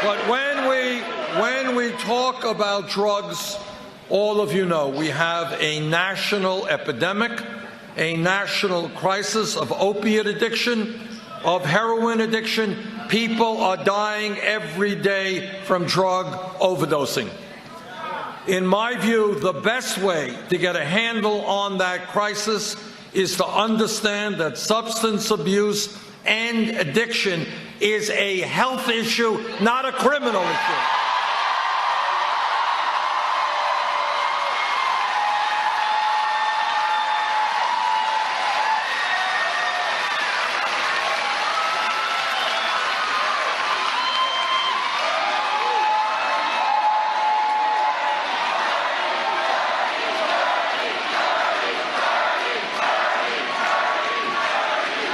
But when we talk about drugs, all of you know we have a national epidemic, a national crisis of opiate addiction, of heroin addiction. People are dying every day from drug overdosing. In my view, the best way to get a handle on that crisis is to understand that substance abuse and addiction is a health issue, not a criminal issue.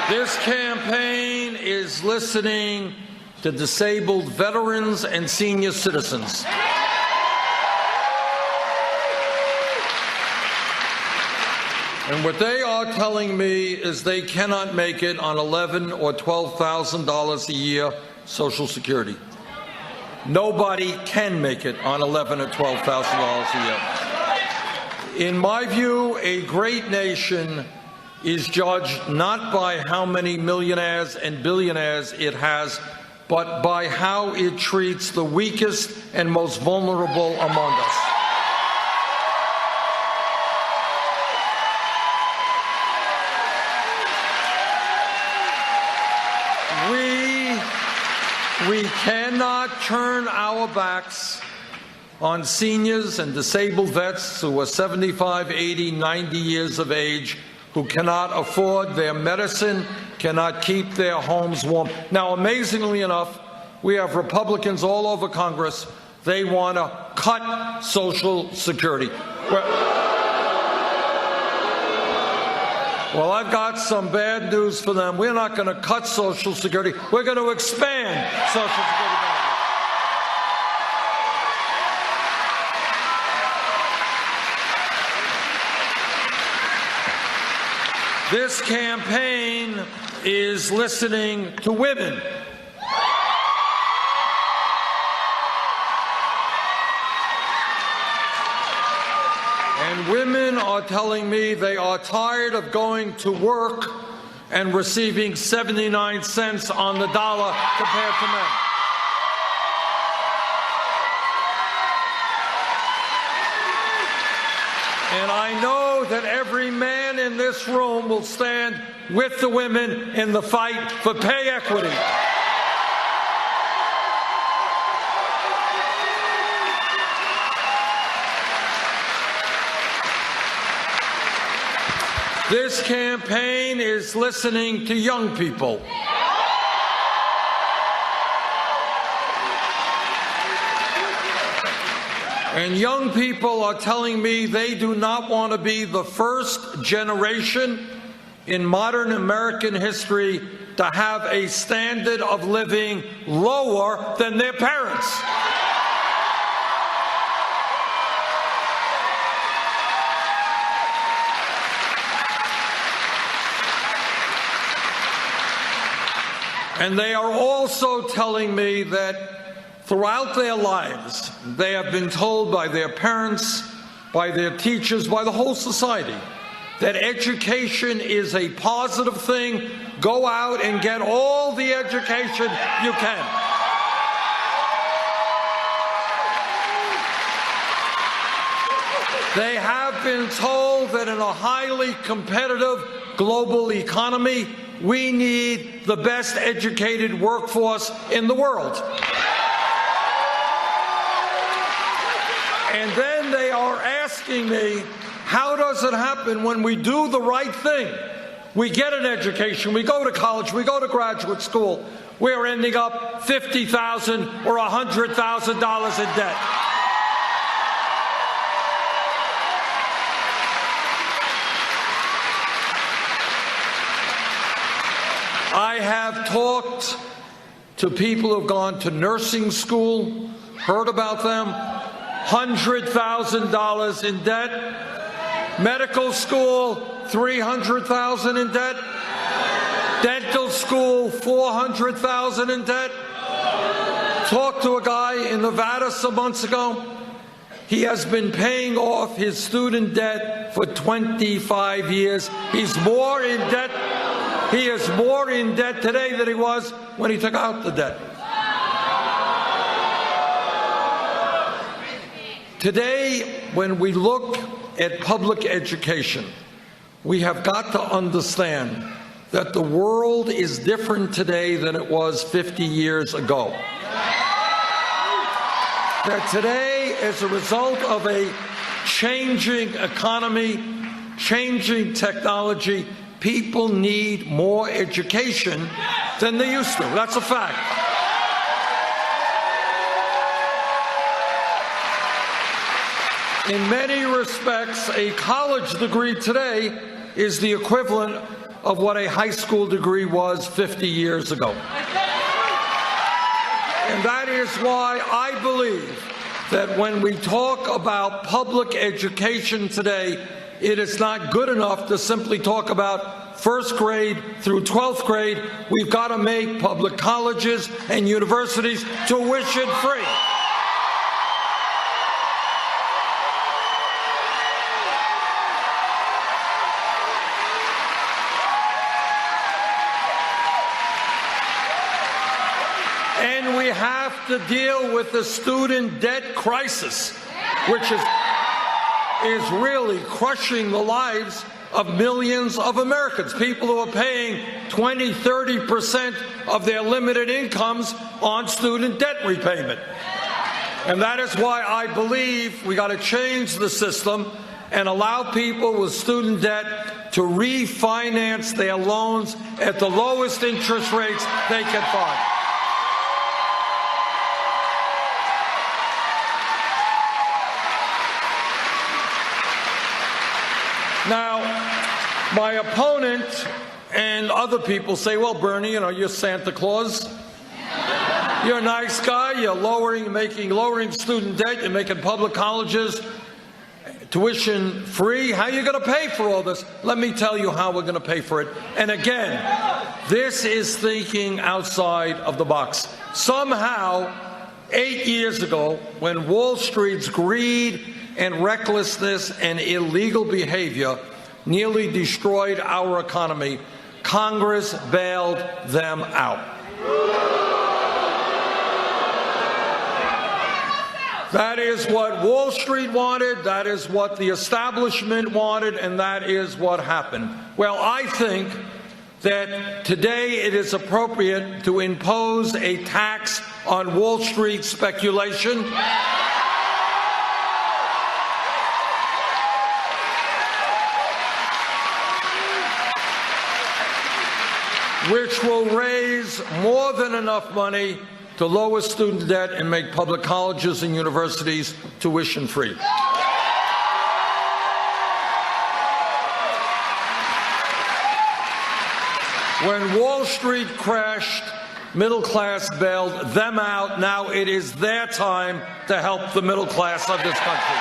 This campaign is listening to disabled veterans and senior citizens. And what they are telling me is they cannot make it on $11,000 or $12,000 a year Social Security. Nobody can make it on $11,000 or $12,000 a year. In my view, a great nation is judged not by how many millionaires and billionaires it has, but by how it treats the weakest and most vulnerable among us. We cannot turn our backs on seniors and disabled vets who are 75, 80, 90 years of age, who cannot afford their medicine, cannot keep their homes warm. Now, amazingly enough, we have Republicans all over Congress. They want to cut Social Security. Well, I've got some bad news for them. We're not going to cut Social Security. We're going to expand Social Security benefits. This campaign is listening to women. And women are telling me they are tired of going to work and receiving 79 cents on the dollar compared to men. And I know that every man in this room will stand with the women in the fight for pay equity. This campaign is listening to young people. And young people are telling me they do not want to be the first generation in modern American history to have a standard of living lower than their parents. And they are also telling me that throughout their lives, they have been told by their parents, by their teachers, by the whole society, that education is a positive thing. Go out and get all the education you can. They have been told that in a highly competitive global economy, we need the best educated workforce in the world. And then they are asking me, how does it happen when we do the right thing? We get an education, we go to college, we go to graduate school, we're ending up $50,000 or $100,000 in debt. I have talked to people who have gone to nursing school, heard about them, $100,000 in debt. Medical school, $300,000 in debt. Dental school, $400,000 in debt. talked to a guy in Nevada some months ago. He has been paying off his student debt for 25 years. He's more in debt. He is more in debt today than he was when he took out the debt. Today, when we look at public education, we have got to understand that the world is different today than it was 50 years ago. That today, as a result of a changing economy, changing technology, people need more education than they used to. That's a fact. In many respects, a college degree today is the equivalent of what a high school degree was 50 years ago. And that is why I believe that when we talk about public education today, it is not good enough to simply talk about first grade through 12th grade. We've got to make public colleges and universities tuition free. And we have to deal with the student debt crisis, which is really crushing the lives of millions of Americans, people who are paying 20, 30% of their limited incomes on student debt repayment. And that is why I believe we got to change the system and allow people with student debt to refinance their loans at the lowest interest rates they can find. Now, my opponent and other people say, well, Bernie, you're Santa Claus. You're a nice guy. You're lowering student debt. You're making public colleges tuition free. How are you going to pay for all this? Let me tell you how we're going to pay for it. And again, this is thinking outside of the box. Somehow, 8 years ago, when Wall Street's greed and recklessness and illegal behavior nearly destroyed our economy, Congress bailed them out. That is what Wall Street wanted, that is what the establishment wanted, and that is what happened. Well, I think that today it is appropriate to impose a tax on Wall Street speculation. Which will raise more than enough money to lower student debt and make public colleges and universities tuition free. When Wall Street crashed, middle class bailed them out. Now it is their time to help the middle class of this country.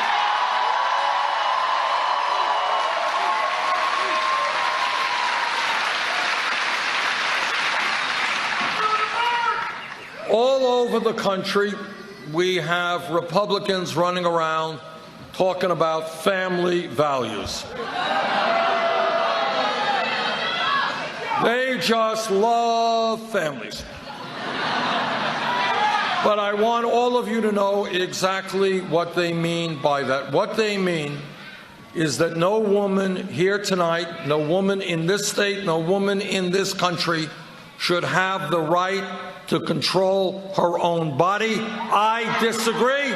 All over the country, we have Republicans running around talking about family values. They just love families. But I want all of you to know exactly what they mean by that. What they mean is that no woman here tonight, no woman in this state, no woman in this country should have the right to control her own body. I disagree.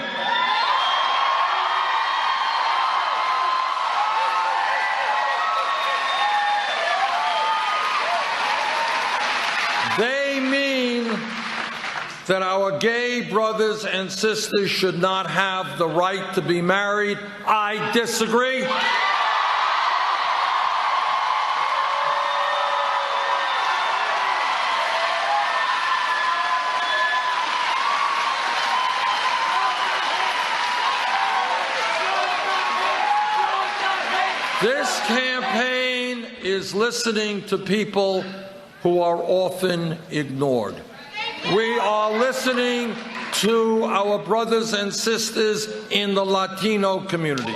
They mean that our gay brothers and sisters should not have the right to be married. I disagree. This campaign is listening to people who are often ignored. We are listening to our brothers and sisters in the Latino community.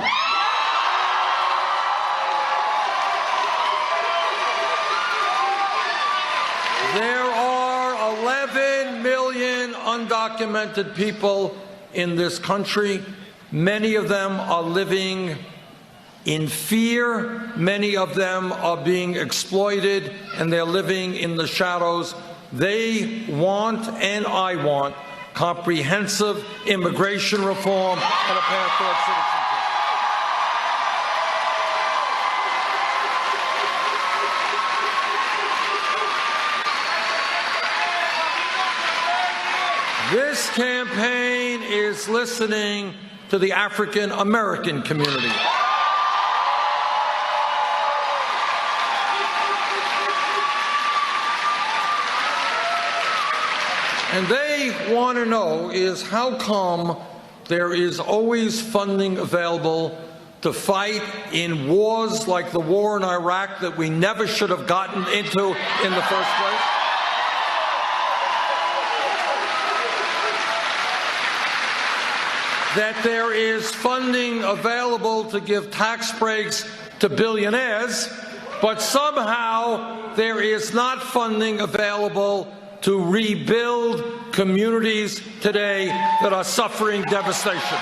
There are 11 million undocumented people in this country. Many of them are living in fear. Many of them are being exploited, and they're living in the shadows. They want, and I want, comprehensive immigration reform and a path towards citizenship. This campaign is listening to the African American community. And they want to know is how come there is always funding available to fight in wars like the war in Iraq that we never should have gotten into in the first place? That there is funding available to give tax breaks to billionaires, but somehow there is not funding available to rebuild communities today that are suffering devastation.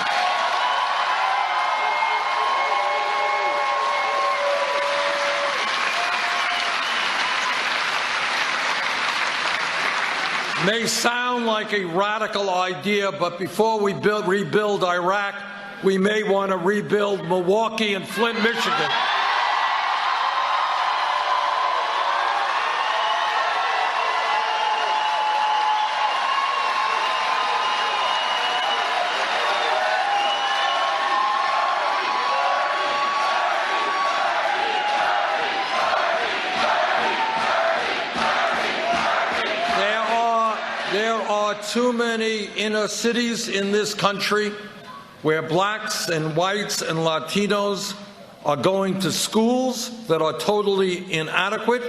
May sound like a radical idea, but before we rebuild Iraq, we may want to rebuild Milwaukee and Flint, Michigan. Too many inner cities in this country where blacks and whites and Latinos are going to schools that are totally inadequate,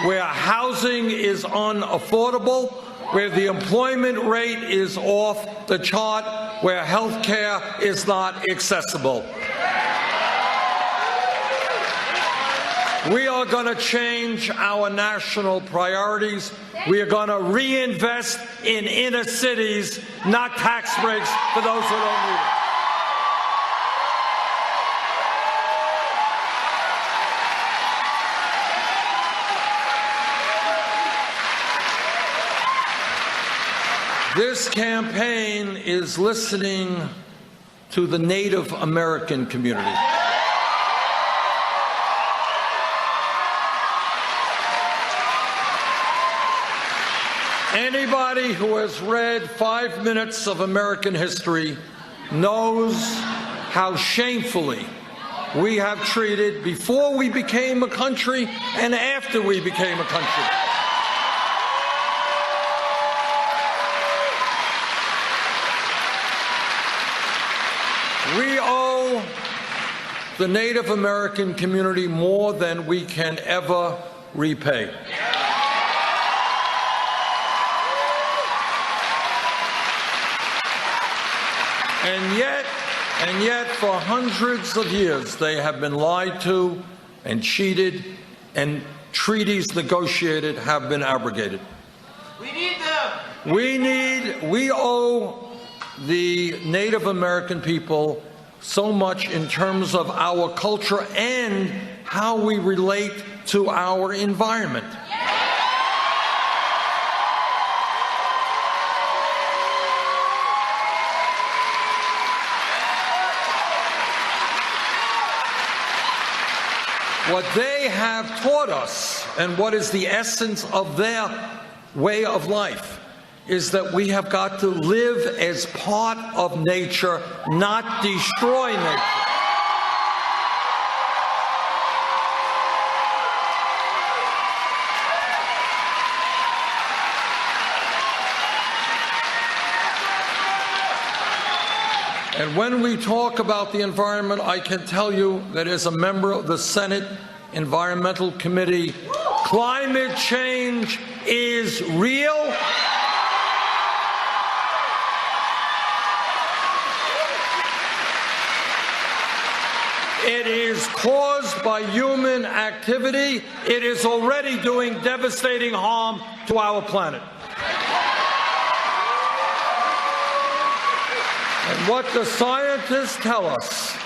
where housing is unaffordable, where the employment rate is off the chart, where health care is not accessible. We are going to change our national priorities. We are going to reinvest in inner cities, not tax breaks for those who don't need it. This campaign is listening to the Native American community. Anybody who has read 5 minutes of American history knows how shamefully we have treated, before we became a country and after we became a country, we owe the Native American community more than we can ever repay. And yet, for hundreds of years, they have been lied to and cheated, and treaties negotiated have been abrogated. We need them. We owe the Native American people so much in terms of our culture and how we relate to our environment. What they have taught us, and what is the essence of their way of life, is that we have got to live as part of nature, not destroy nature. And when we talk about the environment, I can tell you that as a member of the Senate Environmental Committee, climate change is real. It is caused by human activity. It is already doing devastating harm to our planet. And what the scientists tell us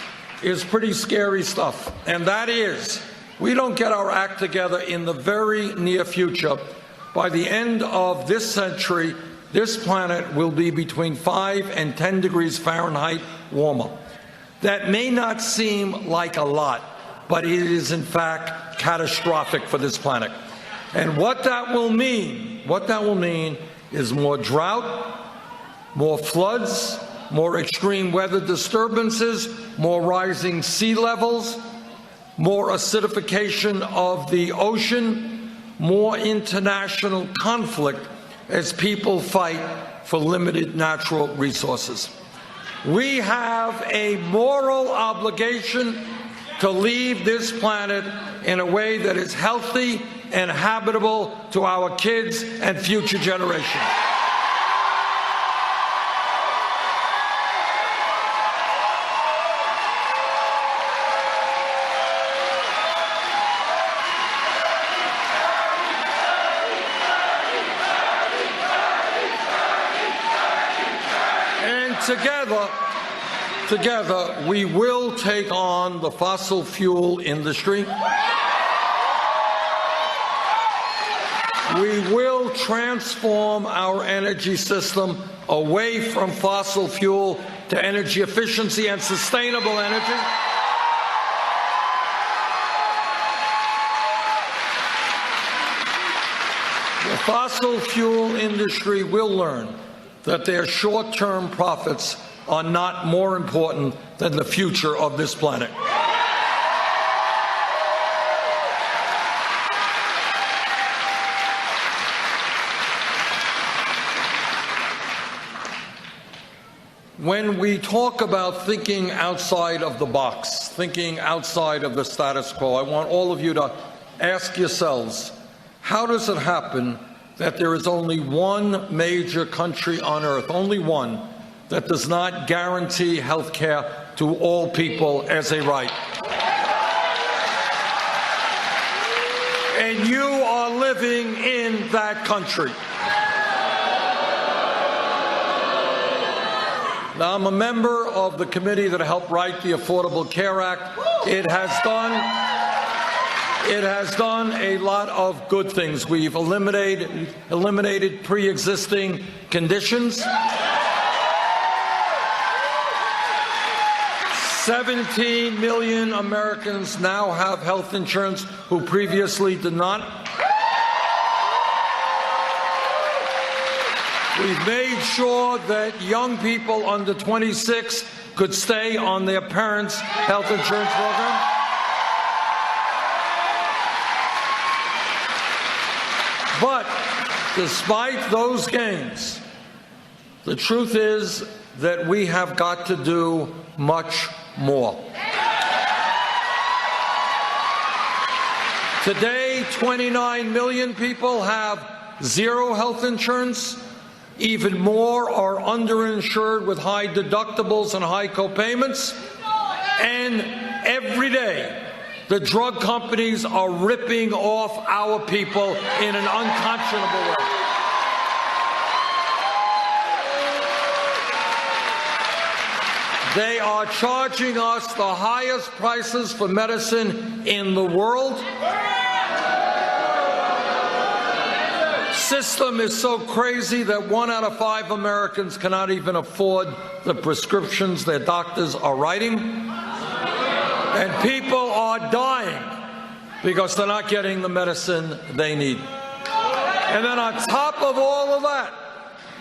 is pretty scary stuff, and that is, we don't get our act together in the very near future. By the end of this century, this planet will be between 5 and 10 degrees Fahrenheit warmer. That may not seem like a lot, but it is in fact catastrophic for this planet. And what that will mean is more drought, more floods, more extreme weather disturbances, more rising sea levels, more acidification of the ocean, more international conflict as people fight for limited natural resources. We have a moral obligation to leave this planet in a way that is healthy and habitable to our kids and future generations. Together, we will take on the fossil fuel industry. We will transform our energy system away from fossil fuel to energy efficiency and sustainable energy. The fossil fuel industry will learn that their short-term profits are not more important than the future of this planet. When we talk about thinking outside of the box, thinking outside of the status quo, I want all of you to ask yourselves, how does it happen that there is only one major country on earth, only one, that does not guarantee health care to all people as a right? And you are living in that country. Now, I'm a member of the committee that helped write the Affordable Care Act. It has done a lot of good things. We've eliminated pre-existing conditions. 17 million Americans now have health insurance who previously did not. We've made sure that young people under 26 could stay on their parents' health insurance program. But despite those gains, the truth is that we have got to do much more. Today, 29 million people have zero health insurance. Even more are underinsured with high deductibles and high copayments. And every day, the drug companies are ripping off our people in an unconscionable way. They are charging us the highest prices for medicine in the world. System is so crazy that 1 out of 5 Americans cannot even afford the prescriptions their doctors are writing. And people are dying because they're not getting the medicine they need. And then on top of all of that,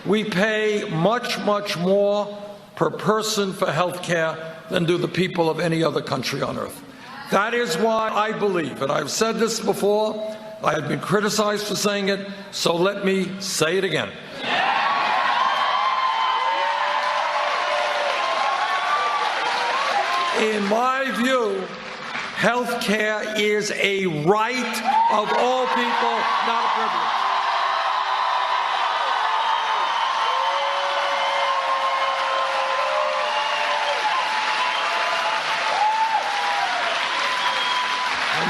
we pay much, much more per person for health care than do the people of any other country on earth. That is why I believe, and I've said this before, I have been criticized for saying it, so let me say it again. In my view, health care is a right of all people, not a privilege.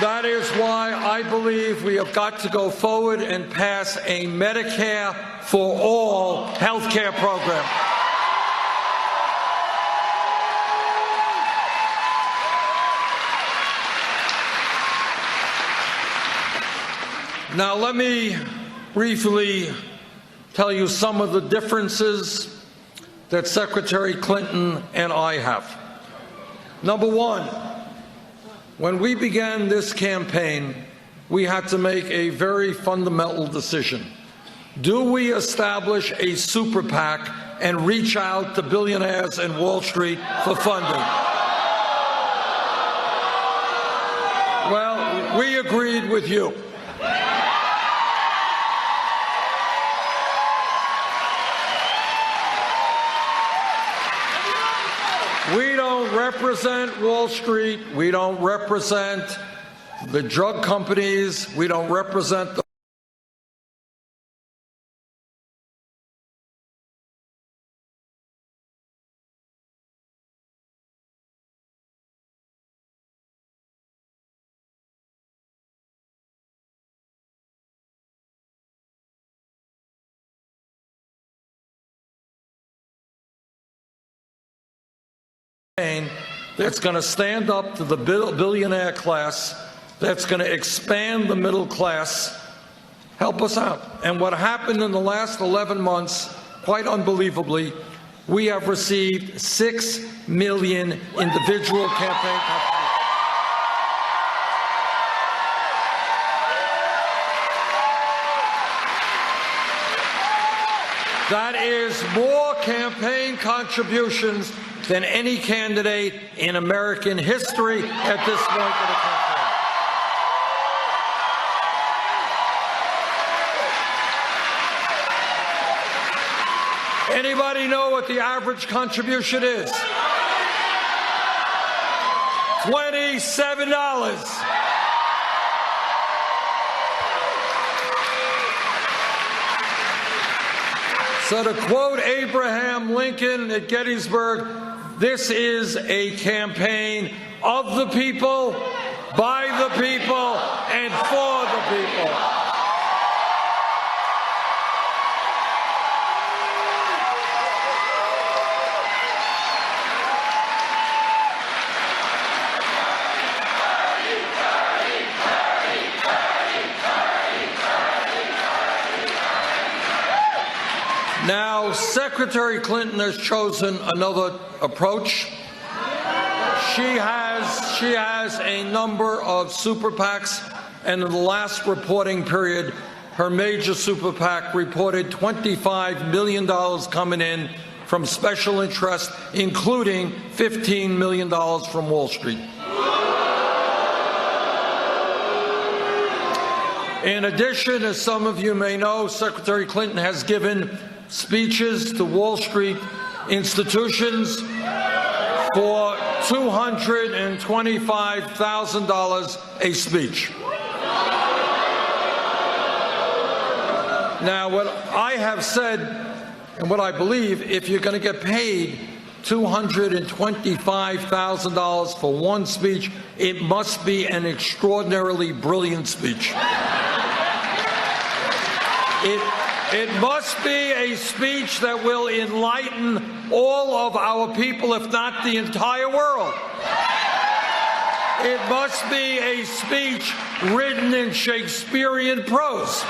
That is why I believe we have got to go forward and pass a Medicare for all health care program. Now, let me briefly tell you some of the differences that Secretary Clinton and I have. Number one, when we began this campaign, we had to make a very fundamental decision. Do we establish a super PAC and reach out to billionaires and Wall Street for funding? Well, we agreed with you. We don't represent Wall Street. We don't represent the drug companies. We don't represent the that's going to stand up to the billionaire class, that's going to expand the middle class. Help us out. And what happened in the last 11 months, quite unbelievably, we have received 6 million individual campaign contributions. That is more campaign contributions than any candidate in American history at this point of the campaign. Anybody know what the average contribution is? $27. So to quote Abraham Lincoln at Gettysburg, this is a campaign of the people, by the people, and for the people. Now, Secretary Clinton has chosen another approach. She has a number of super PACs, and in the last reporting period, her major super PAC reported $25 million coming in from special interests, including $15 million from Wall Street. In addition, as some of you may know, Secretary Clinton has given speeches to Wall Street institutions for $225,000 a speech. Now, what I have said and what I believe, if you're going to get paid $225,000 for one speech, it must be an extraordinarily brilliant speech. It must be a speech that will enlighten all of our people, if not the entire world. It must be a speech written in Shakespearean prose.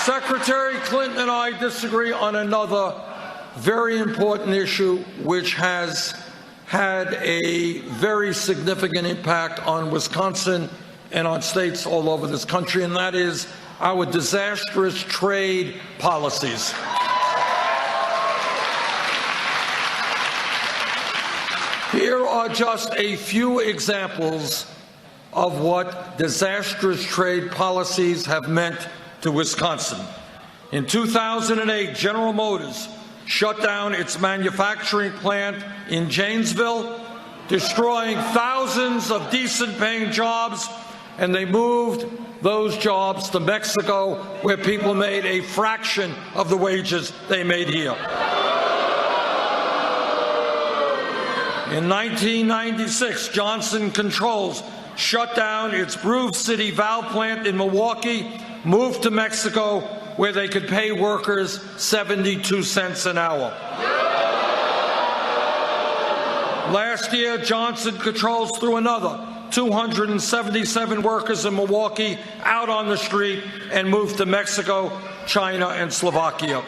Secretary Clinton and I disagree on another very important issue which has had a very significant impact on Wisconsin and on states all over this country, and that is our disastrous trade policies. Here are just a few examples of what disastrous trade policies have meant to Wisconsin. In 2008, General Motors shut down its manufacturing plant in Janesville destroying thousands of decent-paying jobs, and they moved those jobs to Mexico, where people made a fraction of the wages they made here. In 1996, Johnson Controls shut down its Groove City valve plant in Milwaukee, moved to Mexico, where they could pay workers 72 cents an hour. Last year, Johnson Controls threw another 277 workers in Milwaukee out on the street and moved to Mexico, China, and Slovakia.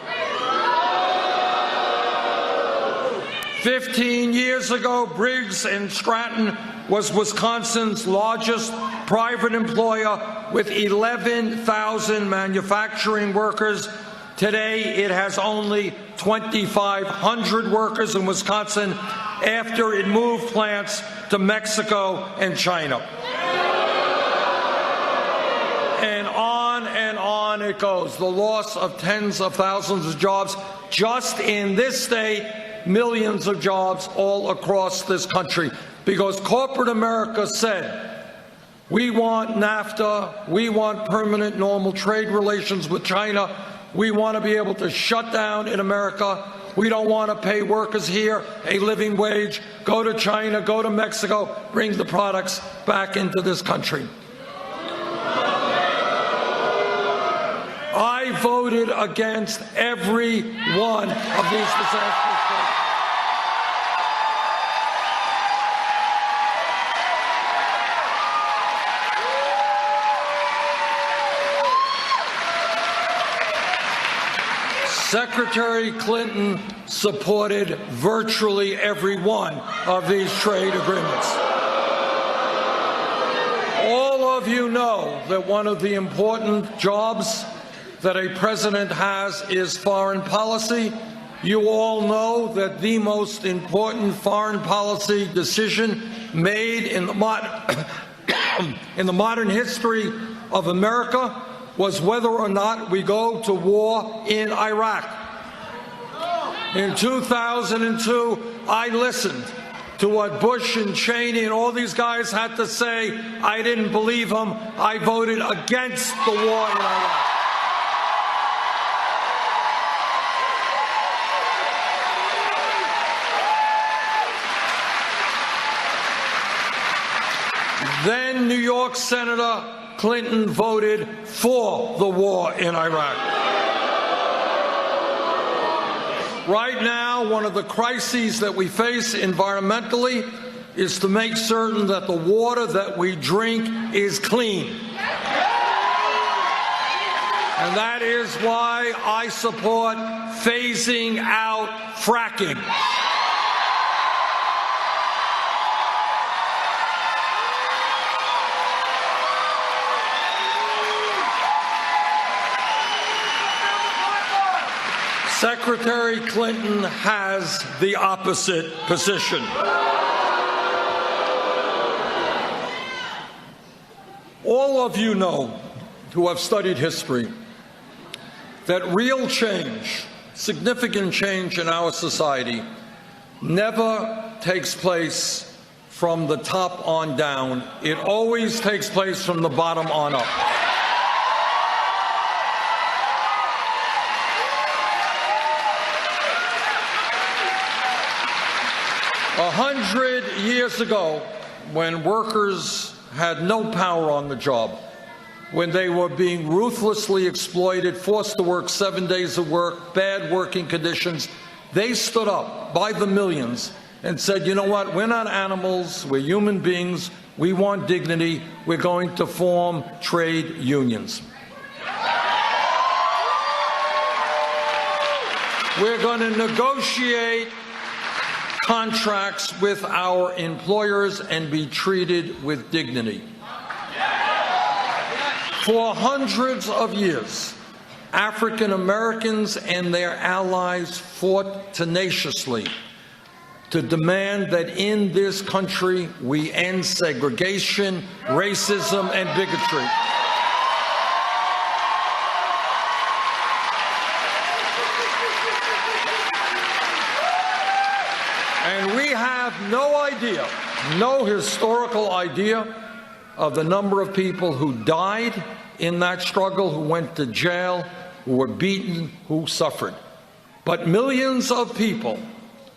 15 years ago, Briggs & Stratton was Wisconsin's largest private employer with 11,000 manufacturing workers. Today, it has only 2,500 workers in Wisconsin after it moved plants to Mexico and China. And on it goes. The loss of tens of thousands of jobs just in this state, millions of jobs all across this country, because corporate America said, we want NAFTA, we want permanent normal trade relations with China, we want to be able to shut down in America, we don't want to pay workers here a living wage, go to China, go to Mexico, bring the products back into this country. I voted against every one of these disastrous things. Secretary Clinton supported virtually every one of these trade agreements. All of you know that one of the important jobs that a president has is foreign policy. You all know that the most important foreign policy decision made in the modern history of America was whether or not we go to war in Iraq. In 2002, I listened to what Bush and Cheney and all these guys had to say. I didn't believe them. I voted against the war in Iraq. Then New York Senator Clinton voted for the war in Iraq. Right now, one of the crises that we face environmentally is to make certain that the water that we drink is clean. And that is why I support phasing out fracking. Secretary Clinton has the opposite position. All of you know, who have studied history, that real change, significant change in our society, never takes place from the top on down. It always takes place from the bottom on up. 100 years ago, when workers had no power on the job, when they were being ruthlessly exploited, forced to work 7 days of work, bad working conditions, they stood up by the millions and said, you know what, we're not animals, we're human beings, we want dignity, we're going to form trade unions. We're going to negotiate contracts with our employers and be treated with dignity. For hundreds of years, African Americans and their allies fought tenaciously to demand that in this country we end segregation, racism, and bigotry. And we have no idea, no historical idea of the number of people who died in that struggle, who went to jail, who were beaten, who suffered. But millions of people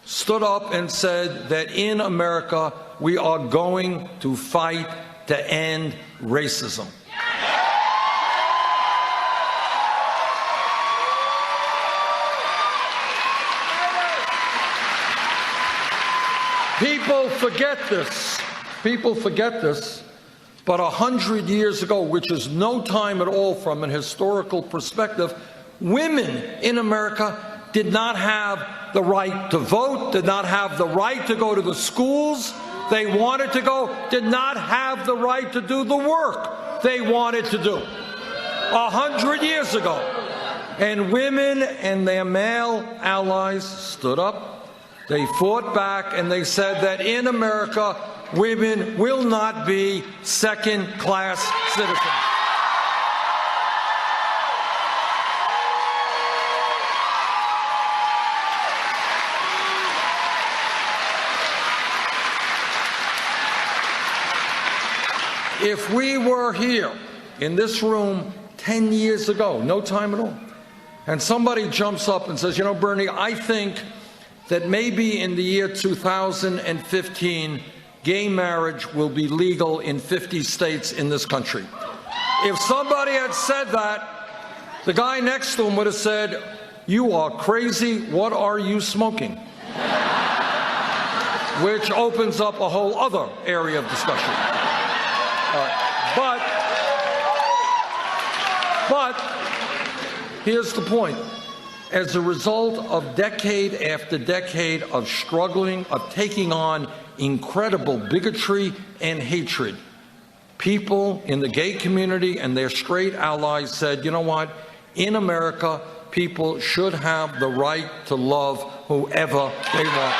stood up and said that in America we are going to fight to end racism. People forget this. People forget this. But 100 years ago, which is no time at all from an historical perspective, women in America did not have the right to vote, did not have the right to go to the schools they wanted to go, did not have the right to do the work they wanted to do 100 years ago. And women and their male allies stood up, they fought back, and they said that in America, women will not be second-class citizens. If we were here in this room 10 years ago, no time at all, and somebody jumps up and says, you know, Bernie, I think that maybe in the year 2015, gay marriage will be legal in 50 states in this country. If somebody had said that, the guy next to him would have said, you are crazy, what are you smoking? Which opens up a whole other area of discussion. But here's the point. As a result of decade after decade of struggling, of taking on incredible bigotry and hatred, people in the gay community and their straight allies said, you know what, in America, people should have the right to love whoever they want.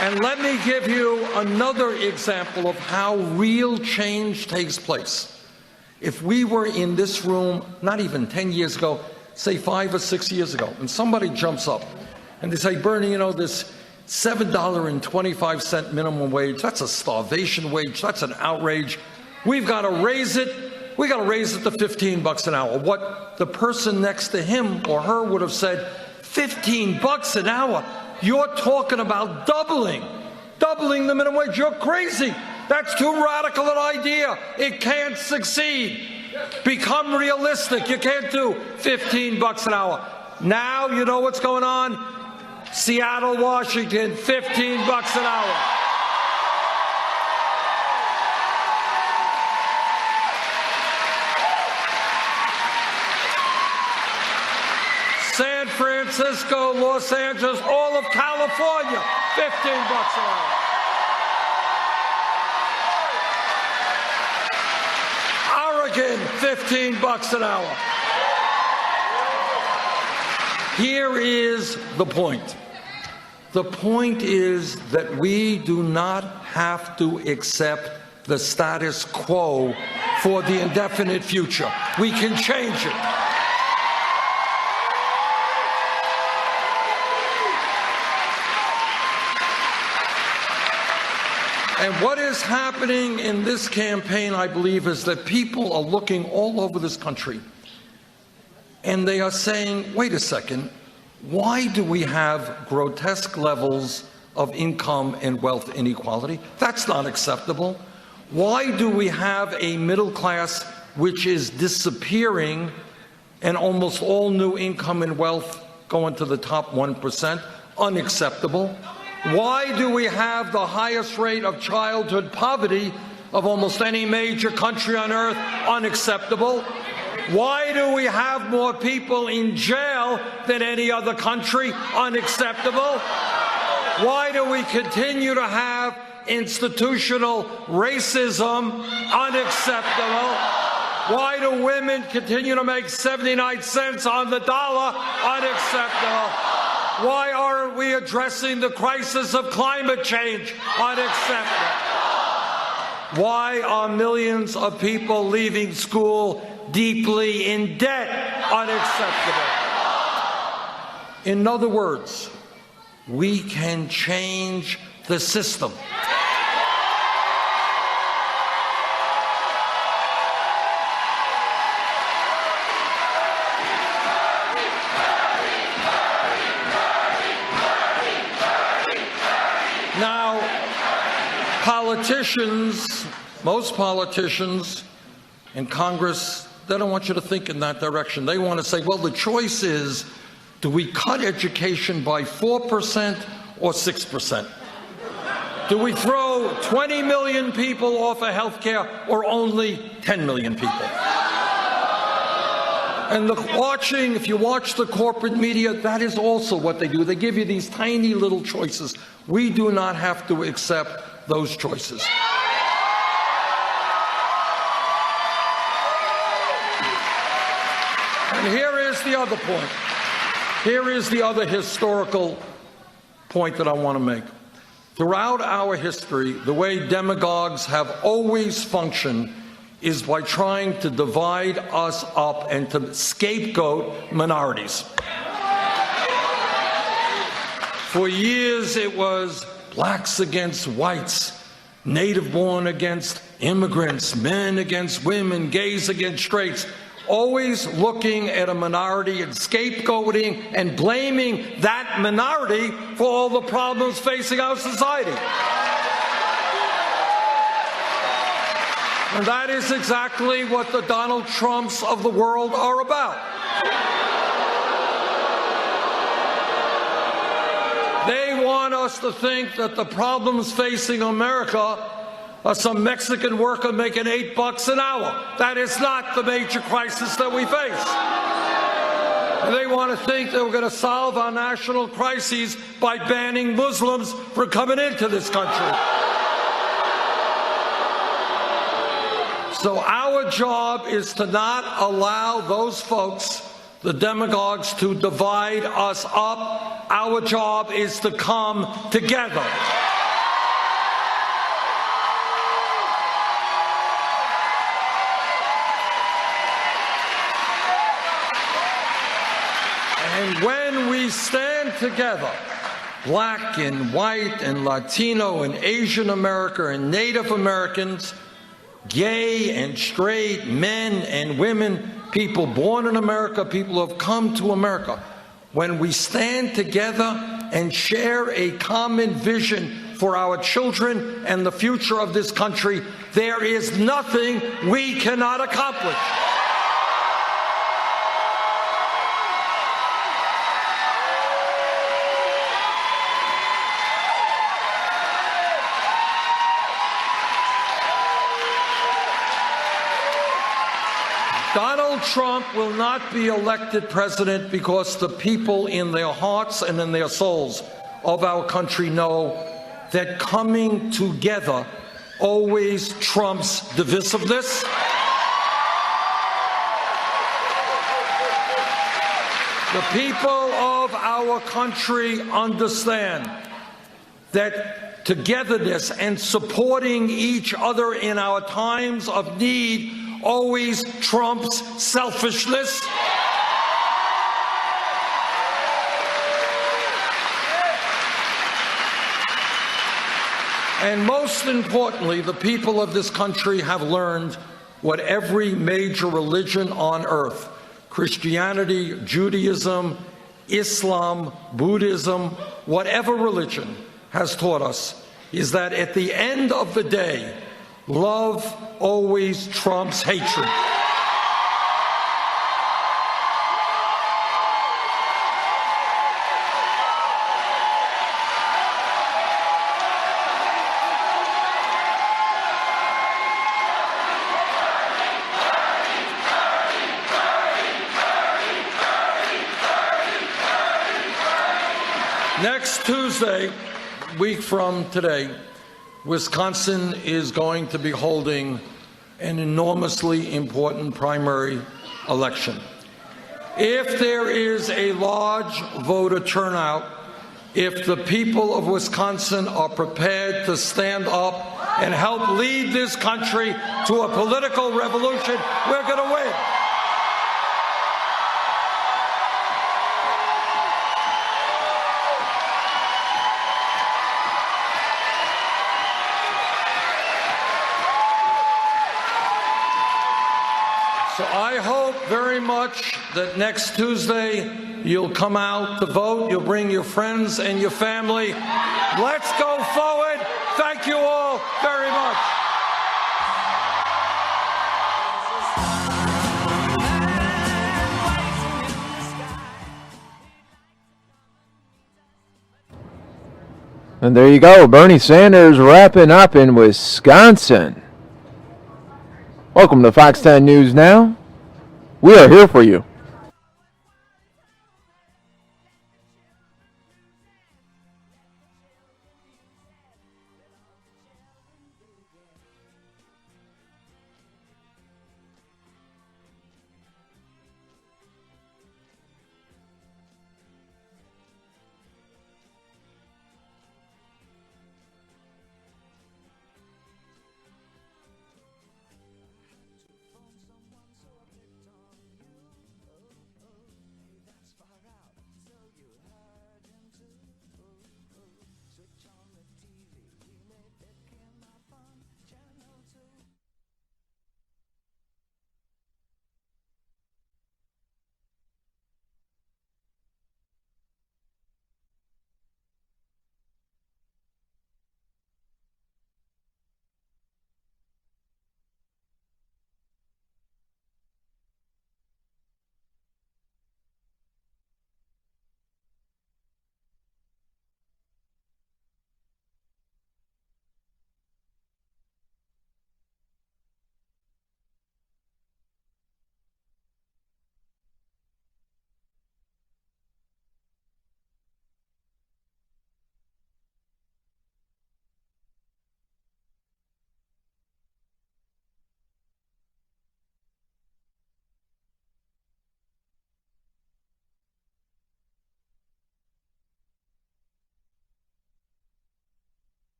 And let me give you another example of how real change takes place. If we were in this room, not even 10 years ago, say 5 or 6 years ago, and somebody jumps up and they say, Bernie, you know, this $7.25 minimum wage, that's a starvation wage, that's an outrage. We've got to raise it. We got to raise it to $15 an hour. What the person next to him or her would have said, $15 an hour? You're talking about doubling the minimum wage. You're crazy. That's too radical an idea. It can't succeed. Become realistic. You can't do $15 an hour. Now you know what's going on? Seattle, Washington, $15 an hour. San Francisco, Los Angeles, all of California, $15 an hour. Oregon, $15 an hour. Here is the point. The point is that we do not have to accept the status quo for the indefinite future. We can change it. And what is happening in this campaign, I believe, is that people are looking all over this country and they are saying, wait a second, why do we have grotesque levels of income and wealth inequality? That's not acceptable. Why do we have a middle class which is disappearing and almost all new income and wealth going to the top 1%? Unacceptable. Why do we have the highest rate of childhood poverty of almost any major country on earth? Unacceptable. Why do we have more people in jail than any other country? Unacceptable. Why do we continue to have institutional racism? Unacceptable. Why do women continue to make 79 cents on the dollar? Unacceptable. Why aren't we addressing the crisis of climate change? Unacceptable. Why are millions of people leaving school deeply in debt? Unacceptable. In other words, we can change the system. Now, politicians, most politicians in Congress, they don't want you to think in that direction. They want to say, well, the choice is, do we cut education by 4% or 6%? Do we throw 20 million people off of health care or only 10 million people? And if you watch the corporate media, that is also what they do. They give you these tiny little choices. We do not have to accept those choices. And here is the other point. Here is the other historical point that I want to make. Throughout our history, the way demagogues have always functioned is by trying to divide us up and to scapegoat minorities. For years, it was blacks against whites, native-born against immigrants, men against women, gays against straights, always looking at a minority and scapegoating and blaming that minority for all the problems facing our society. And that is exactly what the Donald Trumps of the world are about. They want us to think that the problems facing America are some Mexican worker making $8 an hour. That is not the major crisis that we face. And they want to think that we're going to solve our national crises by banning Muslims from coming into this country. So our job is to not allow those folks, the demagogues, to divide us up. Our job is to come together. And when we stand together, black and white and Latino and Asian America and Native Americans, gay and straight, men and women, people born in America, people who have come to America, when we stand together and share a common vision for our children and the future of this country, there is nothing we cannot accomplish. Donald Trump will not be elected president because the people in their hearts and in their souls of our country know that coming together always trumps divisiveness. The people of our country understand that togetherness and supporting each other in our times of need always trumps selfishness. And most importantly, the people of this country have learned what every major religion on earth, Christianity, Judaism, Islam, Buddhism, whatever religion has taught us, is that at the end of the day, love always trumps hatred. Next Tuesday, a week from today, Wisconsin is going to be holding an enormously important primary election. If there is a large voter turnout, if the people of Wisconsin are prepared to stand up and help lead this country to a political revolution, we're going to win. So I hope very much that next Tuesday you'll come out to vote, you'll bring your friends and your family. Let's go forward. Thank you all very much. And there you go, Bernie Sanders wrapping up in Wisconsin. Welcome to Fox 10 News Now. We are here for you.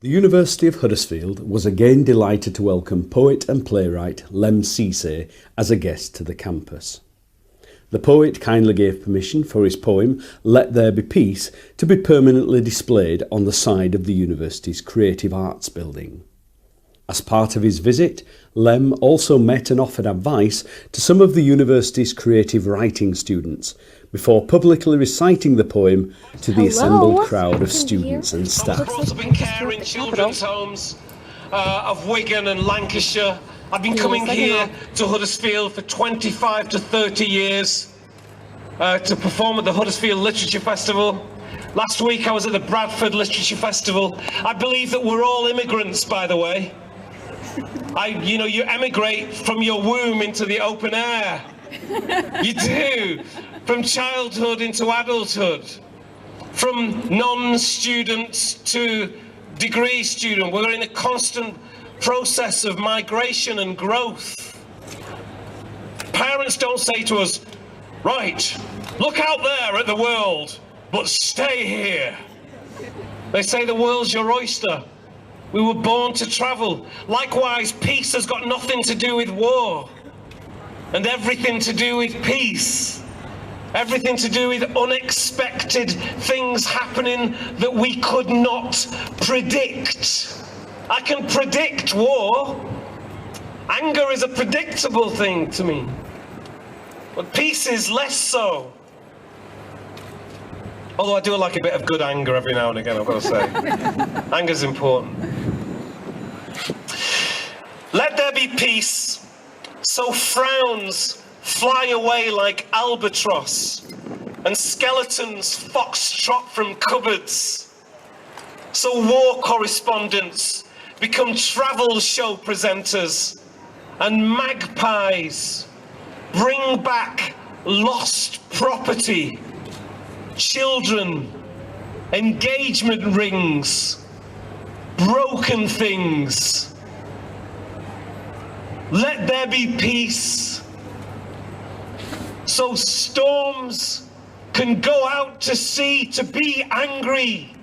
The University of Huddersfield was again delighted to welcome poet and playwright Lem Cisse as a guest to the campus. The poet kindly gave permission for his poem Let There Be Peace to be permanently displayed on the side of the university's Creative Arts building. As part of his visit, Lem also met and offered advice to some of the university's creative writing students before publicly reciting the poem to the assembled crowd of students and staff. I've brought up in care in children's homes of Wigan and Lancashire. I've been coming here to Huddersfield for 25 to 30 years to perform at the Huddersfield Literature Festival. Last week I was at the Bradford Literature Festival. I believe that we're all immigrants, by the way. You emigrate from your womb into the open air. You do. From childhood into adulthood. From non-student to degree student. We're in a constant process of migration and growth. Parents don't say to us, right, look out there at the world, but stay here. They say the world's your oyster. We were born to travel. Likewise, peace has got nothing to do with war, and everything to do with peace. Everything to do with unexpected things happening that we could not predict. I can predict war. Anger is a predictable thing to me. But peace is less so. Although I do like a bit of good anger every now and again, I've got to say. Anger's important. Let there be peace, so frowns fly away like albatross, and skeletons foxtrot from cupboards. So war correspondents become travel show presenters, and magpies bring back lost property, children, engagement rings, broken things. Let there be peace, so storms can go out to sea to be angry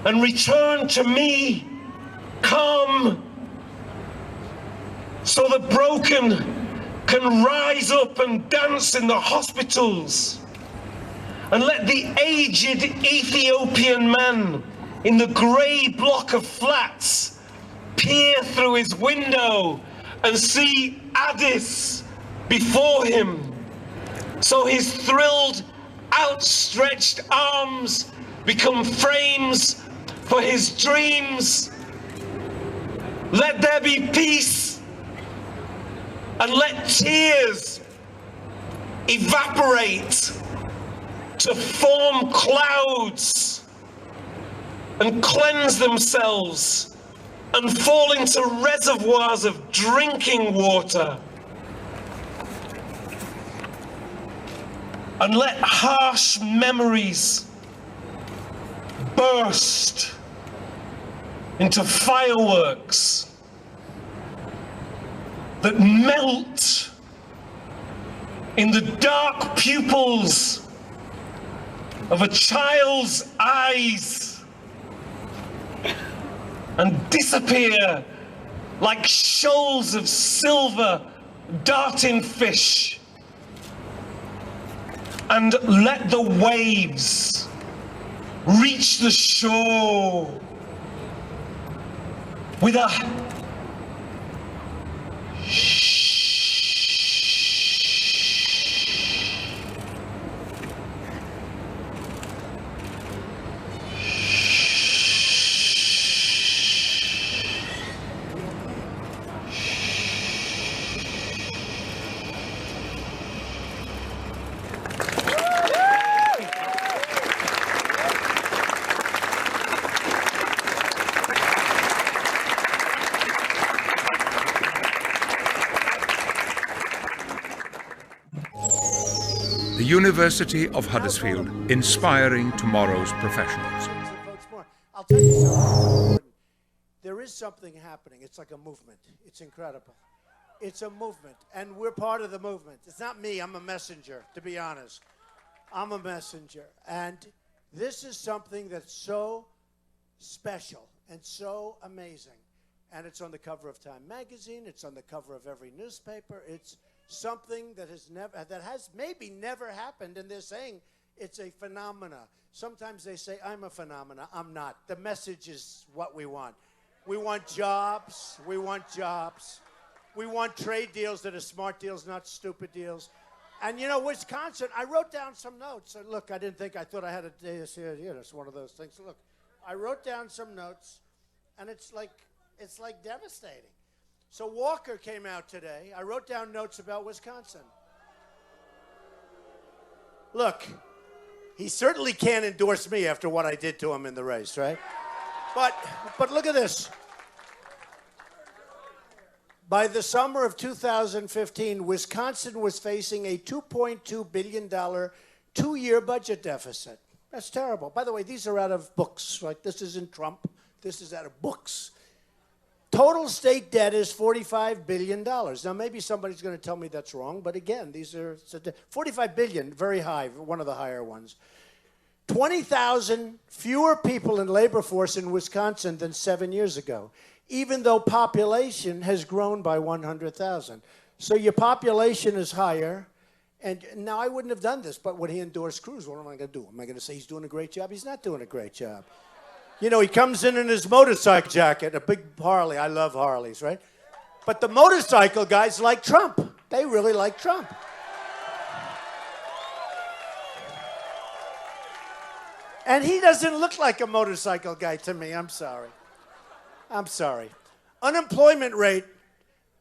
and return to me calm, so the broken can rise up and dance in the hospitals, and let the aged Ethiopian man in the grey block of flats peer through his window and see Addis before him, so his thrilled, outstretched arms become frames for his dreams. Let there be peace, and let tears evaporate to form clouds and cleanse themselves and fall into reservoirs of drinking water. And let harsh memories burst into fireworks that melt in the dark pupils of a child's eyes and disappear like shoals of silver darting fish. And let the waves reach the shore with a The University of Huddersfield, inspiring tomorrow's professionals. I'll tell you something. There is something happening. It's like a movement. It's incredible. It's a movement, and we're part of the movement. It's not me. I'm a messenger, to be honest. I'm a messenger. And this is something that's so special and so amazing. And it's on the cover of Time magazine. It's on the cover of every newspaper. It's something that has maybe never happened, and they're saying it's a phenomena. Sometimes they say I'm a phenomena. I'm not. The message is what we want. We want jobs. We want jobs. We want trade deals that are smart deals, not stupid deals. And you know, Wisconsin, I wrote down some notes. And look, I thought I had a day this here. You know, it's one of those things. Look, I wrote down some notes, and it's like devastating. So Walker came out today. I wrote down notes about Wisconsin. Look, he certainly can't endorse me after what I did to him in the race, right? But look at this. By the summer of 2015, Wisconsin was facing a $2.2 billion two-year budget deficit. That's terrible. By the way, these are out of books. Like, this isn't Trump. This is out of books. Total state debt is $45 billion. Now, maybe somebody's going to tell me that's wrong, but again, these are $45 billion, very high, one of the higher ones. 20,000 fewer people in labor force in Wisconsin than 7 years ago, even though population has grown by 100,000. So your population is higher. And now I wouldn't have done this, but when he endorsed Cruz, what am I going to do? Am I going to say he's doing a great job? He's not doing a great job. You know, he comes in his motorcycle jacket, a big Harley. I love Harleys, right? But the motorcycle guys like Trump. They really like Trump. And he doesn't look like a motorcycle guy to me. I'm sorry. I'm sorry. Unemployment rate,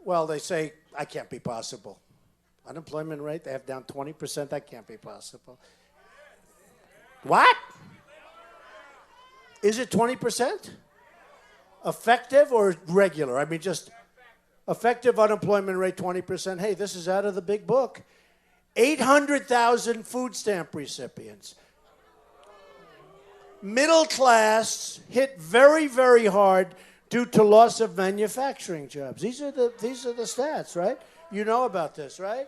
well, they say, I can't be possible. Unemployment rate, they have down 20%. That can't be possible. What? Is it 20%? Effective or regular? I mean, just effective unemployment rate 20%. Hey, this is out of the big book. 800,000 food stamp recipients. Middle class hit very, very hard due to loss of manufacturing jobs. These are the stats, right? You know about this, right?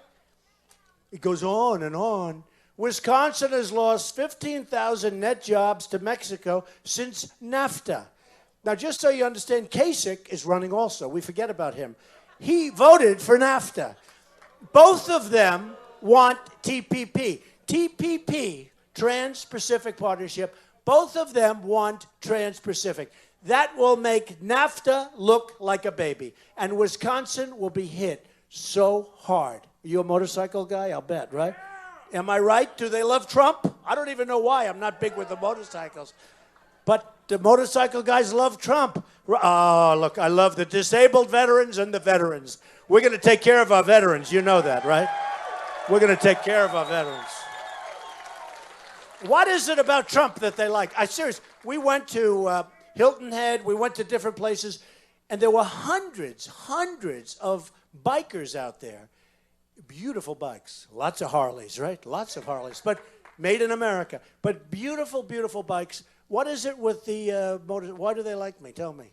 It goes on and on. Wisconsin has lost 15,000 net jobs to Mexico since NAFTA. Now, just so you understand, Kasich is running also. We forget about him. He voted for NAFTA. Both of them want TPP. TPP, Trans-Pacific Partnership, both of them want Trans-Pacific. That will make NAFTA look like a baby. And Wisconsin will be hit so hard. Are you a motorcycle guy? I'll bet, right? Am I right? Do they love Trump? I don't even know why. I'm not big with the motorcycles. But the motorcycle guys love Trump. Oh, look, I love the disabled veterans and the veterans. We're going to take care of our veterans. You know that, right? We're going to take care of our veterans. What is it about Trump that they like? I'm serious. We went to Hilton Head. We went to different places. And there were hundreds of bikers out there. Beautiful bikes. Lots of Harleys, right? Lots of Harleys. But made in America. But beautiful, beautiful bikes. What is it with the motor? Why do they like me? Tell me.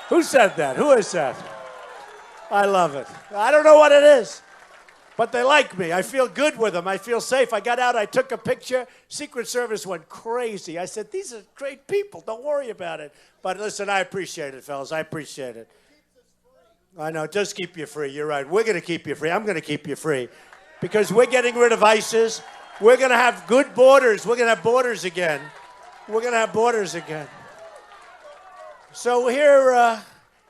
Who said that? Who is that? I love it. I don't know what it is. But they like me. I feel good with them. I feel safe. I got out. I took a picture. Secret Service went crazy. I said, these are great people. Don't worry about it. But listen, I appreciate it, fellas. I appreciate it. I know. It does keep you free. You're right. We're going to keep you free. I'm going to keep you free. Because we're getting rid of ISIS. We're going to have good borders. We're going to have borders again. We're going to have borders again. So here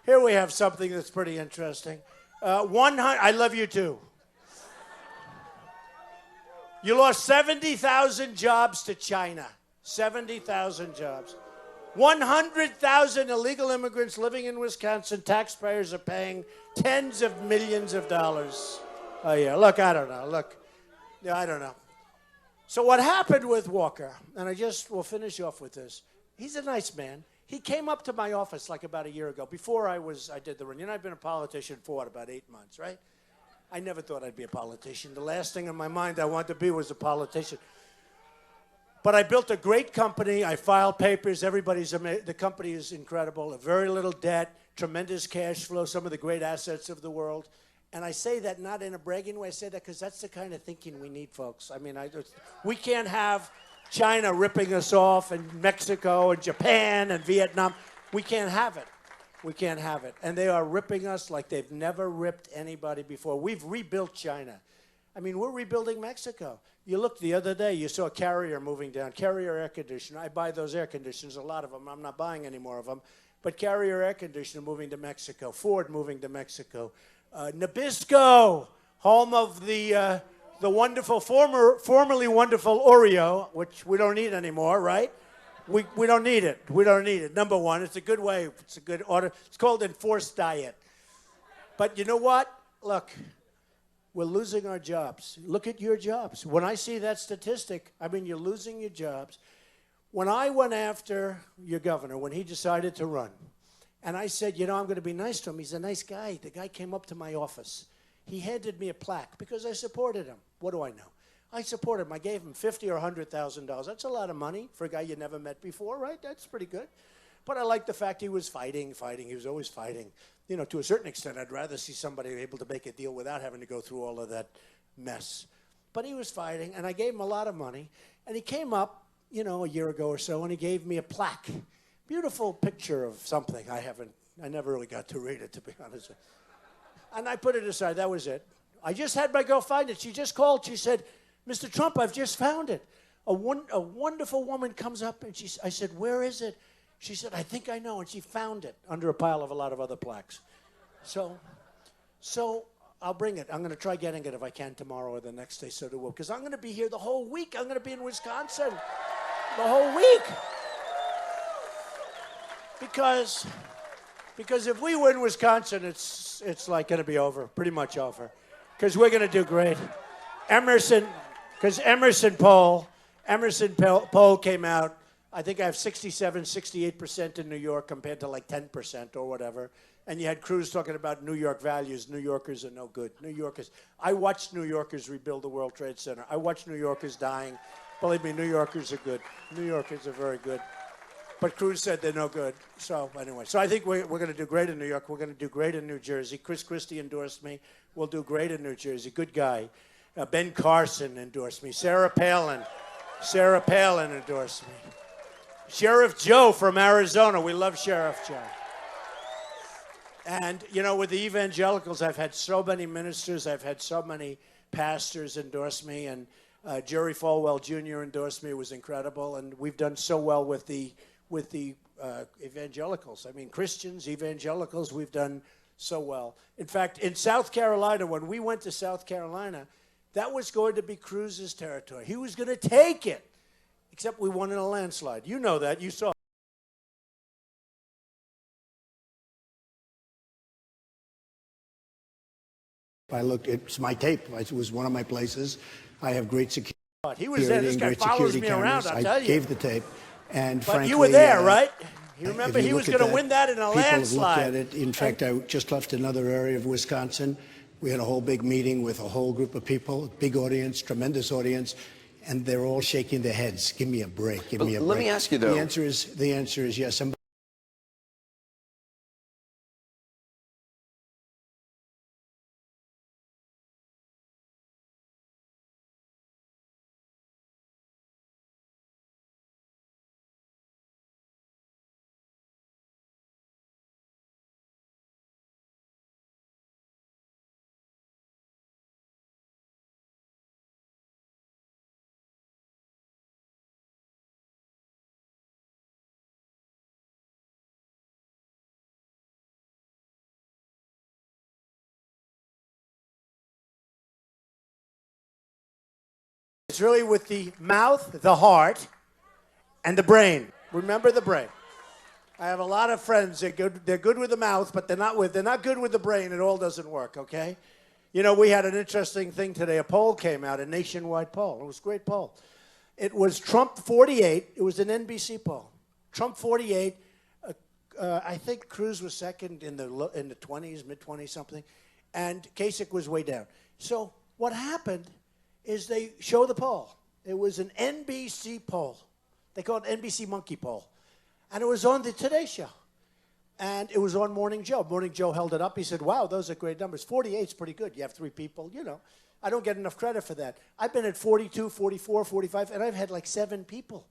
we have something that's pretty interesting. I love you too. You lost 70,000 jobs to China. 70,000 jobs. 100,000 illegal immigrants living in Wisconsin. Taxpayers are paying tens of millions of dollars a year. Look, I don't know. I don't know. So what happened with Walker, and we'll finish off with this. He's a nice man. He came up to my office like about a year ago, before I did the run. You know, I've been a politician for about 8 months, right? I never thought I'd be a politician. The last thing in my mind I wanted to be was a politician. But I built a great company. I filed papers. The company is incredible. Very little debt, tremendous cash flow, some of the great assets of the world. And I say that not in a bragging way. I say that because that's the kind of thinking we need, folks. I mean, we can't have China ripping us off, and Mexico and Japan and Vietnam. We can't have it. We can't have it. And they are ripping us like they've never ripped anybody before. We've rebuilt China. I mean, we're rebuilding Mexico. You looked the other day, you saw a Carrier moving down. Carrier air conditioner. I buy those air conditioners, a lot of them. I'm not buying any more of them. But Carrier air conditioner moving to Mexico. Ford moving to Mexico. Nabisco, home of the wonderful, formerly wonderful Oreo, which we don't need anymore, right? We don't need it. We don't need it. Number one, it's a good way. It's a good order. It's called enforced diet. But you know what? Look, we're losing our jobs. Look at your jobs. When I see that statistic, I mean, you're losing your jobs. When I went after your governor, when he decided to run, and I said, you know, I'm going to be nice to him. He's a nice guy. The guy came up to my office. He handed me a plaque because I supported him. What do I know? I supported him. I gave him $50,000 or $100,000. That's a lot of money for a guy you never met before, right? That's pretty good. But I like the fact he was fighting. He was always fighting. You know, to a certain extent, I'd rather see somebody able to make a deal without having to go through all of that mess. But he was fighting, and I gave him a lot of money. And he came up, you know, a year ago or so, and he gave me a plaque. Beautiful picture of something. I never really got to read it, to be honest. And I put it aside. That was it. I just had my girl find it. She just called. She said, Mr. Trump, I've just found it. A wonderful woman comes up, and I said, where is it? She said, I think I know. And she found it under a pile of a lot of other plaques. So I'll bring it. I'm going to try getting it if I can tomorrow or the next day, so do will. Because I'm going to be here the whole week. I'm going to be in Wisconsin the whole week. Because if we win Wisconsin, it's like going to be over, pretty much over. Because we're going to do great. Emerson poll came out. I think I have 67, 68% in New York compared to like 10% or whatever. And you had Cruz talking about New York values. New Yorkers are no good. I watched New Yorkers rebuild the World Trade Center. I watched New Yorkers dying. Believe me, New Yorkers are good. New Yorkers are very good. But Cruz said they're no good. So anyway, I think we're going to do great in New York. We're going to do great in New Jersey. Chris Christie endorsed me. We'll do great in New Jersey. Good guy. Ben Carson endorsed me. Sarah Palin endorsed me. Sheriff Joe from Arizona. We love Sheriff Joe. And, you know, with the evangelicals, I've had so many ministers. I've had so many pastors endorse me. And Jerry Falwell Jr. endorsed me. It was incredible. And we've done so well with the evangelicals. I mean, Christians, evangelicals, we've done so well. In fact, in South Carolina, when we went to South Carolina, that was going to be Cruz's territory. He was going to take it. Except we won in a landslide. You know that. You saw. I looked, it's my tape. It was one of my places. I have great security. He was there. This guy follows me around, I'll tell you. I gave the tape. And but frankly, you were there, right? You remember he was going to win that in a landslide. People have looked at it. In fact, I just left another area of Wisconsin. We had a whole big meeting with a whole group of people, big audience, tremendous audience. And they're all shaking their heads. Give me a break. Give me a break. Let me ask you, though. The answer is yes. It's really with the mouth, the heart, and the brain. Remember the brain. I have a lot of friends. They're good with the mouth, but they're not good with the brain. It all doesn't work, okay? You know, we had an interesting thing today. A poll came out, a nationwide poll. It was a great poll. It was Trump 48. It was an NBC poll. Trump 48. I think Cruz was second in the 20s, mid-20s, something. And Kasich was way down. So what happened is they show the poll. It was an NBC poll. They call it NBC Monkey Poll. And it was on the Today Show. And it was on Morning Joe. Morning Joe held it up. He said, wow, those are great numbers. 48 is pretty good. You have 3 people, you know. I don't get enough credit for that. I've been at 42, 44, 45, and I've had like 7 people.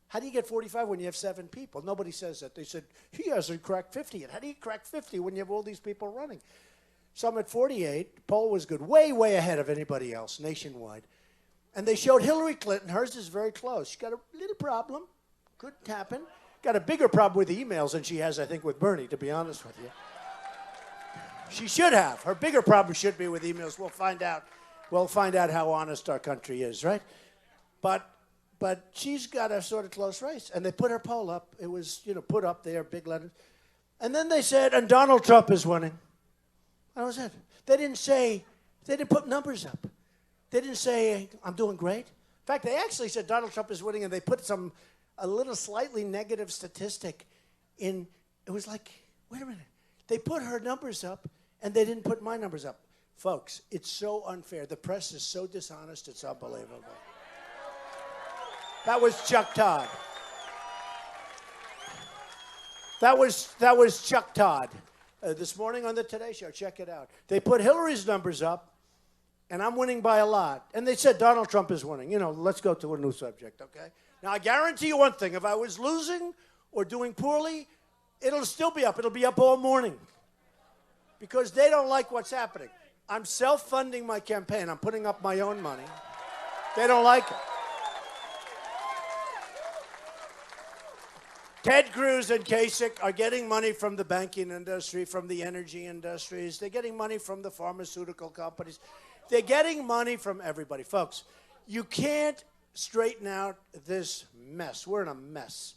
How do you get 45 when you have 7 people? Nobody says that. They said, he hasn't cracked 50 yet. How do you crack 50 when you have all these people running? So I'm at 48. The poll was good, way, way ahead of anybody else nationwide. And they showed Hillary Clinton. Hers is very close. She's got a little problem. Couldn't happen. Got a bigger problem with emails than she has, I think, with Bernie, to be honest with you. She should have. Her bigger problem should be with emails. We'll find out. We'll find out how honest our country is, right? But she's got a sort of close race. And they put her poll up. It was, you know, put up there, big letters. And then they said, and Donald Trump is winning. That was it. They didn't put numbers up. They didn't say, I'm doing great. In fact, they actually said Donald Trump is winning, and they put some a little slightly negative statistic in, it was like, wait a minute. They put her numbers up, and they didn't put my numbers up. Folks, it's so unfair. The press is so dishonest, it's unbelievable. That was Chuck Todd. That was Chuck Todd. This morning on the Today Show, check it out. They put Hillary's numbers up, and I'm winning by a lot. And they said Donald Trump is winning. You know, let's go to a new subject, okay? Now, I guarantee you one thing. If I was losing or doing poorly, it'll still be up. It'll be up all morning because they don't like what's happening. I'm self-funding my campaign. I'm putting up my own money. They don't like it. Ted Cruz and Kasich are getting money from the banking industry, from the energy industries. They're getting money from the pharmaceutical companies. They're getting money from everybody. Folks, you can't straighten out this mess. We're in a mess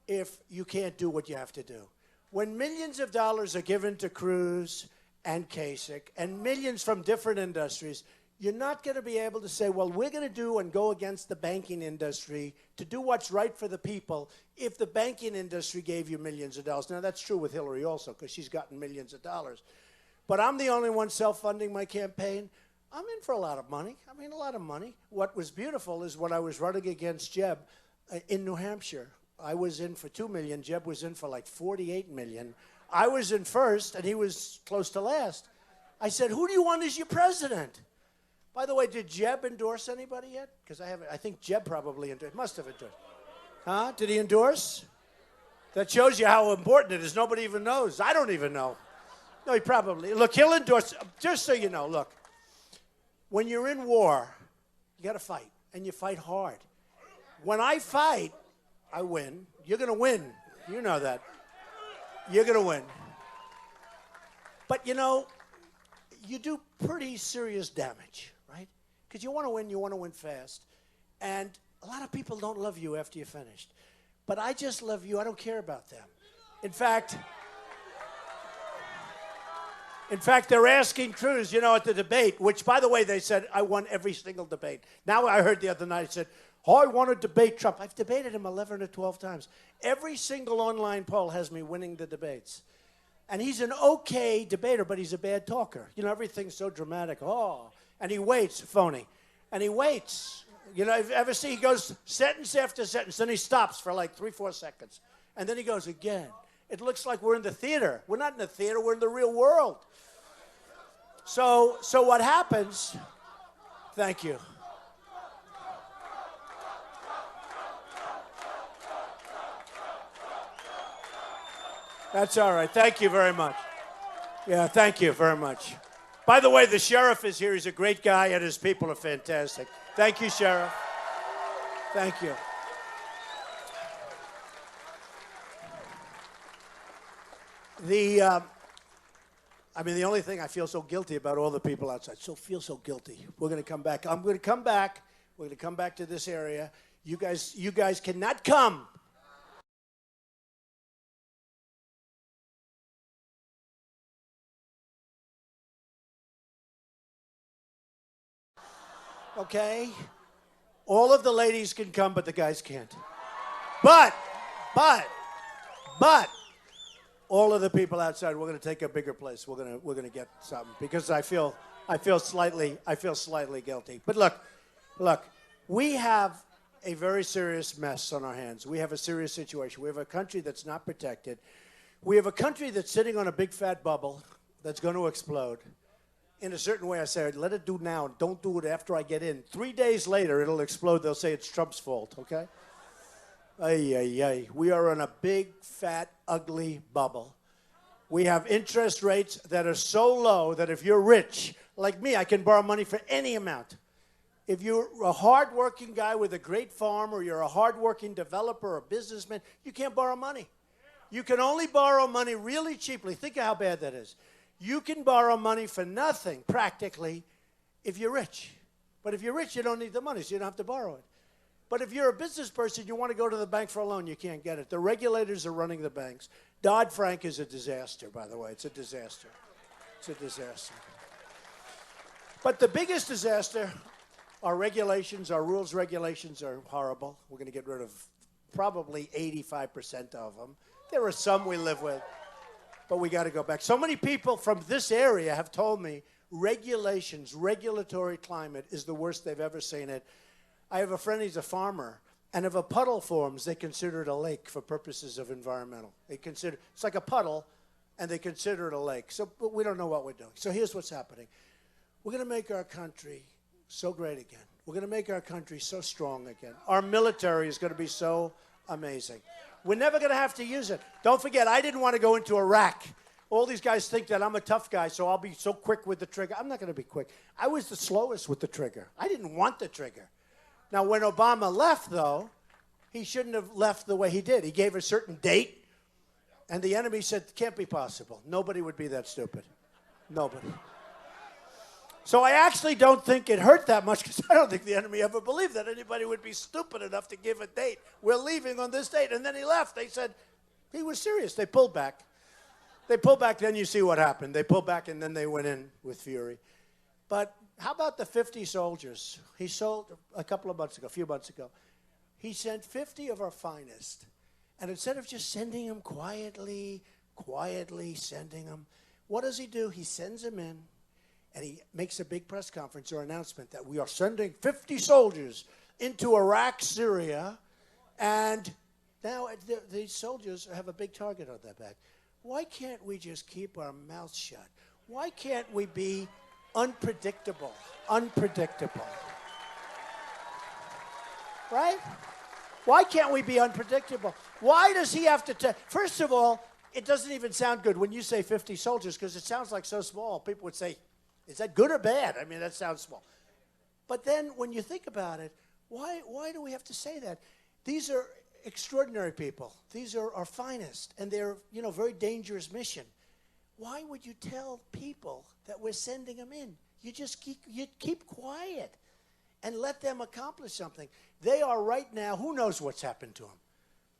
if you can't do what you have to do. When millions of dollars are given to Cruz and Kasich and millions from different industries, you're not going to be able to say, well, we're going to do and go against the banking industry to do what's right for the people if the banking industry gave you millions of dollars. Now, that's true with Hillary also because she's gotten millions of dollars. But I'm the only one self-funding my campaign. I'm in for a lot of money. I mean, a lot of money. What was beautiful is when I was running against Jeb in New Hampshire, I was in for $2 million. Jeb was in for like $48 million. I was in first, and he was close to last. I said, who do you want as your president? By the way, did Jeb endorse anybody yet? Because I think Jeb probably endorsed. Must have endorsed. Huh? Did he endorse? That shows you how important it is. Nobody even knows. I don't even know. No, he probably. Look, he'll endorse. Just so you know, look. When you're in war, you got to fight, and you fight hard. When I fight, I win. You're going to win. You know that. You're going to win. But, you know, you do pretty serious damage, right? Because you want to win fast. And a lot of people don't love you after you're finished. But I just love you. I don't care about them. In fact, they're asking Cruz, you know, at the debate, which, by the way, they said, I won every single debate. Now I heard the other night, it said, oh, I want to debate Trump. I've debated him 11 or 12 times. Every single online poll has me winning the debates. And he's an okay debater, but he's a bad talker. You know, everything's so dramatic. Oh, and he waits, phony. And he waits. You know, ever see he goes sentence after sentence, then he stops for like 3-4 seconds. And then he goes again. It looks like we're in the theater. We're not in the theater, we're in the real world. So what happens, thank you. That's all right. Thank you very much. Yeah, thank you very much. By the way, the sheriff is here. He's a great guy, and his people are fantastic. Thank you, Sheriff. Thank you. The only thing I feel so guilty about all the people outside. Feel so guilty. We're going to come back. I'm going to come back. We're going to come back to this area. You guys cannot come. Okay? All of the ladies can come, but the guys can't. But, all of the people outside, we're going to take a bigger place. We're going to get something because I feel slightly guilty. But look, we have a very serious mess on our hands. We have a serious situation. We have a country that's not protected. We have a country that's sitting on a big fat bubble that's going to explode. In a certain way, I say, let it do now. Don't do it after I get in. 3 days later, it'll explode. They'll say it's Trump's fault, okay? We are in a big, fat, ugly bubble. We have interest rates that are so low that if you're rich, like me, I can borrow money for any amount. If you're a hard-working guy with a great farm or you're a hard-working developer or businessman, you can't borrow money. You can only borrow money really cheaply. Think of how bad that is. You can borrow money for nothing, practically, if you're rich. But if you're rich, you don't need the money, so you don't have to borrow it. But if you're a business person, you want to go to the bank for a loan, you can't get it. The regulators are running the banks. Dodd-Frank is a disaster, by the way. It's a disaster. It's a disaster. But the biggest disaster, our regulations, our rules regulations are horrible. We're going to get rid of probably 85% of them. There are some we live with, but we got to go back. So many people from this area have told me regulations, regulatory climate is the worst they've ever seen it. I have a friend, he's a farmer, and if a puddle forms, they consider it a lake for purposes of environmental. It's like a puddle, and they consider it a lake. So, but we don't know what we're doing. So here's what's happening. We're going to make our country so great again. We're going to make our country so strong again. Our military is going to be so amazing. We're never going to have to use it. Don't forget, I didn't want to go into Iraq. All these guys think that I'm a tough guy, so I'll be so quick with the trigger. I'm not going to be quick. I was the slowest with the trigger. I didn't want the trigger. Now, when Obama left, though, he shouldn't have left the way he did. He gave a certain date, and the enemy said, it can't be possible. Nobody would be that stupid. Nobody. So I actually don't think it hurt that much because I don't think the enemy ever believed that anybody would be stupid enough to give a date. We're leaving on this date. And then he left. They said he was serious. They pulled back. Then you see what happened. They pulled back, and then they went in with fury. But how about the 50 soldiers? He sold a few months ago. He sent 50 of our finest. And instead of just sending them quietly sending them, what does he do? He sends them in. And he makes a big press conference or announcement that we are sending 50 soldiers into Iraq, Syria, and now these soldiers have a big target on their back. Why can't we just keep our mouths shut? Why can't we be unpredictable? Right? Why can't we be unpredictable? Why does he have to first of all, it doesn't even sound good when you say 50 soldiers because it sounds like so small. People would say, is that good or bad? I mean, that sounds small. But then when you think about it, why do we have to say that? These are extraordinary people. These are our finest, and they're, very dangerous mission. Why would you tell people that we're sending them in? You just keep quiet and let them accomplish something. They are right now, who knows what's happened to them,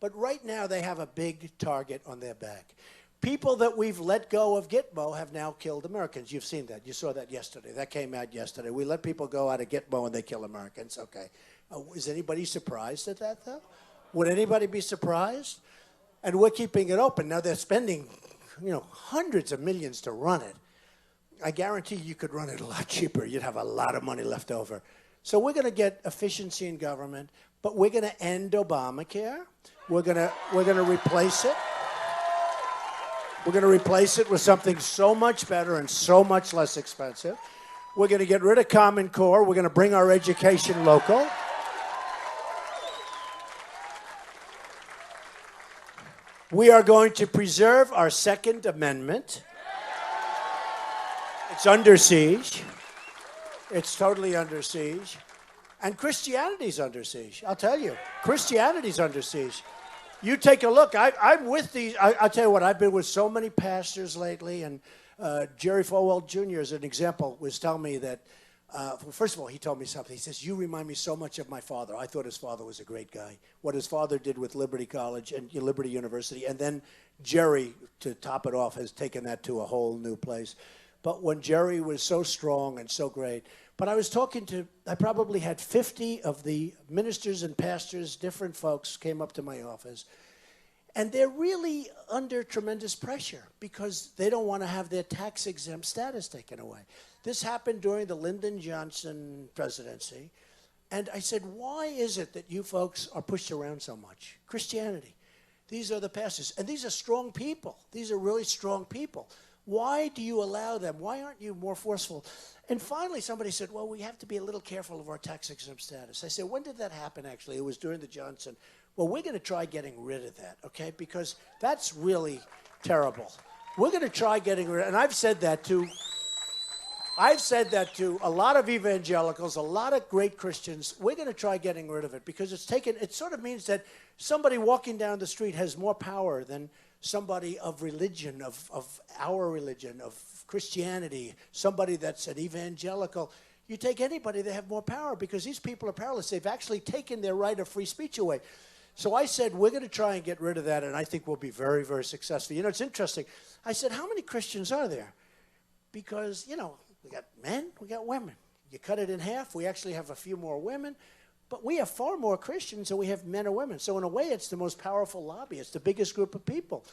but right now they have a big target on their back. People that we've let go of Gitmo have now killed Americans. You've seen that. You saw that yesterday. That came out yesterday. We let people go out of Gitmo and they kill Americans. Okay. Is anybody surprised at that, though? Would anybody be surprised? And we're keeping it open. Now they're spending, hundreds of millions to run it. I guarantee you could run it a lot cheaper. You'd have a lot of money left over. So we're going to get efficiency in government, but we're going to end Obamacare. We're going to replace it. We're going to replace it with something so much better and so much less expensive. We're going to get rid of Common Core. We're going to bring our education local. We are going to preserve our Second Amendment. It's under siege. It's totally under siege. And Christianity's under siege. I'll tell you, Christianity's under siege. You take a look. I'm with these. I'll tell you what, I've been with so many pastors lately, and Jerry Falwell Jr., as an example, was telling me that, first of all, he told me something. He says, you remind me so much of my father. I thought his father was a great guy. What his father did with Liberty College and Liberty University, and then Jerry, to top it off, has taken that to a whole new place. But when Jerry was so strong and so great, but I probably had 50 of the ministers and pastors, different folks came up to my office. And they're really under tremendous pressure because they don't want to have their tax-exempt status taken away. This happened during the Lyndon Johnson presidency. And I said, why is it that you folks are pushed around so much? Christianity. These are the pastors. And these are strong people. These are really strong people. Why do you allow them? Why aren't you more forceful? And finally, somebody said, well, we have to be a little careful of our tax-exempt status. I said, when did that happen, actually? It was during the Johnson. Well, we're going to try getting rid of that, okay? Because that's really terrible. We're going to try getting rid of it. And I've said that to a lot of evangelicals, a lot of great Christians. We're going to try getting rid of it because it sort of means that somebody walking down the street has more power than somebody of religion, of our religion, of Christianity, somebody that's an evangelical. You take anybody, they have more power because these people are powerless. They've actually taken their right of free speech away. So I said, we're going to try and get rid of that, and I think we'll be very, very successful. It's interesting. I said, how many Christians are there? Because, we got men, we got women. You cut it in half, we actually have a few more women. But we have far more Christians than we have men or women. So in a way, it's the most powerful lobby. It's the biggest group of people.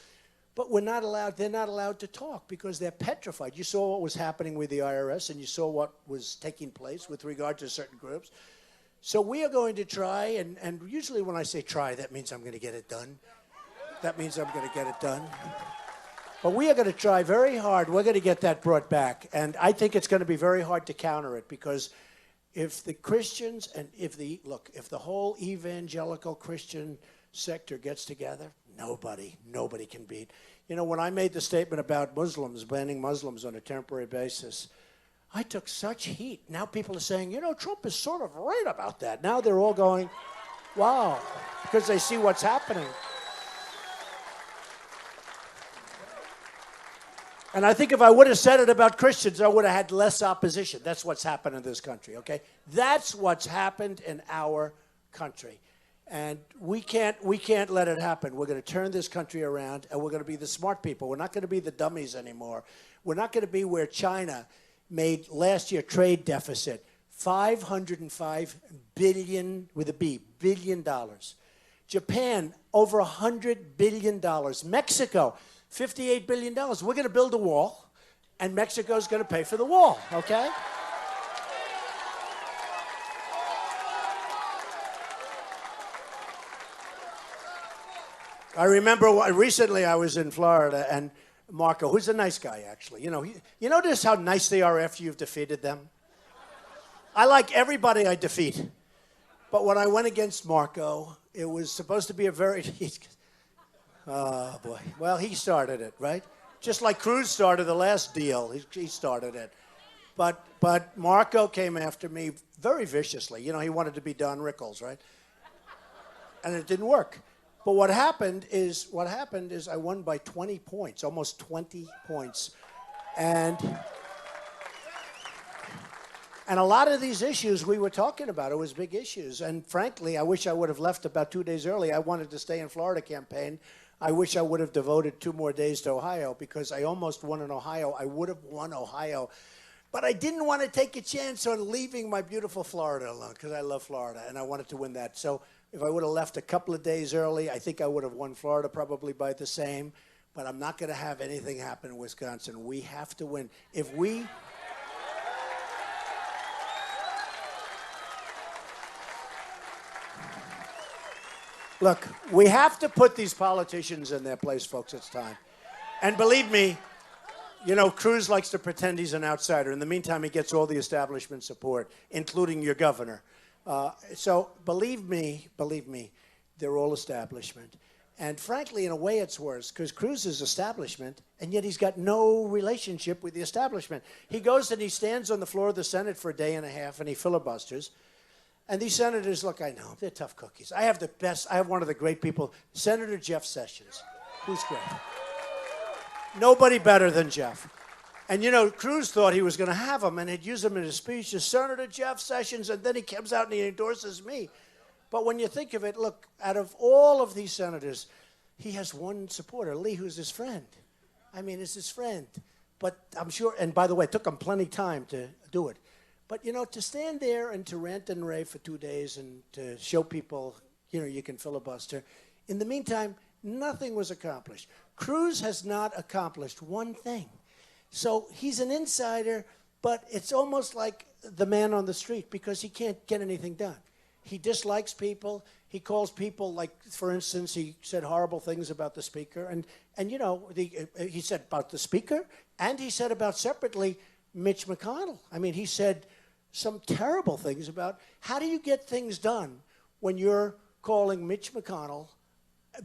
But they're not allowed to talk because they're petrified. You saw what was happening with the IRS, and you saw what was taking place with regard to certain groups. So we are going to try, and usually when I say try, that means I'm going to get it done. That means I'm going to get it done. But we are going to try very hard. We're going to get that brought back. And I think it's going to be very hard to counter it because if the Christians and if the whole evangelical Christian sector gets together, nobody can beat. You know, when I made the statement about Muslims, banning Muslims on a temporary basis, I took such heat. Now people are saying, you know, Trump is sort of right about that. Now they're all going, wow, because they see what's happening. And I think if I would have said it about Christians, I would have had less opposition. That's what's happened in this country, okay? That's what's happened in our country. And we can't let it happen. We're going to turn this country around, and we're going to be the smart people. We're not going to be the dummies anymore. We're not going to be where China made last year trade deficit $505 billion with a B, billion dollars. Japan over $100 billion. Mexico, $58 billion. We're going to build a wall, and Mexico's going to pay for the wall, okay? I remember recently I was in Florida, and Marco, who's a nice guy, actually. You know, you notice how nice they are after you've defeated them? I like everybody I defeat. But when I went against Marco, it was supposed to be a very... Oh, boy. Well, he started it, right? Just like Cruz started the last deal. He started it. But Marco came after me very viciously. You know, he wanted to be Don Rickles, right? And it didn't work. But what happened is I won by 20 points, almost 20 points. And a lot of these issues we were talking about, it was big issues. And frankly, I wish I would have left about 2 days early. I wanted to stay in Florida campaign. I wish I would have devoted 2 more days to Ohio because I almost won in Ohio. I would have won Ohio. But I didn't want to take a chance on leaving my beautiful Florida alone because I love Florida and I wanted to win that. So if I would have left a couple of days early, I think I would have won Florida probably by the same. But I'm not going to have anything happen in Wisconsin. We have to win. If we... Look, we have to put these politicians in their place, folks. It's time. And believe me, you know, Cruz likes to pretend he's an outsider. In the meantime, he gets all the establishment support, including your governor. So believe me, they're all establishment. And frankly, in a way, it's worse because Cruz is establishment, and yet he's got no relationship with the establishment. He goes and he stands on the floor of the Senate for a day and a half, and he filibusters. And these senators, look, I know, they're tough cookies. I have one of the great people, Senator Jeff Sessions, who's great. Nobody better than Jeff. And, you know, Cruz thought he was going to have him, and he'd use him in his speech as Senator Jeff Sessions, and then he comes out and he endorses me. But when you think of it, look, out of all of these senators, he has one supporter, Lee, who's his friend. I mean, it's his friend. But I'm sure, and by the way, it took him plenty of time to do it. But, you know, to stand there and to rant and rave for 2 days and to show people, you know, you can filibuster. In the meantime, nothing was accomplished. Cruz has not accomplished one thing. So he's an insider, but it's almost like the man on the street because he can't get anything done. He dislikes people. He calls people, like, for instance, he said horrible things about the speaker. And you know, he said about the speaker, and he said about, separately, Mitch McConnell. I mean, he said some terrible things about how do you get things done when you're calling Mitch McConnell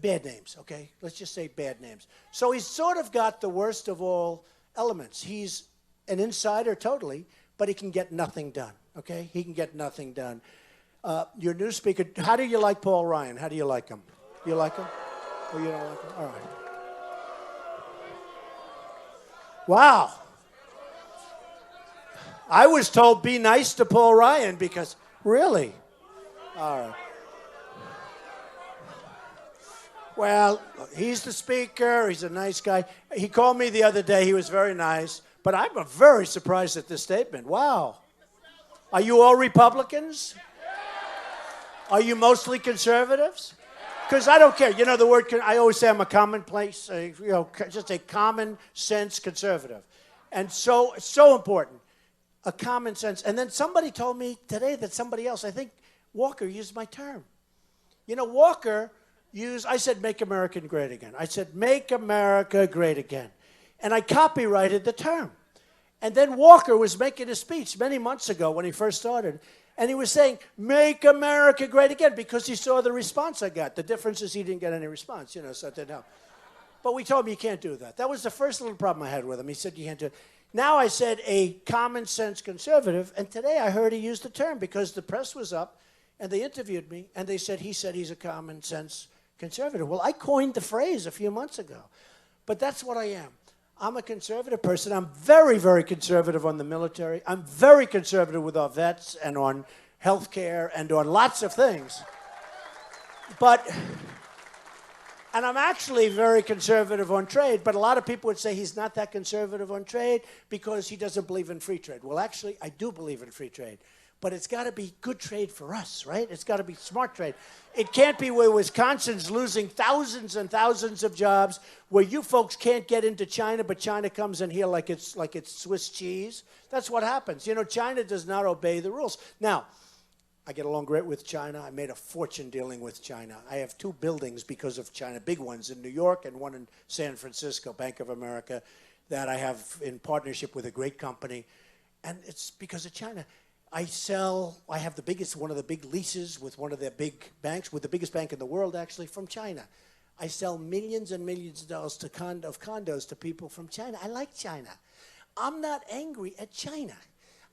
bad names, okay? Let's just say bad names. So he's sort of got the worst of all elements. He's an insider totally, but he can get nothing done, okay? He can get nothing done. Your new speaker, how do you like Paul Ryan? How do you like him? You like him? Or you don't like him? All right. Wow. I was told be nice to Paul Ryan because, really? All right. Well, he's the speaker. He's a nice guy. He called me the other day. He was very nice. But I'm very surprised at this statement. Wow. Are you all Republicans? Are you mostly conservatives? Because I don't care. You know the word, I always say I'm a commonplace, just a common sense conservative. And so, it's so important. A common sense. And then somebody told me today that somebody else, I think Walker used my term. You know, Walker I said, make America great again. I said, make America great again. And I copyrighted the term. And then Walker was making a speech many months ago when he first started. And he was saying, make America great again, because he saw the response I got. The difference is he didn't get any response, so it didn't help. But we told him you can't do that. That was the first little problem I had with him. He said you can't do it. Now I said a common sense conservative, and today I heard he used the term because the press was up and they interviewed me and they said he's a common sense conservative. Well, I coined the phrase a few months ago, but that's what I am. I'm a conservative person. I'm very, very conservative on the military. I'm very conservative with our vets and on health care and on lots of things. And I'm actually very conservative on trade, but a lot of people would say he's not that conservative on trade because he doesn't believe in free trade. Well, actually, I do believe in free trade, but it's got to be good trade for us, right? It's got to be smart trade. It can't be where Wisconsin's losing thousands and thousands of jobs, where you folks can't get into China, but China comes in here like it's Swiss cheese. That's what happens. China does not obey the rules. Now, I get along great with China. I made a fortune dealing with China. I have 2 buildings because of China, big ones in New York and one in San Francisco, Bank of America, that I have in partnership with a great company. And it's because of China. I have one of the big leases with one of their big banks, with the biggest bank in the world, actually, from China. I sell millions and millions of dollars of condos to people from China. I like China. I'm not angry at China.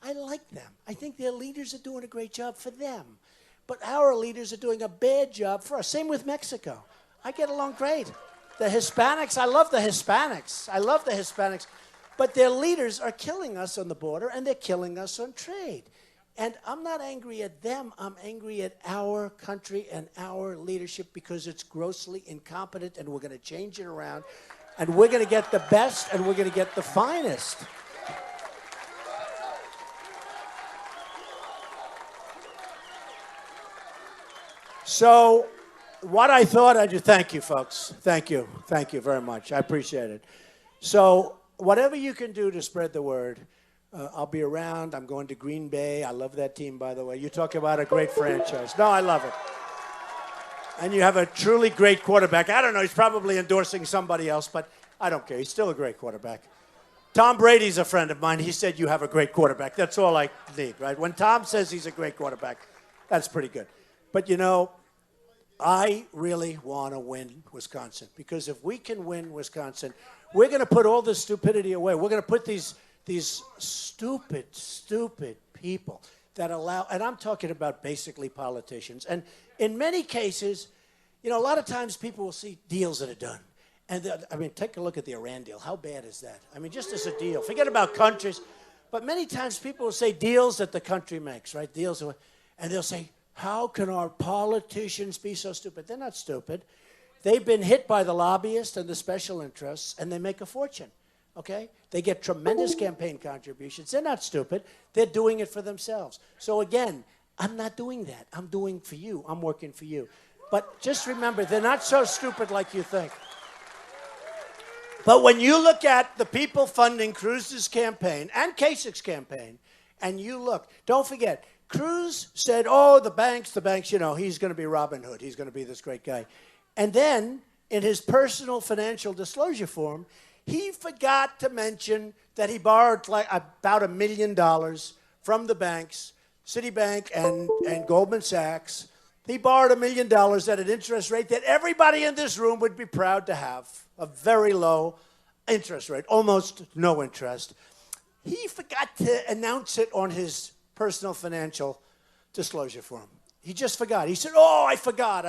I like them. I think their leaders are doing a great job for them. But our leaders are doing a bad job for us. Same with Mexico. I get along great. The Hispanics, I love the Hispanics. But their leaders are killing us on the border, and they're killing us on trade. And I'm not angry at them. I'm angry at our country and our leadership because it's grossly incompetent, and we're going to change it around. And we're going to get the best, and we're going to get the finest. So what I thought I'd do, thank you, folks. Thank you. Thank you very much. I appreciate it. So whatever you can do to spread the word, I'll be around. I'm going to Green Bay. I love that team, by the way. You talk about a great franchise. No, I love it. And you have a truly great quarterback. I don't know. He's probably endorsing somebody else, but I don't care. He's still a great quarterback. Tom Brady's a friend of mine. He said you have a great quarterback. That's all I need, right? When Tom says he's a great quarterback, that's pretty good. But, I really want to win Wisconsin, because if we can win Wisconsin, we're going to put all this stupidity away. We're going to put these stupid people that allow, and I'm talking about basically politicians. And in many cases, a lot of times people will see deals that are done. And take a look at the Iran deal. How bad is that? Just as a deal. Forget about countries. But many times people will say deals that the country makes, right? And they'll say, how can our politicians be so stupid? They're not stupid. They've been hit by the lobbyists and the special interests, and they make a fortune, okay? They get tremendous campaign contributions. They're not stupid. They're doing it for themselves. So again, I'm not doing that. I'm doing for you. I'm working for you. But just remember, they're not so stupid like you think. But when you look at the people funding Cruz's campaign and Kasich's campaign, and you look, don't forget, Cruz said, the banks, he's going to be Robin Hood. He's going to be this great guy. And then, in his personal financial disclosure form, he forgot to mention that he borrowed about $1 million from the banks, Citibank and Goldman Sachs. He borrowed $1 million at an interest rate that everybody in this room would be proud to have, a very low interest rate, almost no interest. He forgot to announce it on his personal financial disclosure form. He just forgot. He said, I forgot.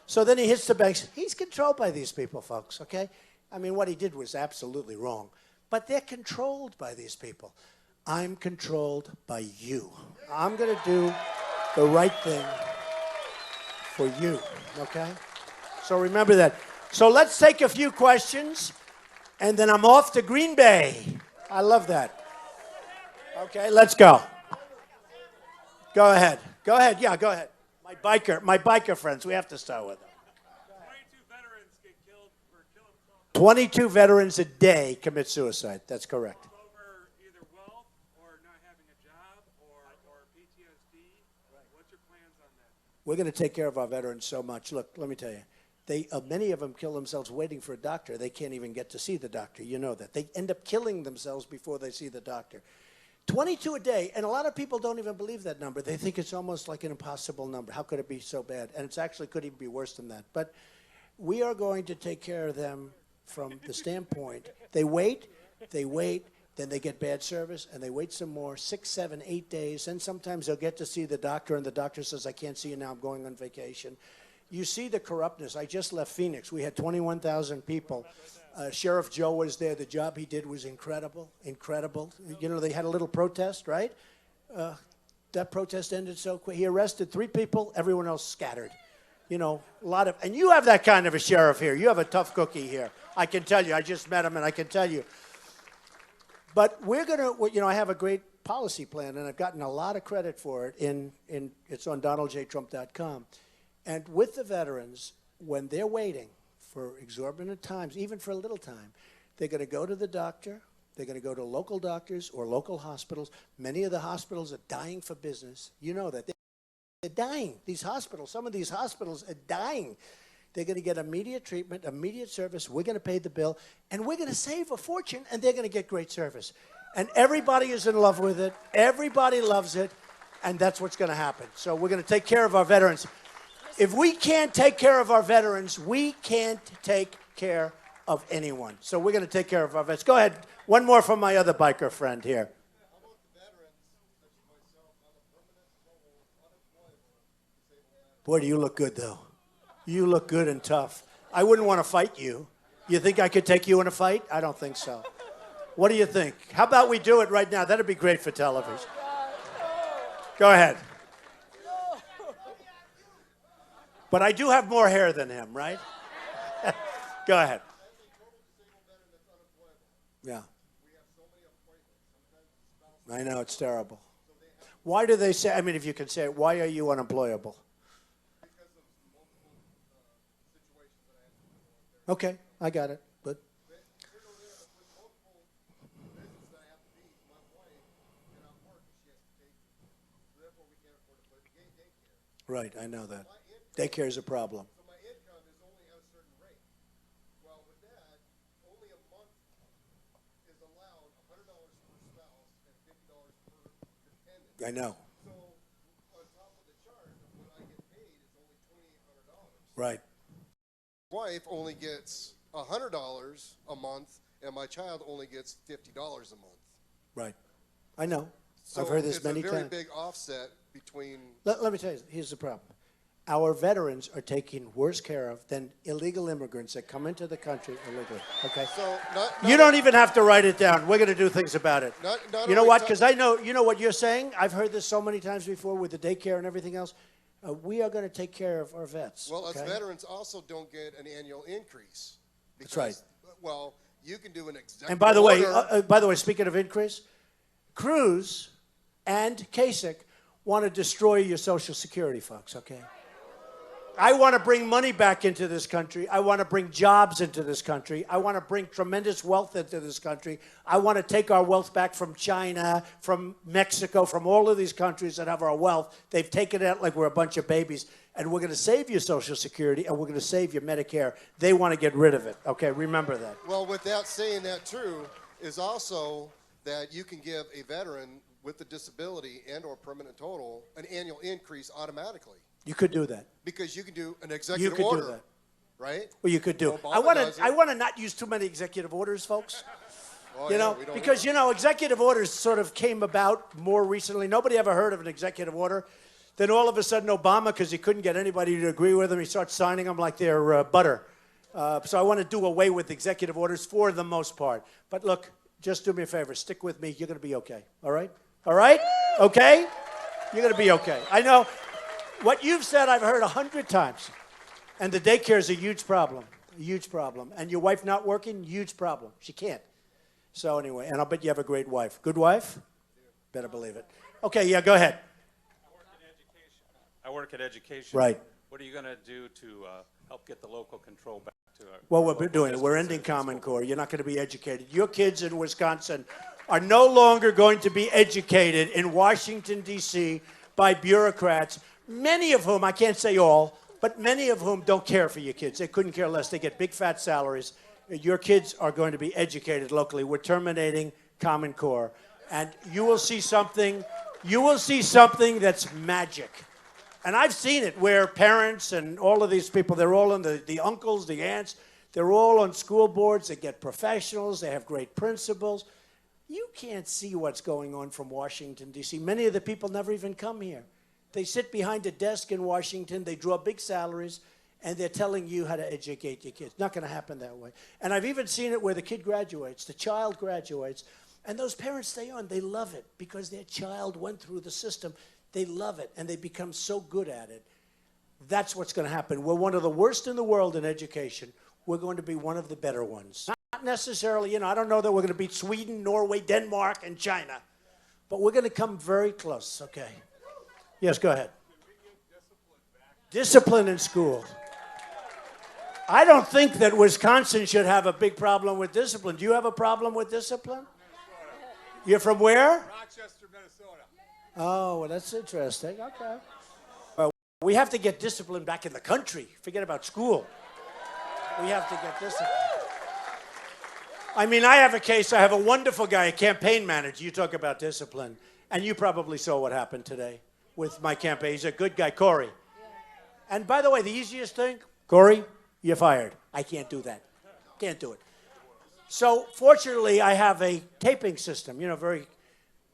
So then he hits the banks. He's controlled by these people, folks, okay? What he did was absolutely wrong. But they're controlled by these people. I'm controlled by you. I'm going to do the right thing for you, okay? So remember that. So let's take a few questions, and then I'm off to Green Bay. I love that. Okay, let's go. Go ahead. Go ahead. Yeah, go ahead. My biker friends. We have to start with them. 22 veterans a day commit suicide. That's correct. Over either wealth or not having a job or PTSD. What's your plans on that? We're going to take care of our veterans so much. Look, let me tell you. Many of them kill themselves waiting for a doctor. They can't even get to see the doctor. You know that. They end up killing themselves before they see the doctor. 22 a day, and a lot of people don't even believe that number. They think it's almost like an impossible number. How could it be so bad? And it's actually could even be worse than that. But we are going to take care of them from the standpoint, they wait, then they get bad service, and they wait some more, 6, 7, 8 days, and sometimes they'll get to see the doctor, and the doctor says, I can't see you now, I'm going on vacation. You see the corruptness. I just left Phoenix. We had 21,000 people. Sheriff Joe was there. The job he did was incredible, incredible. You know, they had a little protest, right? That protest ended so quick. He arrested 3 people, everyone else scattered. You know, a lot of, and you have that kind of a sheriff here. You have a tough cookie here. I can tell you. I just met him, and I can tell you. But we're going to, you know, I have a great policy plan, and I've gotten a lot of credit for it. It's on donaldjtrump.com. And with the veterans, when they're waiting for exorbitant times, even for a little time, they're going to go to the doctor. They're going to go to local doctors or local hospitals. Many of the hospitals are dying for business. You know that. They're dying. These hospitals, some of these hospitals are dying. They're going to get immediate treatment, immediate service. We're going to pay the bill, and we're going to save a fortune, and they're going to get great service. And everybody is in love with it. Everybody loves it, and that's what's going to happen. So we're going to take care of our veterans. If we can't take care of our veterans, we can't take care of anyone. So we're going to take care of our vets. Go ahead. One more from my other biker friend here. Boy, do you look good, though. You look good and tough. I wouldn't want to fight you. You think I could take you in a fight? I don't think so. What do you think? How about we do it right now? That'd be great for television. Go ahead. But I do have more hair than him, right? Go ahead. Yeah. I know, it's terrible. Why do they say, I mean, if you can say it, why are you unemployable? Okay, I got it. But right, I know that. Daycare is a problem. So my income is only at a certain rate. Well, with that, only a month is allowed $100 per spouse and $50 per dependent. I know. So on top of the charge, what I get paid is only $2,800. Right. Wife only gets $100 a month, and my child only gets $50 a month. Right. I know. So I've heard this many times. It's a very big offset between... Let me tell you, here's the problem. Our veterans are taken worse care of than illegal immigrants that come into the country illegally. Okay? So you don't even have to write it down. We're going to do things about it. Not you know what? Because I know, you know what you're saying? I've heard this so many times before with the daycare and everything else. We are going to take care of our vets. Well, okay? us veterans also don't get an annual increase. Because, that's right. Well, you can do an executive And by the order. way, speaking of increase, Cruz and Kasich want to destroy your Social Security, folks, okay? I want to bring money back into this country. I want to bring jobs into this country. I want to bring tremendous wealth into this country. I want to take our wealth back from China, from Mexico, from all of these countries that have our wealth. They've taken it like we're a bunch of babies. And we're going to save your Social Security, and we're going to save your Medicare. They want to get rid of it. Okay, remember that. Well, without saying that true, is also that you can give a veteran with a disability and or permanent total an annual increase automatically. You could do that. Because you can do an executive order. order. You could do that. Right? Well, you could do. Obama I want to not use too many executive orders, folks. Oh, you know, because, you know, executive orders sort of came about more recently. Nobody ever heard of an executive order. Then all of a sudden Obama, because he couldn't get anybody to agree with him, he starts signing them like they're butter. So I want to do away with executive orders for the most part. But look, just do me a favor. Stick with me. You're going to be okay. All right? All right? Okay? You're going to be okay. I know. What you've said I've heard 100 times. And the daycare is a huge problem. A huge problem. And your wife not working, huge problem. She can't. So anyway, and I'll bet you have a great wife. Good wife? Better believe it. Okay, yeah, go ahead. I work in education. I work at education. Right. What are you going to do to help get the local control back to our Well, we're local doing it. We're districts ending and Common school? Core. You're not going to be educated. Your kids in Wisconsin are no longer going to be educated in Washington, D.C. by bureaucrats, many of whom, I can't say all, but many of whom don't care for your kids. They couldn't care less. They get big fat salaries. Your kids are going to be educated locally. We're terminating Common Core. And you will see something that's magic. And I've seen it where parents and all of these people, they're all in the uncles, the aunts, they're all on school boards. They get professionals. They have great principals. You can't see what's going on from Washington, D.C. Many of the people never even come here. They sit behind a desk in Washington. They draw big salaries, and they're telling you how to educate your kids. Not going to happen that way. And I've even seen it where the kid graduates, the child graduates, and those parents stay on. They love it because their child went through the system. They love it, and they become so good at it. That's what's going to happen. We're one of the worst in the world in education. We're going to be one of the better ones. Not necessarily, I don't know that we're going to beat Sweden, Norway, Denmark, and China, but we're going to come very close, okay? Yes, go ahead. Discipline in school. I don't think that Wisconsin should have a big problem with discipline. Do you have a problem with discipline? You're from where? Rochester, Minnesota. Oh, well, that's interesting. Okay. Well, we have to get discipline back in the country. Forget about school. We have to get discipline. I mean, I have a case. I have a wonderful guy, a campaign manager. You talk about discipline. And you probably saw what happened today with my campaign. He's a good guy, Corey. And by the way, the easiest thing, Corey, you're fired. I can't do that. Can't do it. So fortunately, I have a taping system,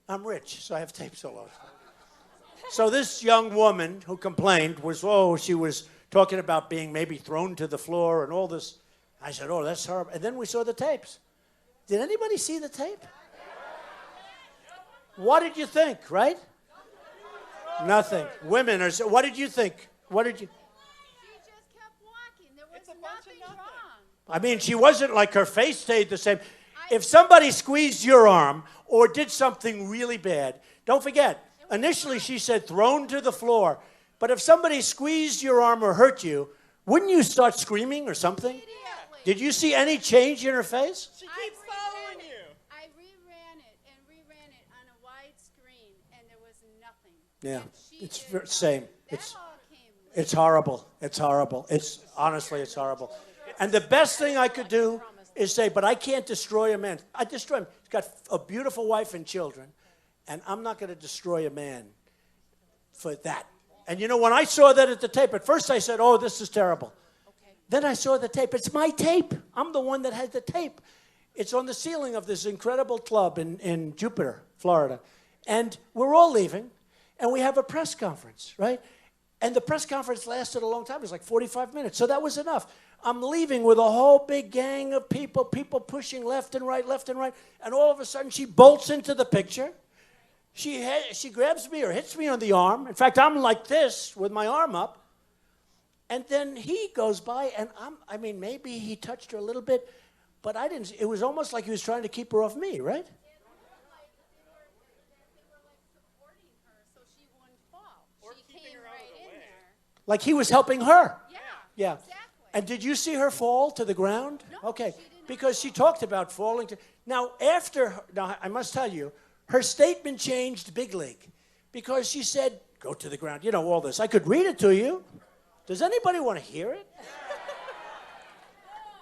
I'm rich, so I have tapes all over. So this young woman who complained she was talking about being maybe thrown to the floor and all this. I said, that's horrible. And then we saw the tapes. Did anybody see the tape? What did you think, right? Nothing. Women are, what did you think? What did you? She just kept walking. There was nothing wrong. I mean, she wasn't like her face stayed the same. If somebody squeezed your arm or did something really bad, don't forget, initially she said thrown to the floor. But if somebody squeezed your arm or hurt you, wouldn't you start screaming or something? Immediately. Did you see any change in her face? She keeps following you. I reran it on a wide screen, and there was nothing. Yeah, And it's did same. That all came It's horrible. It's horrible. Honestly, it's horrible. And the best thing I could do is say, but I can't destroy a man. I destroy him. He's got a beautiful wife and children, and I'm not going to destroy a man for that. And when I saw that at the tape, at first I said, this is terrible. Okay. Then I saw the tape. It's my tape. I'm the one that had the tape. It's on the ceiling of this incredible club in Jupiter, Florida. And we're all leaving, and we have a press conference, right? And the press conference lasted a long time. It was like 45 minutes. So that was enough. I'm leaving with a whole big gang of people pushing left and right. And all of a sudden, she bolts into the picture. She grabs me or hits me on the arm. In fact, I'm like this with my arm up. And then he goes by, and maybe he touched her a little bit, but I didn't. It was almost like he was trying to keep her off me, right? Like he was helping her. Yeah. Exactly. And did you see her fall to the ground? No, okay. Because she talked about falling to. Now, I must tell you, her statement changed big league. Because she said, go to the ground. All this. I could read it to you. Does anybody want to hear it?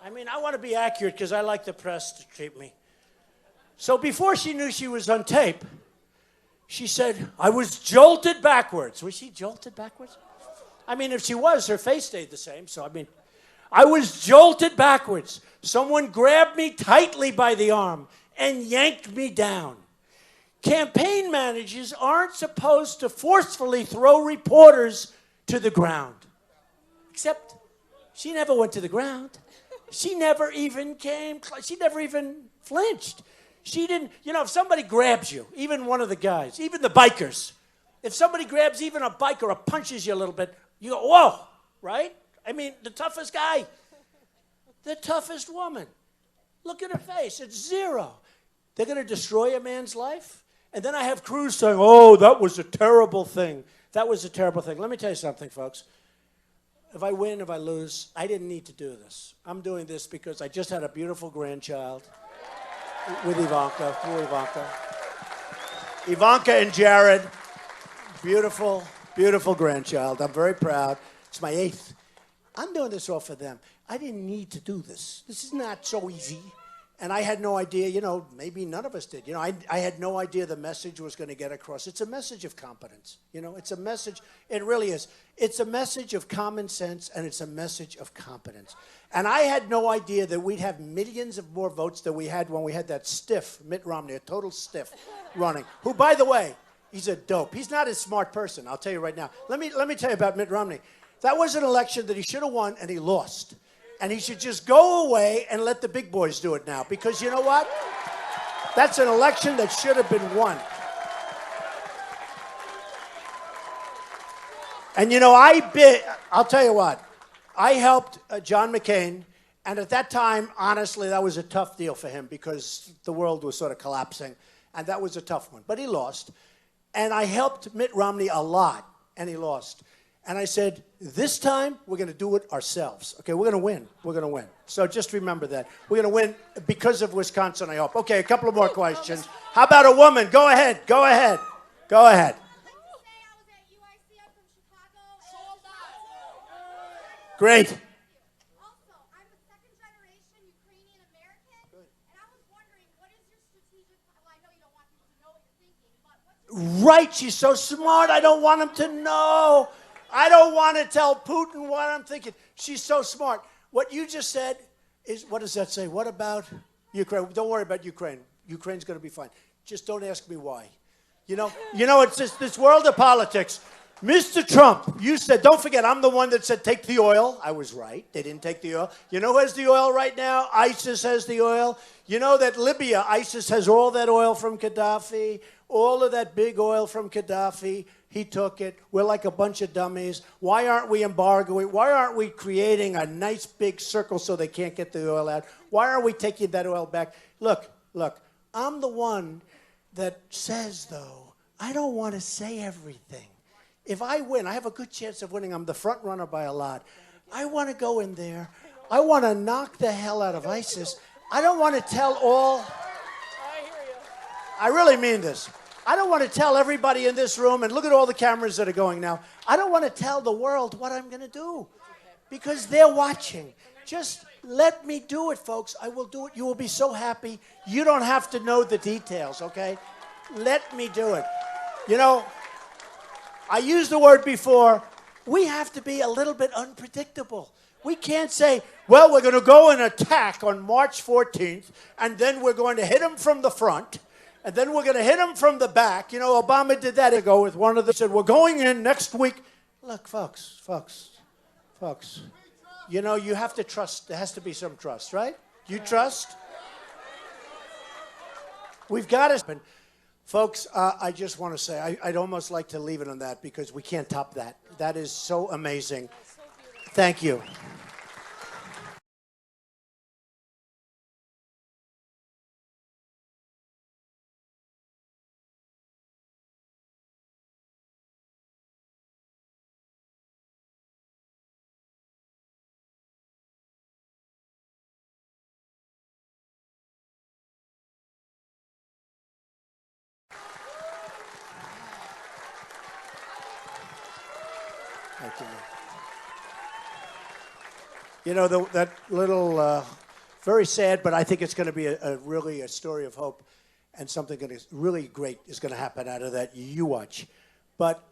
I want to be accurate because I like the press to treat me. So before she knew she was on tape, she said, I was jolted backwards. Was she jolted backwards? If she was, her face stayed the same. So, I was jolted backwards. Someone grabbed me tightly by the arm and yanked me down. Campaign managers aren't supposed to forcefully throw reporters to the ground. Except she never went to the ground. She never even flinched. She didn't, if somebody grabs you, even one of the guys, even the bikers, if somebody grabs even a biker or punches you a little bit, you go, whoa, right? The toughest guy, the toughest woman. Look at her face. It's zero. They're going to destroy a man's life? And then I have crews saying, that was a terrible thing. That was a terrible thing. Let me tell you something, folks. If I win, if I lose, I didn't need to do this. I'm doing this because I just had a beautiful grandchild with Ivanka, through Ivanka. Ivanka and Jared, beautiful, beautiful grandchild. I'm very proud. It's my 8th. I'm doing this all for them. I didn't need to do this. This is not so easy. And I had no idea, maybe none of us did. I had no idea the message was going to get across. It's a message of competence. It's a message, it really is. It's a message of common sense, and it's a message of competence. And I had no idea that we'd have millions of more votes than we had when we had that stiff Mitt Romney, a total stiff running, who, by the way, he's a dope. He's not a smart person, I'll tell you right now. Let me tell you about Mitt Romney. That was an election that he should have won, and he lost. And he should just go away and let the big boys do it now. Because you know what? That's an election that should have been won. And I'll tell you what, I helped John McCain, and at that time, honestly, that was a tough deal for him because the world was sort of collapsing, and that was a tough one. But he lost. And I helped Mitt Romney a lot, and he lost. And I said, this time, we're going to do it ourselves. Okay, we're going to win. We're going to win. So just remember that. We're going to win because of Wisconsin, I hope. Okay, a couple of more questions. How about a woman? Go ahead. Go ahead. Go ahead. Great. Also, I'm a second-generation Ukrainian American, and I was wondering, what is your strategic? Well, I know you don't want people to know what you're thinking, but what's your Right, she's so smart. I don't want him to know. I don't want to tell Putin what I'm thinking. She's so smart. What you just said is, what does that say? What about Ukraine? Don't worry about Ukraine. Ukraine's going to be fine. Just don't ask me why. It's just this world of politics. Mr. Trump, you said, don't forget, I'm the one that said take the oil. I was right. They didn't take the oil. You know who has the oil right now? ISIS has the oil. You know that Libya, ISIS has all that oil from Gaddafi, all of that big oil from Gaddafi. He took it. We're like a bunch of dummies. Why aren't we embargoing? Why aren't we creating a nice big circle so they can't get the oil out? Why aren't we taking that oil back? Look, I'm the one that says, though, I don't want to say everything. If I win, I have a good chance of winning. I'm the front runner by a lot. I want to go in there. I want to knock the hell out of ISIS. I don't want to tell all. I really mean this. I don't want to tell everybody in this room, and look at all the cameras that are going now. I don't want to tell the world what I'm going to do because they're watching. Just let me do it, folks. I will do it. You will be so happy. You don't have to know the details, okay? Let me do it. I used the word before. We have to be a little bit unpredictable. We can't say, well, we're going to go and attack on March 14th, and then we're going to hit them from the front, and then we're going to hit them from the back. Obama did that ago with one of them. Said, we're going in next week. Look, folks. You have to trust. There has to be some trust, right? You trust? We've got to. Folks, I just want to say, I'd almost like to leave it on that because we can't top that. That is so amazing. Thank you. That little, very sad, but I think it's going to be really a story of hope, and something that is really great is going to happen out of that. You watch. But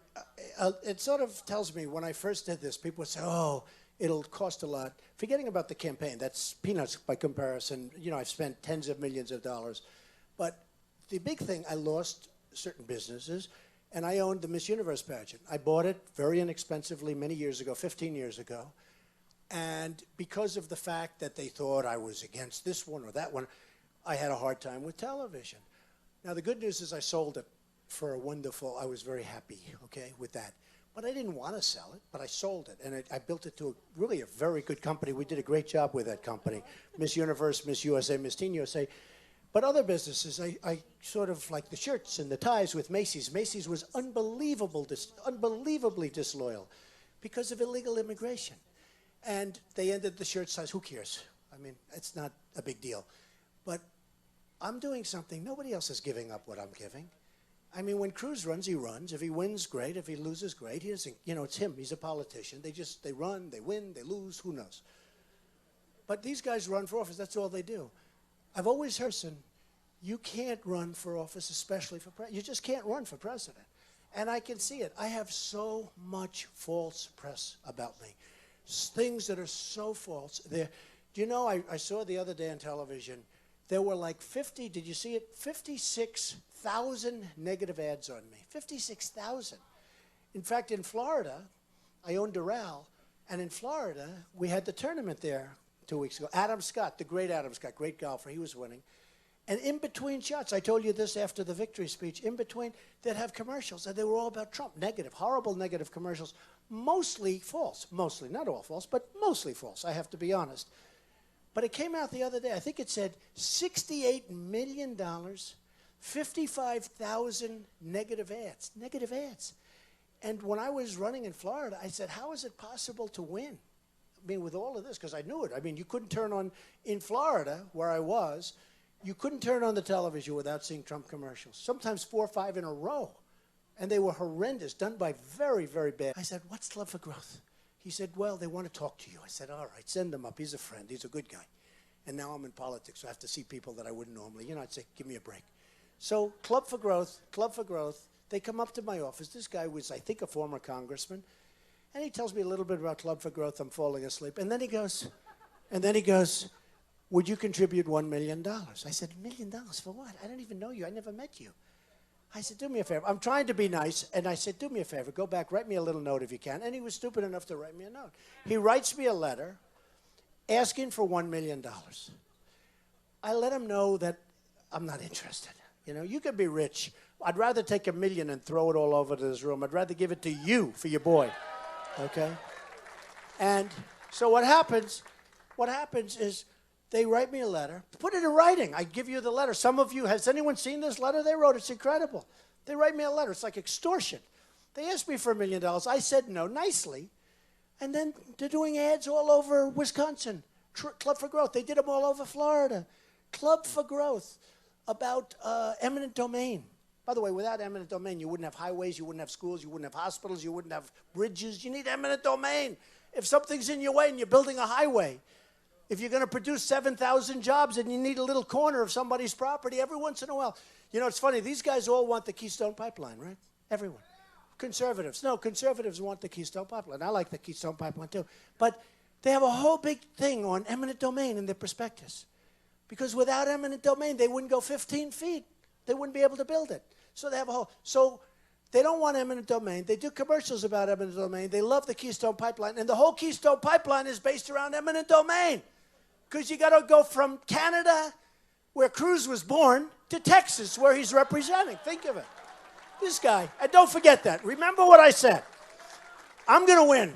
it sort of tells me, when I first did this, people would say, oh, it'll cost a lot. Forgetting about the campaign, that's peanuts by comparison. I've spent tens of millions of dollars. But the big thing, I lost certain businesses, and I owned the Miss Universe pageant. I bought it very inexpensively many years ago, 15 years ago. And because of the fact that they thought I was against this one or that one, I had a hard time with television. Now, the good news is I sold it for I was very happy, okay, with that. But I didn't want to sell it, but I sold it. And I built it to really a very good company. We did a great job with that company. Miss Universe, Miss USA, Miss Teen USA. But other businesses, I sort of like the shirts and the ties with Macy's. Macy's was unbelievably disloyal because of illegal immigration. And they ended the shirt size. Who cares? I mean, it's not a big deal. But I'm doing something. Nobody else is giving up what I'm giving. I mean, when Cruz runs, he runs. If he wins, great. If he loses, great. He doesn't, you know, it's him. He's a politician. They run, they win, they lose. Who knows? But these guys run for office. That's all they do. I've always heard, you can't run for office, especially for president. You just can't run for president. And I can see it. I have so much false press about me. Things that are so false. Do you know, I saw the other day on television, there were like 50, did you see it? 56,000 negative ads on me. 56,000. In fact, in Florida, I owned Doral, and in Florida, we had the tournament there 2 weeks ago. Adam Scott, the great Adam Scott, great golfer, he was winning. And in between shots, I told you this after the victory speech, in between, they'd have commercials, and they were all about Trump, negative, horrible negative commercials, mostly false, mostly, not all false, but mostly false, I have to be honest. But it came out the other day, I think it said $68 million, 55,000 negative ads. And when I was running in Florida, I said, how is it possible to win? I mean, with all of this, because I knew it. I mean, you couldn't turn on, in Florida, where I was, you couldn't turn on the television without seeing Trump commercials, sometimes 4 or 5 in a row. And they were horrendous, done by very, very bad. I said, what's Club for Growth? He said, well, they want to talk to you. I said, all right, send him up. He's a friend. He's a good guy. And now I'm in politics, so I have to see people that I wouldn't normally. You know, I'd say, give me a break. So Club for Growth, they come up to my office. This guy was, I think, a former congressman. And he tells me a little bit about Club for Growth. I'm falling asleep. And then he goes, would you contribute $1 million? I said, $1 million for what? I don't even know you. I never met you. I said, do me a favor. I'm trying to be nice. And I said, do me a favor. Go back, write me a little note if you can. And he was stupid enough to write me a note. He writes me a letter asking for $1 million. I let him know that I'm not interested. You know, you could be rich. I'd rather take $1 million and throw it all over this room. I'd rather give it to you for your boy. Okay? And so what happens is they write me a letter. Put it in writing. I give you the letter. Some of you, has anyone seen this letter they wrote? It's incredible. They write me a letter. It's like extortion. They asked me for $1 million. I said no, nicely. And then they're doing ads all over Wisconsin. Club for Growth. They did them all over Florida. Club for Growth about eminent domain. By the way, without eminent domain, you wouldn't have highways, you wouldn't have schools, you wouldn't have hospitals, you wouldn't have bridges. You need eminent domain. If something's in your way and you're building a highway, if you're going to produce 7,000 jobs and you need a little corner of somebody's property every once in a while. You know, it's funny. These guys all want the Keystone Pipeline, right? Everyone. Conservatives. No, conservatives want the Keystone Pipeline. I like the Keystone Pipeline, too. But they have a whole big thing on eminent domain in their prospectus. Because without eminent domain, they wouldn't go 15 feet. They wouldn't be able to build it. So they have a whole... So they don't want eminent domain. They do commercials about eminent domain. They love the Keystone Pipeline. And the whole Keystone Pipeline is based around eminent domain. Because you got to go from Canada, where Cruz was born, to Texas, where he's representing. Think of it. This guy. And don't forget that. Remember what I said. I'm going to win.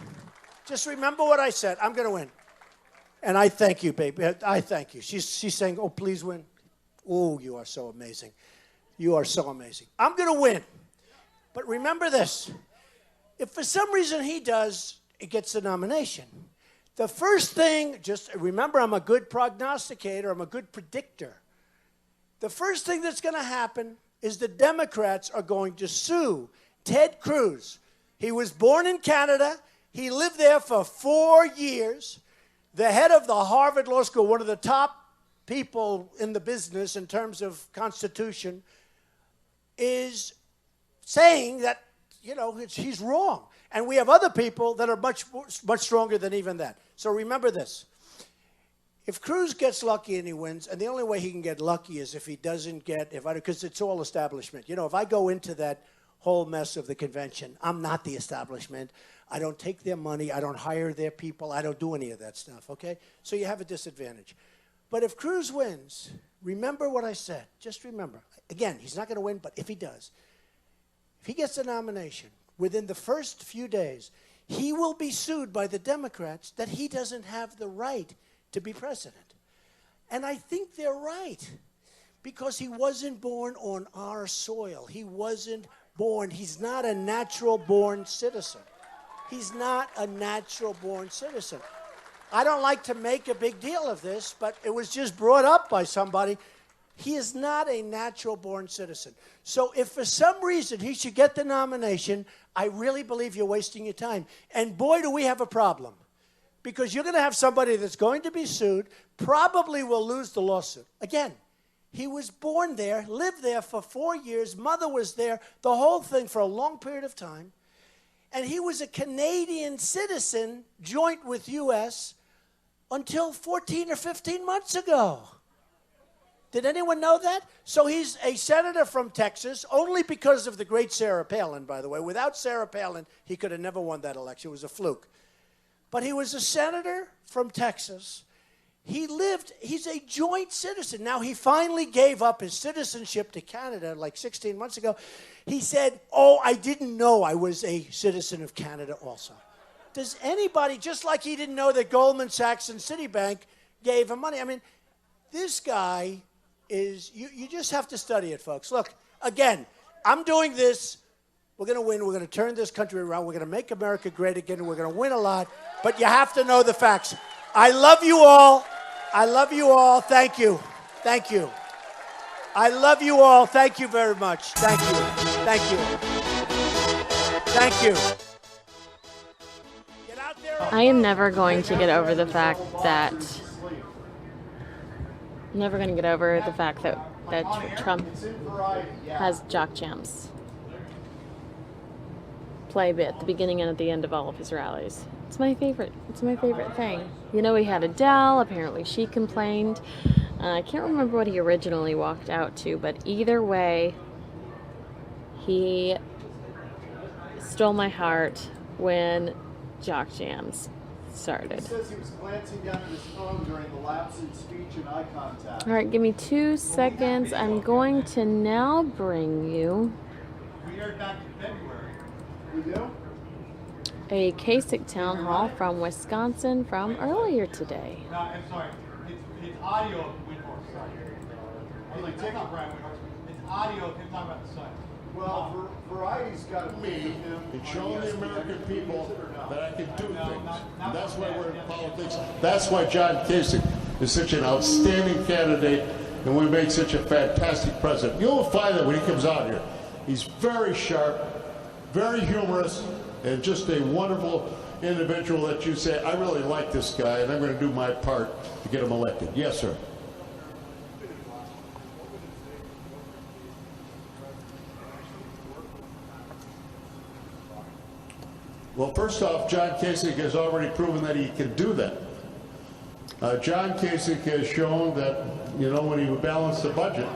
Just remember what I said. I'm going to win. And I thank you, baby. I thank you. She's saying, oh, please win. Oh, you are so amazing. You are so amazing. I'm going to win. But remember this. If for some reason he does, he gets the nomination. The first thing, just remember, I'm a good prognosticator. I'm a good predictor. The first thing that's going to happen is the Democrats are going to sue Ted Cruz. He was born in Canada. He lived there for 4 years. The head of the Harvard Law School, one of the top people in the business in terms of Constitution, is saying that, you know, he's wrong. And we have other people that are much stronger than even that. So remember this. If Cruz gets lucky and he wins, and the only way he can get lucky is if he doesn't get, because it's all establishment. You know, if I go into that whole mess of the convention, I'm not the establishment. I don't take their money. I don't hire their people. I don't do any of that stuff, okay? So you have a disadvantage. But if Cruz wins, remember what I said. Just remember. Again, he's not going to win, but if he does, if he gets the nomination, within the first few days, he will be sued by the Democrats that he doesn't have the right to be president. And I think they're right. Because he wasn't born on our soil. He wasn't born. He's not a natural-born citizen. He's not a natural-born citizen. I don't like to make a big deal of this, but it was just brought up by somebody. He is not a natural-born citizen. So if for some reason he should get the nomination, I really believe you're wasting your time. And boy, do we have a problem. Because you're going to have somebody that's going to be sued, probably will lose the lawsuit. Again, he was born there, lived there for 4 years, mother was there, the whole thing for a long period of time. And he was a Canadian citizen, joint with U.S., until 14 or 15 months ago. Did anyone know that? So he's a senator from Texas, only because of the great Sarah Palin, by the way. Without Sarah Palin, he could have never won that election. It was a fluke. But he was a senator from Texas. He's a joint citizen. Now, he finally gave up his citizenship to Canada like 16 months ago. He said, oh, I didn't know I was a citizen of Canada also. Does anybody, just like he didn't know that Goldman Sachs and Citibank gave him money? I mean, this guy is, you just have to study it, folks. Look, again, I'm doing this. We're going to win. We're going to turn this country around. We're going to make America great again. We're going to win a lot. But you have to know the facts. I love you all. I love you all. Thank you. Thank you. I love you all. Thank you very much. Thank you. Thank you. Thank you. Get out there. I am never going to get over the fact that Trump has jock jams play at the beginning and at the end of all of his rallies. It's my favorite thing. You know, he had Adele. Apparently she complained. I can't remember what he originally walked out to, but either way, he stole my heart when jock jams started. He says he was glancing down at his phone during the lapse in speech and eye contact. All right, give me 2 seconds. I'm going to now bring you We heard back in February. We do? a Kasich town hall from Wisconsin from earlier today. No, I'm sorry. It's audio of Windhorse. Sorry. I was like, that's not Brian Windhorse. It's audio of him talking about the sun. Well, Variety's got to be him. It's showing the American people that I can do things. And that's why we're in politics. That's why John Kasich is such an outstanding candidate and we made such a fantastic president. You'll find that when he comes out here. He's very sharp, very humorous, and just a wonderful individual that you say, I really like this guy and I'm going to do my part to get him elected. Yes, sir. Well, first off, John Kasich has already proven that he can do that. John Kasich has shown that, you know, when he balanced the budget,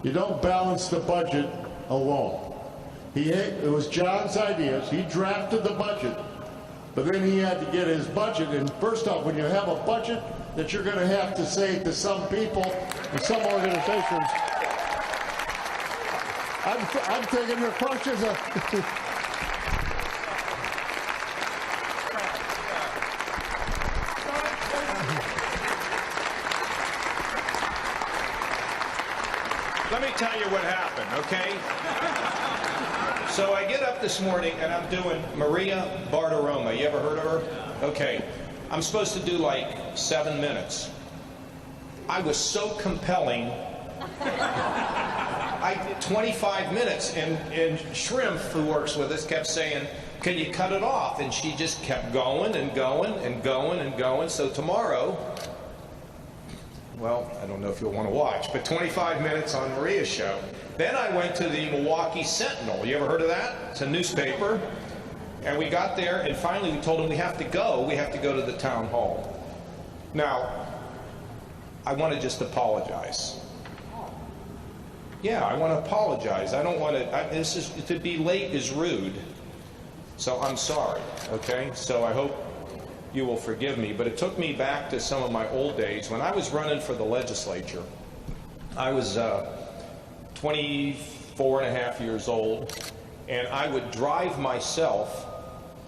you don't balance the budget alone. It was John's ideas. He drafted the budget, but then he had to get his budget. And first off, when you have a budget that you're going to have to say to some people and some organizations, I'm taking your questions. Let me tell you what happened, okay? So I get up this morning and I'm doing Maria Bartiromo. You ever heard of her? Okay. I'm supposed to do like 7 minutes. I was so compelling. 25 minutes, and Shrimp, who works with us, kept saying, can you cut it off? And she just kept going and going and going and going. So tomorrow, well, I don't know if you'll want to watch, but 25 minutes on Maria's show. Then I went to the Milwaukee Sentinel. You ever heard of that? It's a newspaper. And we got there, and finally we told them we have to go. We have to go to the town hall. Now, I want to just apologize. Yeah, I want to apologize. I don't want to, to be late is rude. So I'm sorry, okay? So I hope you will forgive me. But it took me back to some of my old days. When I was running for the legislature, I was 24 and a half years old, and I would drive myself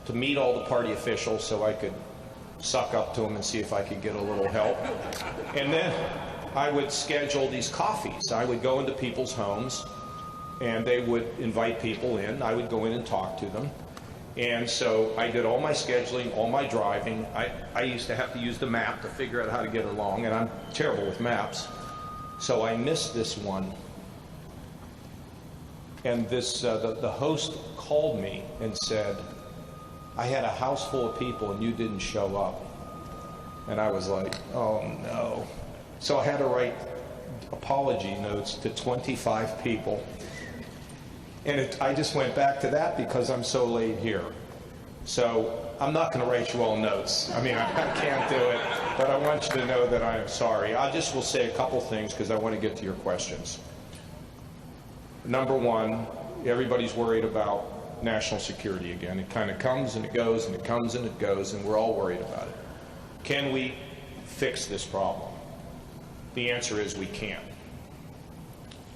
to meet all the party officials so I could suck up to them and see if I could get a little help. And I would schedule these coffees. I would go into people's homes, and they would invite people in. I would go in and talk to them. And so I did all my scheduling, all my driving. I used to have to use the map to figure out how to get along, and I'm terrible with maps. So I missed this one. And this, the host called me and said, I had a house full of people and you didn't show up. And I was like, oh no. So I had to write apology notes to 25 people. And I just went back to that because I'm so late here. So I'm not going to write you all notes. I mean, I can't do it, but I want you to know that I am sorry. I just will say a couple things because I want to get to your questions. Number one, everybody's worried about national security again. It kind of comes and it goes and it comes and it goes, and we're all worried about it. Can we fix this problem? The answer is we can't.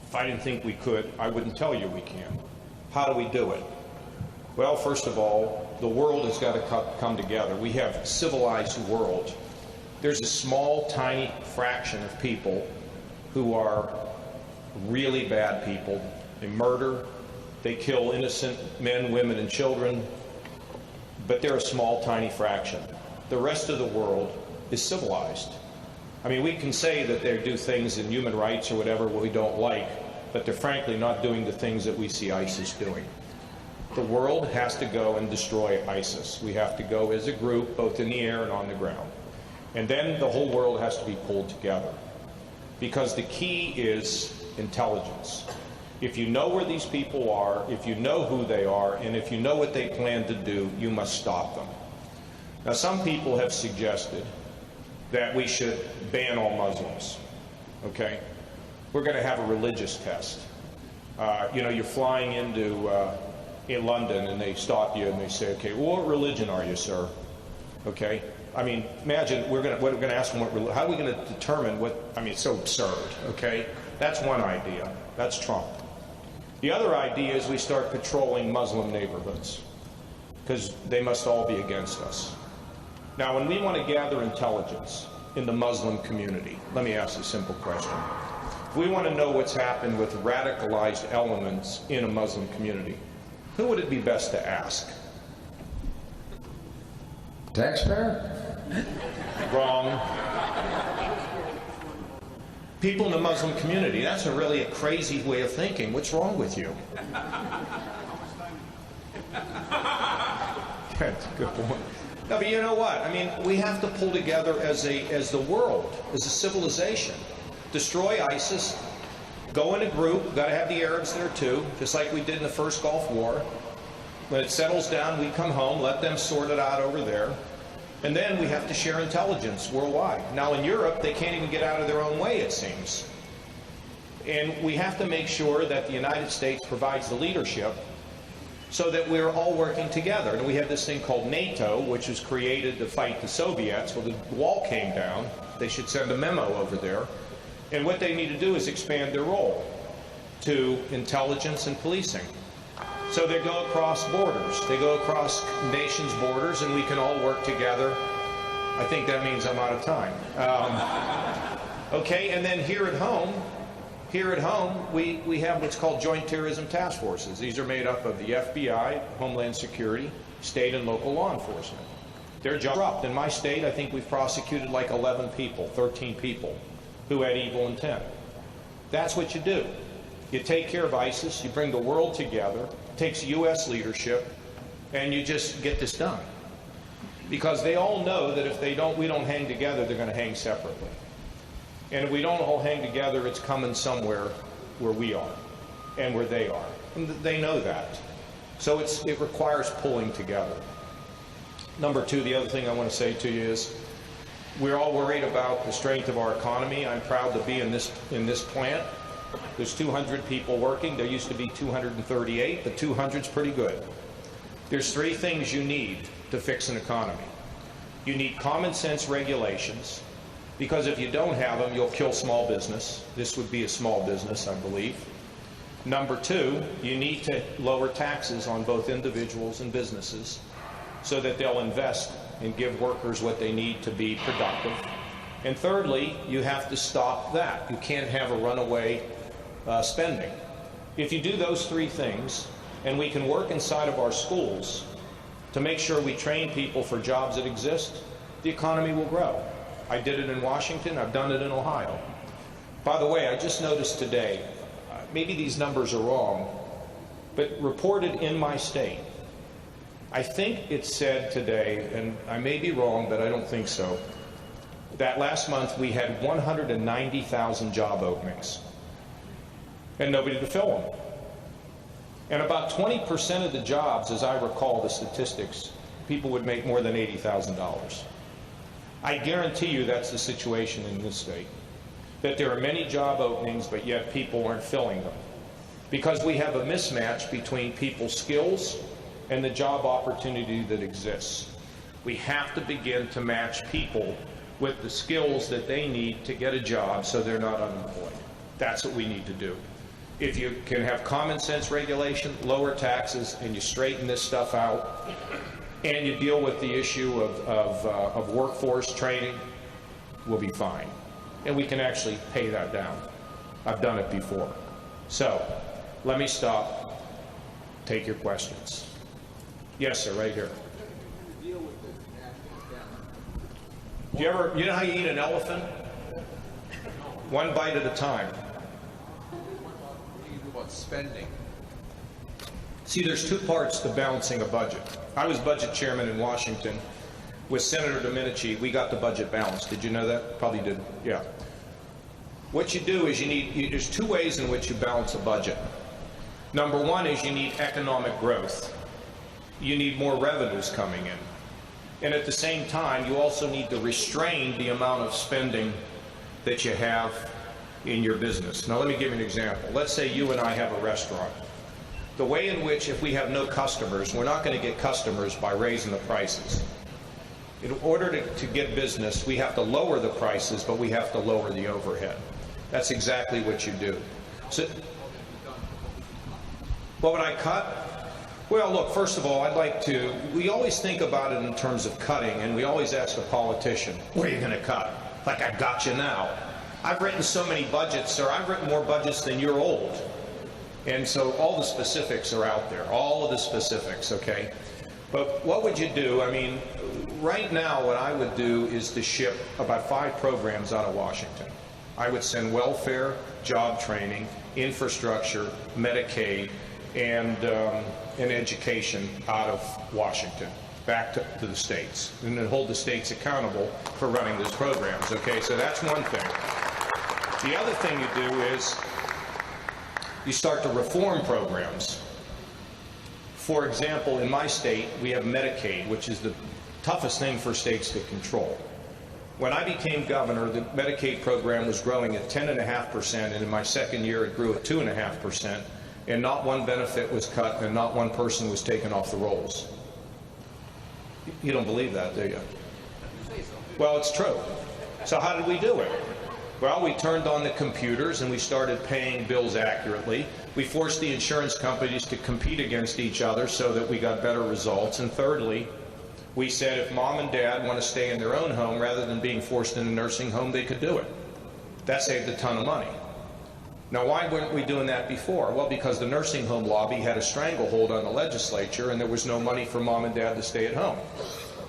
If I didn't think we could, I wouldn't tell you we can. How do we do it? Well, first of all, the world has got to come together. We have a civilized world. There's a small, tiny fraction of people who are really bad people. They murder, they kill innocent men, women, and children, but they're a small, tiny fraction. The rest of the world is civilized. I mean, we can say that they do things in human rights or whatever we don't like, but they're frankly not doing the things that we see ISIS doing. The world has to go and destroy ISIS. We have to go as a group, both in the air and on the ground. And then the whole world has to be pulled together. Because the key is intelligence. If you know where these people are, if you know who they are, and if you know what they plan to do, you must stop them. Now, some people have suggested that we should ban all Muslims, okay? We're going to have a religious test. You know, you're flying into in London and they stop you and they say, okay, well, what religion are you, sir? Okay? I mean, imagine we're going to ask them how are we going to determine what, I mean, it's so absurd, okay? That's one idea. That's Trump. The other idea is we start patrolling Muslim neighborhoods because they must all be against us. Now, when we want to gather intelligence in the Muslim community, let me ask a simple question. If we want to know what's happened with radicalized elements in a Muslim community, who would it be best to ask? Taxpayer? Wrong. People in the Muslim community. That's really a crazy way of thinking. What's wrong with you? That's a good point. No, but you know what? I mean, we have to pull together as the world, as a civilization. Destroy ISIS, go in a group, we've got to have the Arabs there too, just like we did in the first Gulf War. When it settles down, we come home, let them sort it out over there. And then we have to share intelligence worldwide. Now in Europe, they can't even get out of their own way, it seems. And we have to make sure that the United States provides the leadership so that we're all working together. And we have this thing called NATO, which was created to fight the Soviets. Well, the wall came down. They should send a memo over there. And what they need to do is expand their role to intelligence and policing. So they go across borders. They go across nations' borders, and we can all work together. I think that means I'm out of time. Okay, and then here at home, we have what's called joint terrorism task forces. These are made up of the FBI, Homeland Security, state and local law enforcement. Their job is up. In my state, I think we've prosecuted like 11 people, 13 people who had evil intent. That's what you do. You take care of ISIS, you bring the world together, it takes U.S. leadership, and you just get this done. Because they all know that if we don't hang together, they're going to hang separately. And if we don't all hang together, it's coming somewhere where we are and where they are. And they know that. So it requires pulling together. Number two, the other thing I want to say to you is, we're all worried about the strength of our economy. I'm proud to be in this plant. There's 200 people working. There used to be 238, but 200's pretty good. There's three things you need to fix an economy. You need common sense regulations, because if you don't have them, you'll kill small business. This would be a small business, I believe. Number two, you need to lower taxes on both individuals and businesses so that they'll invest and give workers what they need to be productive. And thirdly, you have to stop that. You can't have a runaway spending. If you do those three things, and we can work inside of our schools to make sure we train people for jobs that exist, the economy will grow. I did it in Washington, I've done it in Ohio. By the way, I just noticed today, maybe these numbers are wrong, but reported in my state, I think it said today, and I may be wrong, but I don't think so, that last month we had 190,000 job openings and nobody to fill them. And about 20% of the jobs, as I recall the statistics, people would make more than $80,000. I guarantee you that's the situation in this state, that there are many job openings, but yet people aren't filling them, because we have a mismatch between people's skills and the job opportunity that exists. We have to begin to match people with the skills that they need to get a job so they're not unemployed. That's what we need to do. If you can have common sense regulation, lower taxes, and you straighten this stuff out, and you deal with the issue of workforce training, we'll be fine. And we can actually pay that down. I've done it before. So, let me stop. Take your questions. Yes, sir, right here. You know how you eat an elephant? One bite at a time. What do you do about spending? See, there's two parts to balancing a budget. I was budget chairman in Washington with Senator Domenici. We got the budget balanced. Did you know that? Probably did. Yeah. What you do is there's two ways in which you balance a budget. Number one is you need economic growth. You need more revenues coming in. And at the same time, you also need to restrain the amount of spending that you have in your business. Now, let me give you an example. Let's say you and I have a restaurant. The way in which, if we have no customers, we're not going to get customers by raising the prices. In order to get business, we have to lower the prices, but we have to lower the overhead. That's exactly what you do. So, what would I cut? Well, look, first of all, we always think about it in terms of cutting, and we always ask a politician, what are you going to cut? Like, I got you now. I've written so many budgets, sir. I've written more budgets than you're old. And so all the specifics are out there, all of the specifics, okay? But what would you do? I mean, right now what I would do is to ship about 5 programs out of Washington. I would send welfare, job training, infrastructure, Medicaid, and education out of Washington back to the states, and then hold the states accountable for running those programs, okay? So that's one thing. The other thing you do is you start to reform programs. For example, in my state, we have Medicaid, which is the toughest thing for states to control. When I became governor, the Medicaid program was growing at 10.5%, and in my second year it grew at 2.5%, and not one benefit was cut and not one person was taken off the rolls. You don't believe that, do you? Well, it's true. So how did we do it? Well, we turned on the computers and we started paying bills accurately. We forced the insurance companies to compete against each other so that we got better results. And thirdly, we said if mom and dad want to stay in their own home rather than being forced in a nursing home, they could do it. That saved a ton of money. Now, why weren't we doing that before? Well, because the nursing home lobby had a stranglehold on the legislature and there was no money for mom and dad to stay at home.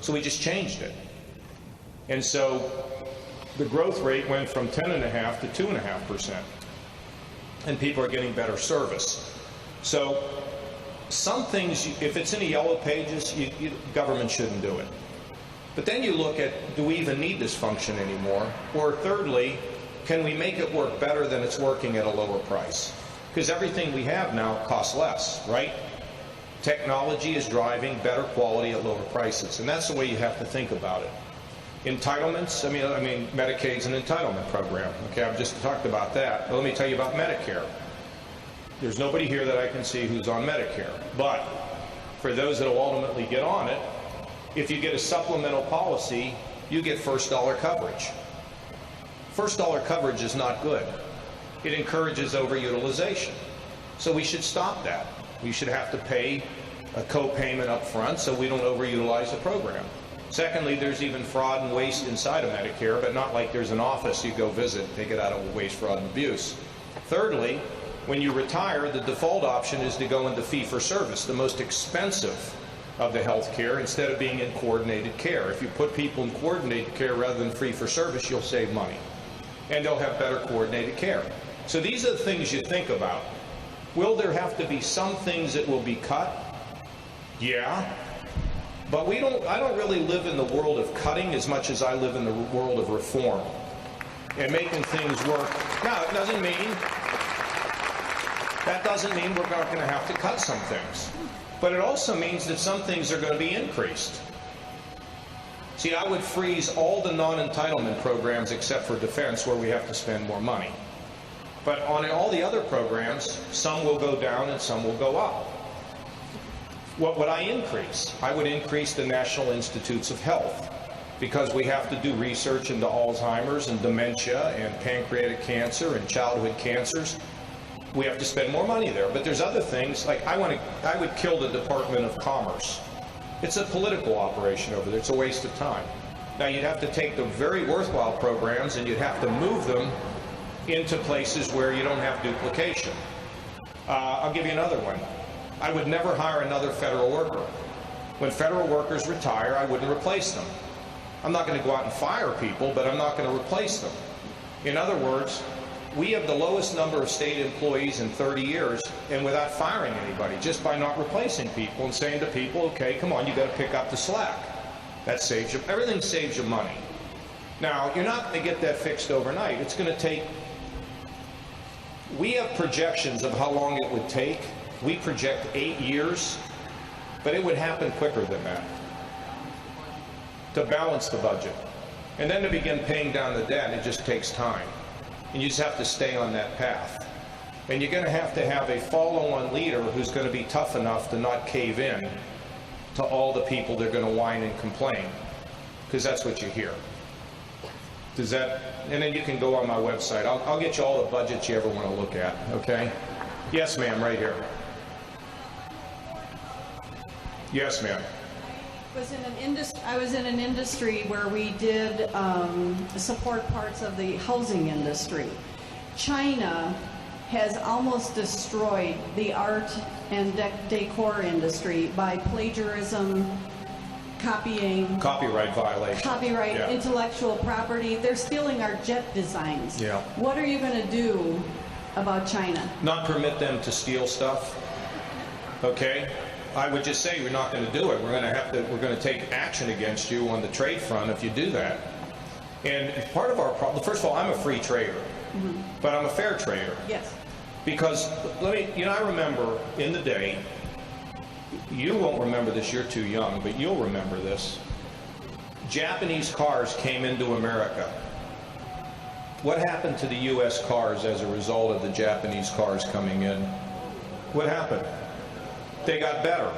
So we just changed it. And so the growth rate went from 10.5% to 2.5%. And people are getting better service. So some things, if it's in the yellow pages, government shouldn't do it. But then you look at, do we even need this function anymore? Or thirdly, can we make it work better than it's working at a lower price? Because everything we have now costs less, right? Technology is driving better quality at lower prices, and that's the way you have to think about it. Entitlements, I mean, Medicaid's an entitlement program. Okay, I've just talked about that. But let me tell you about Medicare. There's nobody here that I can see who's on Medicare, but for those that will ultimately get on it, if you get a supplemental policy, you get first dollar coverage. First dollar coverage is not good. It encourages overutilization. So we should stop that. We should have to pay a co-payment up front so we don't overutilize the program. Secondly, there's even fraud and waste inside of Medicare, but not like there's an office you go visit and take it out of waste, fraud, and abuse. Thirdly, when you retire, the default option is to go into fee-for-service, the most expensive of the health care, instead of being in coordinated care. If you put people in coordinated care rather than fee-for-service, you'll save money. And they'll have better coordinated care. So these are the things you think about. Will there have to be some things that will be cut? Yeah. But I don't really live in the world of cutting as much as I live in the world of reform and making things work. Now, that doesn't mean we're not going to have to cut some things. But it also means that some things are going to be increased. See, I would freeze all the non-entitlement programs except for defense, where we have to spend more money. But on all the other programs, some will go down and some will go up. What would I increase? I would increase the National Institutes of Health, because we have to do research into Alzheimer's and dementia and pancreatic cancer and childhood cancers. We have to spend more money there. But there's other things, like I would kill the Department of Commerce. It's a political operation over there. It's a waste of time. Now, you'd have to take the very worthwhile programs and you'd have to move them into places where you don't have duplication. I'll give you another one. I would never hire another federal worker. When federal workers retire, I wouldn't replace them. I'm not going to go out and fire people, but I'm not going to replace them. In other words, we have the lowest number of state employees in 30 years, and without firing anybody, just by not replacing people and saying to people, okay, come on, you got to pick up the slack. That saves you, everything saves you money. Now, you're not going to get that fixed overnight. It's going to take, we have projections of how long it would take. We project 8 years, but it would happen quicker than that to balance the budget. And then to begin paying down the debt, it just takes time. And you just have to stay on that path. And you're going to have a follow-on leader who's going to be tough enough to not cave in to all the people that are going to whine and complain, because that's what you hear. Does that, and then you can go on my website. I'll get you all the budgets you ever want to look at, okay? Yes, ma'am, right here. Yes, ma'am. I was in an industry where we did support parts of the housing industry. China has almost destroyed the art and decor industry by plagiarism, copying, copyright violation, yeah. Intellectual property. They're stealing our jet designs. Yeah. What are you going to do about China? Not permit them to steal stuff. Okay. I would just say we're not going to do it. We're going to take action against you on the trade front if you do that. And part of our problem, first of all, I'm a free trader, but I'm a fair trader. Yes. Because I remember in the day, you won't remember this, you're too young, but you'll remember this. Japanese cars came into America. What happened to the U.S. cars as a result of the Japanese cars coming in? What happened? They got better.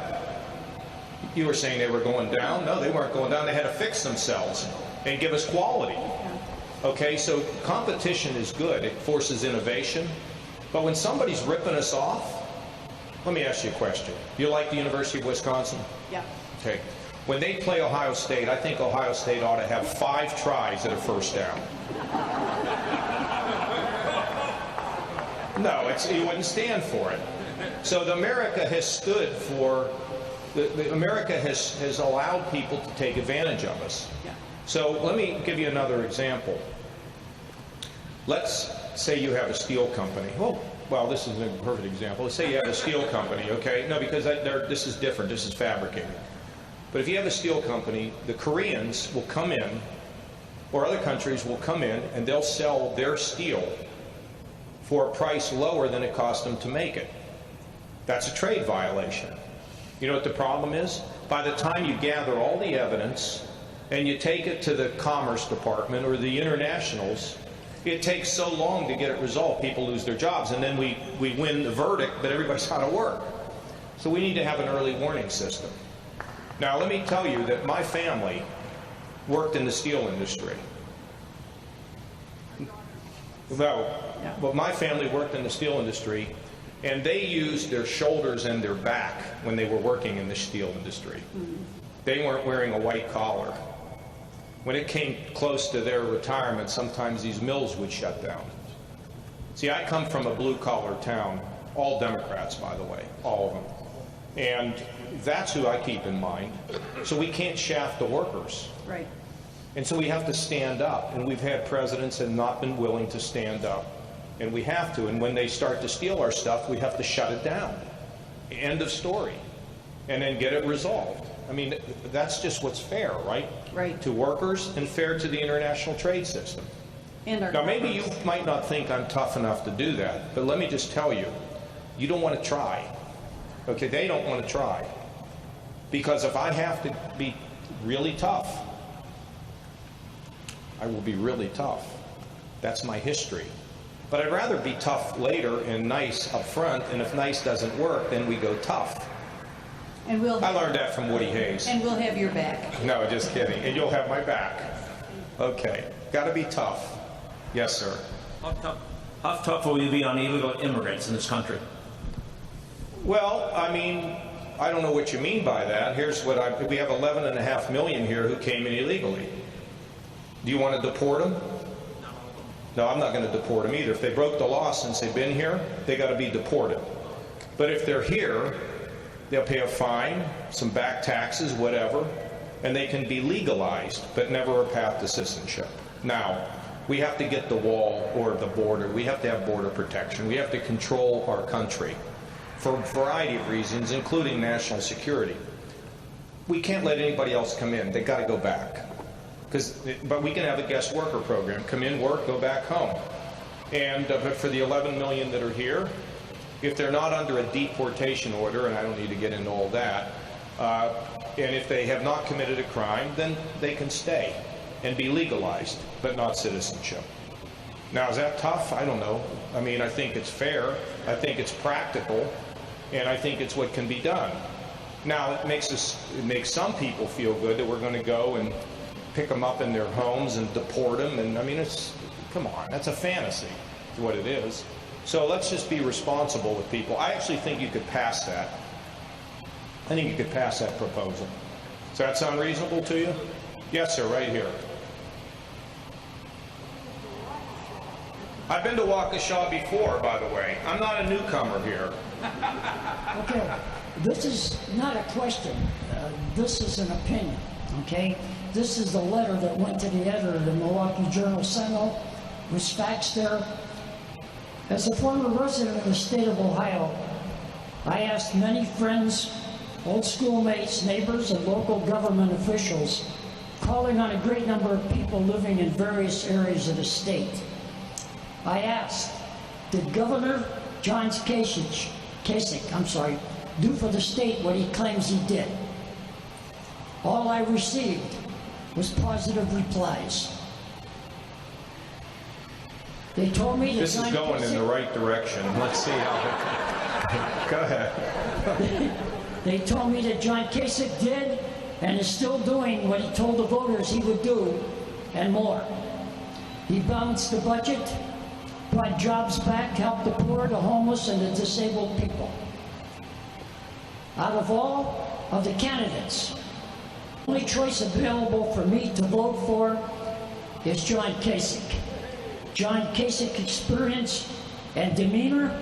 You were saying they were going down? No, they weren't going down. They had to fix themselves and give us quality. Okay, so competition is good. It forces innovation. But when somebody's ripping us off, let me ask you a question. You like the University of Wisconsin? Yeah. Okay. When they play Ohio State, I think Ohio State ought to have 5 tries at a first down. No, you wouldn't stand for it. So America has stood for, America has allowed people to take advantage of us. Yeah. So let me give you another example. Let's say you have a steel company. Well, this is a perfect example. Let's say you have a steel company, okay? No, because this is different. This is fabricated. But if you have a steel company, the Koreans will come in, or other countries will come in, and they'll sell their steel for a price lower than it cost them to make it. That's a trade violation. You know what the problem is? By the time you gather all the evidence and you take it to the Commerce Department or the internationals, it takes so long to get it resolved, people lose their jobs, and then we win the verdict, but everybody's out of work. So we need to have an early warning system. Now, let me tell you that my family worked in the steel industry. Well, my family worked in the steel industry, and they used their shoulders and their back when they were working in the steel industry. They weren't wearing a white collar. When it came close to their retirement, sometimes these mills would shut down. See, I come from a blue-collar town, all Democrats, by the way, all of them. And that's who I keep in mind. So we can't shaft the workers. Right. And so we have to stand up. And we've had presidents that have not been willing to stand up. And we have to. And when they start to steal our stuff, we have to shut it down. End of story. And then get it resolved. I mean, that's just what's fair, right? Right. To workers and fair to the international trade system. And our Now, maybe you might not think I'm tough enough to do that, but let me just tell you, you don't want to try. Okay, they don't want to try. Because if I have to be really tough, I will be really tough. That's my history. But I'd rather be tough later and nice up front, and if nice doesn't work, then we go tough. And I learned that from Woody Hayes. And we'll have your back. No, just kidding. And you'll have my back. Okay. Got to be tough. Yes, sir. How tough will you be on illegal immigrants in this country? Well, I mean, I don't know what you mean by that. Here's what we have 11.5 million here who came in illegally. Do you want to deport them? No, I'm not going to deport them either. If they broke the law since they've been here, they got to be deported. But if they're here, they'll pay a fine, some back taxes, whatever, and they can be legalized, but never a path to citizenship. Now, we have to get the wall or the border. We have to have border protection. We have to control our country for a variety of reasons, including national security. We can't let anybody else come in. They've got to go back. But we can have a guest worker program. Come in, work, go back home. And but for the 11 million that are here, if they're not under a deportation order, and I don't need to get into all that, and if they have not committed a crime, then they can stay and be legalized, but not citizenship. Now, is that tough? I don't know. I mean, I think it's fair. I think it's practical, and I think it's what can be done. Now, it makes some people feel good that we're going to go and pick them up in their homes and deport them, and I mean, come on, that's a fantasy, is what it is. So let's just be responsible with people. I actually think you could pass that. I think you could pass that proposal. Does that sound reasonable to you? Yes, sir, right here. I've been to Waukesha before, by the way. I'm not a newcomer here. Okay, this is not a question. This is an opinion, okay? This is the letter that went to the editor of the Milwaukee Journal-Sentinel, was faxed there. As a former resident of the state of Ohio, I asked many friends, old schoolmates, neighbors, and local government officials, calling on a great number of people living in various areas of the state. I asked, did Governor John Kasich, do for the state what he claims he did? All I received was positive replies. They told me that this is going in the right direction. Let's see how. Go ahead. They told me that John Kasich did and is still doing what he told the voters he would do, and more. He balanced the budget, brought jobs back, helped the poor, the homeless, and the disabled people. Out of all of the candidates, the only choice available for me to vote for is John Kasich. John Kasich's experience and demeanor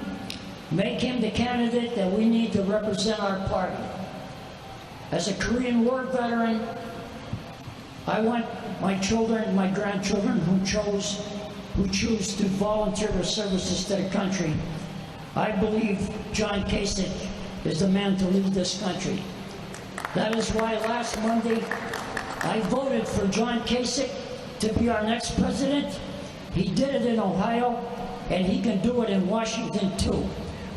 make him the candidate that we need to represent our party. As a Korean War veteran, I want my children and my grandchildren who choose to volunteer their services to the country. I believe John Kasich is the man to lead this country. That is why last Monday I voted for John Kasich to be our next president. He did it in Ohio, and he can do it in Washington too.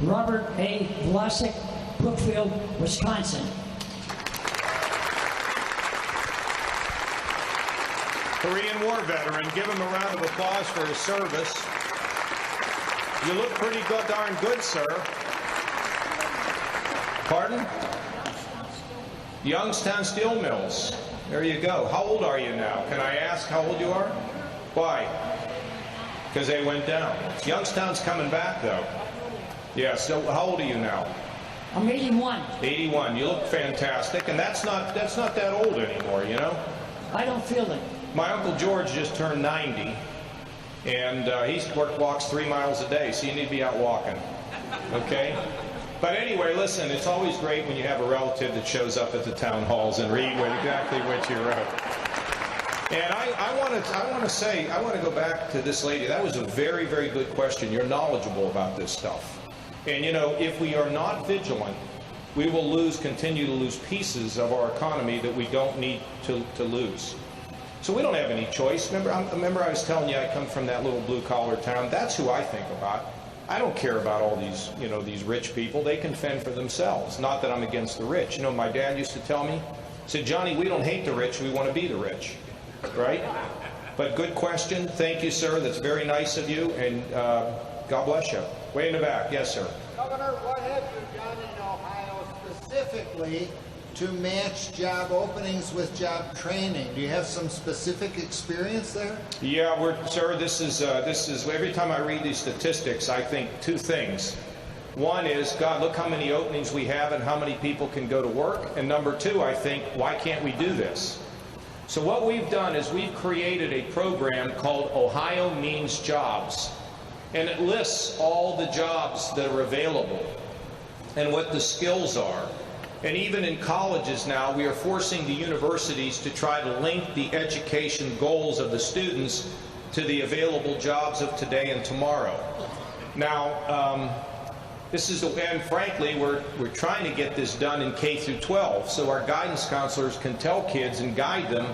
Robert A. Vlasic, Brookfield, Wisconsin. Korean War veteran, give him a round of applause for his service. You look pretty good, darn good, sir. Pardon? Youngstown Steel Mills. There you go. How old are you now? Can I ask how old you are? Why? Because they went down. Youngstown's coming back, though. Yeah, so how old are you now? I'm 81. 81. You look fantastic, and that's not that old anymore, you know? I don't feel it. My Uncle George just turned 90, and he walks 3 miles a day, so you need to be out walking, okay? But anyway, listen, it's always great when you have a relative that shows up at the town halls and read exactly what you wrote. And I want to go back to this lady. That was a very, very good question. You're knowledgeable about this stuff. And you know, if we are not vigilant, we will continue to lose pieces of our economy that we don't need to lose. So we don't have any choice. Remember I was telling you I come from that little blue-collar town. That's who I think about. I don't care about all these, you know, these rich people. They can fend for themselves. Not that I'm against the rich. You know, my dad used to tell me, he said, Johnny, we don't hate the rich, we want to be the rich. Right? But good question. Thank you, sir. That's very nice of you, and God bless you. Way in the back. Yes, sir. Governor, what have you done in Ohio specifically to match job openings with job training? Do you have some specific experience there? Yeah, sir, this is every time I read these statistics, I think two things. One is, God, look how many openings we have and how many people can go to work. And number two, I think, why can't we do this? So what we've done is we've created a program called Ohio Means Jobs. And it lists all the jobs that are available and what the skills are. And even in colleges now, we are forcing the universities to try to link the education goals of the students to the available jobs of today and tomorrow. Now, and frankly, we're trying to get this done in K through 12, so our guidance counselors can tell kids and guide them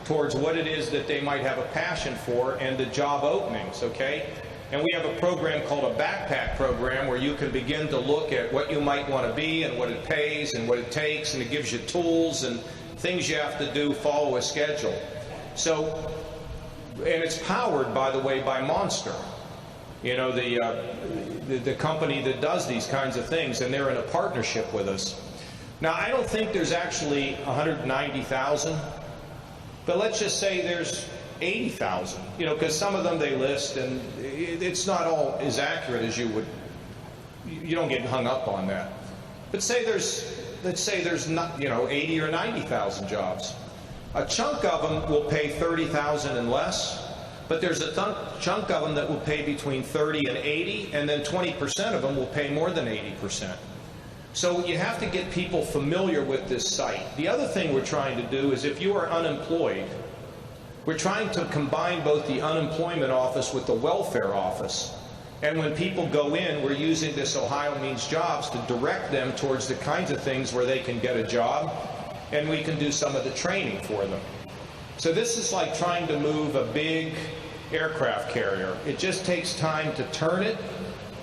towards what it is that they might have a passion for and the job openings, okay? And we have a program called a backpack program where you can begin to look at what you might want to be and what it pays and what it takes, and it gives you tools and things you have to do, follow a schedule. So, and it's powered, by the way, by Monster. You know, the company that does these kinds of things, and they're in a partnership with us. Now, I don't think there's actually 190,000, but let's just say there's 80,000, you know, because some of them they list, and it's not all as accurate as you don't get hung up on that. But let's say there's not, you know, 80 or 90,000 jobs. A chunk of them will pay 30,000 and less, but there's a chunk of them that will pay between 30 and 80, and then 20% of them will pay more than 80%. So you have to get people familiar with this site. The other thing we're trying to do is, if you are unemployed, we're trying to combine both the unemployment office with the welfare office. And when people go in, we're using this Ohio Means Jobs to direct them towards the kinds of things where they can get a job, and we can do some of the training for them. So this is like trying to move a big aircraft carrier. It just takes time to turn it.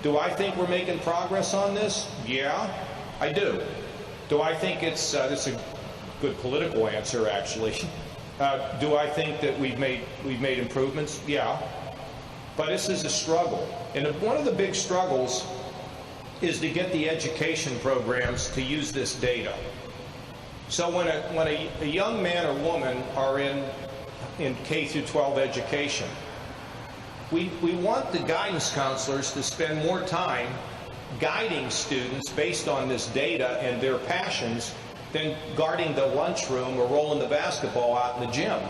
Do I think we're making progress on this? Yeah, I do. Do I think it's a good political answer, actually. Do I think that we've made improvements? Yeah. But this is a struggle. And one of the big struggles is to get the education programs to use this data. So when a young man or woman are in K through 12 education, we want the guidance counselors to spend more time guiding students based on this data and their passions than guarding the lunchroom or rolling the basketball out in the gym.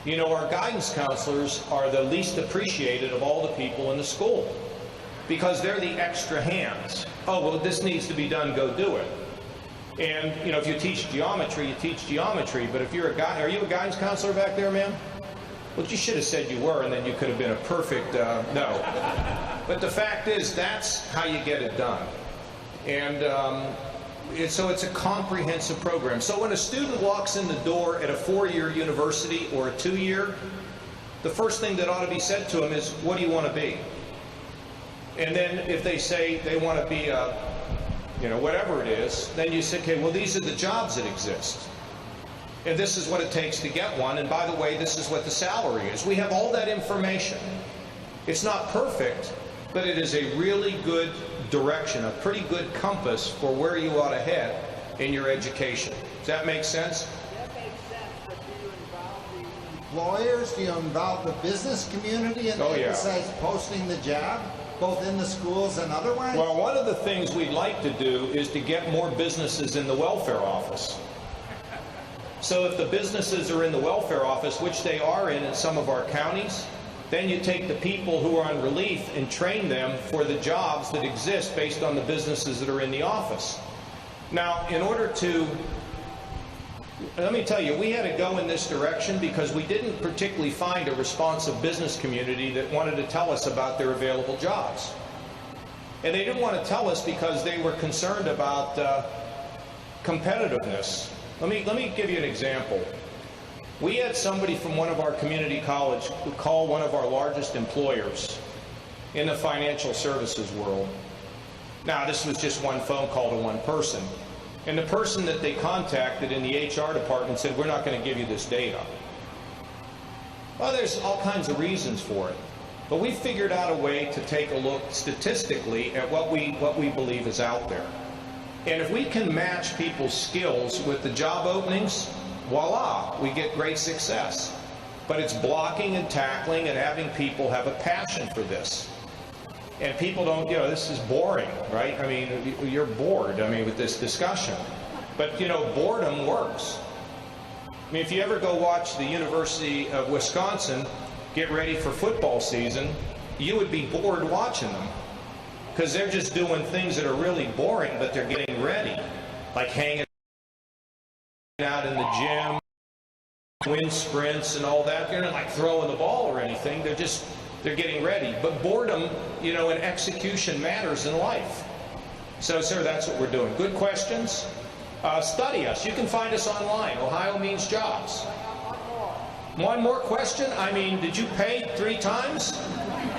You know, our guidance counselors are the least appreciated of all the people in the school because they're the extra hands. Oh, well, this needs to be done, go do it. And, you know, if you teach geometry, you teach geometry, but if you're a guy, are you a guidance counselor back there, ma'am? Well, you should have said you were, and then you could have been a perfect, no. But the fact is, that's how you get it done. And so it's a comprehensive program. So when a student walks in the door at a 4-year university or a 2-year, the first thing that ought to be said to them is, what do you want to be? And then if they say they want to be a, you know, whatever it is, then you say, okay, well, these are the jobs that exist. And this is what it takes to get one. And by the way, this is what the salary is. We have all that information. It's not perfect, but it is a really good direction, a pretty good compass for where you ought to head in your education. Does that make sense? That makes sense, but do you involve the employers? Do you involve the business community in besides posting the job? both in the schools and otherwise? Well, one of the things we'd like to do is to get more businesses in the welfare office. So if the businesses are in the welfare office, which they are in some of our counties, then you take the people who are on relief and train them for the jobs that exist based on the businesses that are in the office. Now, in order to, let me tell you, we had to go in this direction because we didn't particularly find a responsive business community that wanted to tell us about their available jobs. And they didn't want to tell us because they were concerned about competitiveness. Let me give you an example. We had somebody from one of our community colleges call one of our largest employers in the financial services world. Now, this was just one phone call to one person. And the person that they contacted in the HR department said, we're not going to give you this data. Well, there's all kinds of reasons for it. But we figured out a way to take a look statistically at what we believe is out there. And if we can match people's skills with the job openings, voila, we get great success. But it's blocking and tackling and having people have a passion for this. And people don't, this is boring, right? I mean, you're bored, with this discussion. But, boredom works. I mean, if you ever go watch the University of Wisconsin get ready for football season, you would be bored watching them. Because they're just doing things that are really boring, but they're getting ready. Like hanging out in the gym, wind sprints and all that. They're not like throwing the ball or anything. They're getting ready. But boredom, and execution matters in life. So, sir, that's what we're doing. Good questions. Study us. You can find us online. Ohio Means Jobs. One more question. Did you pay 3 times?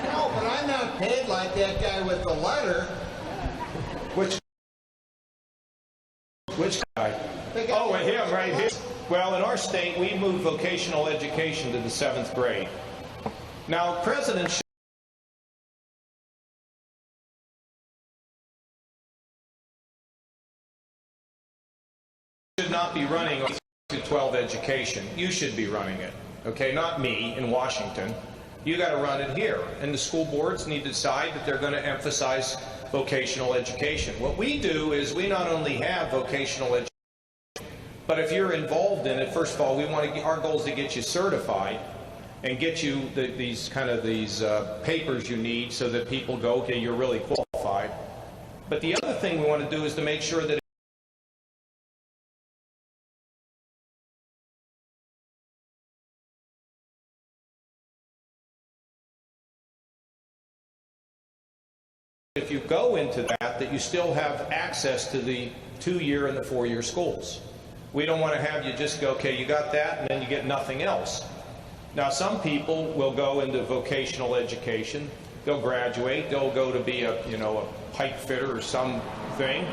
No, but I'm not paid like that guy with the letter. Which guy? Oh, him right here. Well, in our state, we moved vocational education to the 7th grade. Now, presidents should not be running to 12 education. You should be running it, okay? Not me in Washington. You got to run it here. And the school boards need to decide that they're going to emphasize vocational education. What we do is we not only have vocational education, but if you're involved in it, first of all, our goal is to get you certified and get you these papers you need so that people go, okay, you're really qualified. But the other thing we want to do is to make sure that if you go into that you still have access to the 2-year and the 4-year schools. We don't want to have you just go, okay, you got that, and then you get nothing else. Now, some people will go into vocational education. They'll graduate. They'll go to be a pipe fitter or something,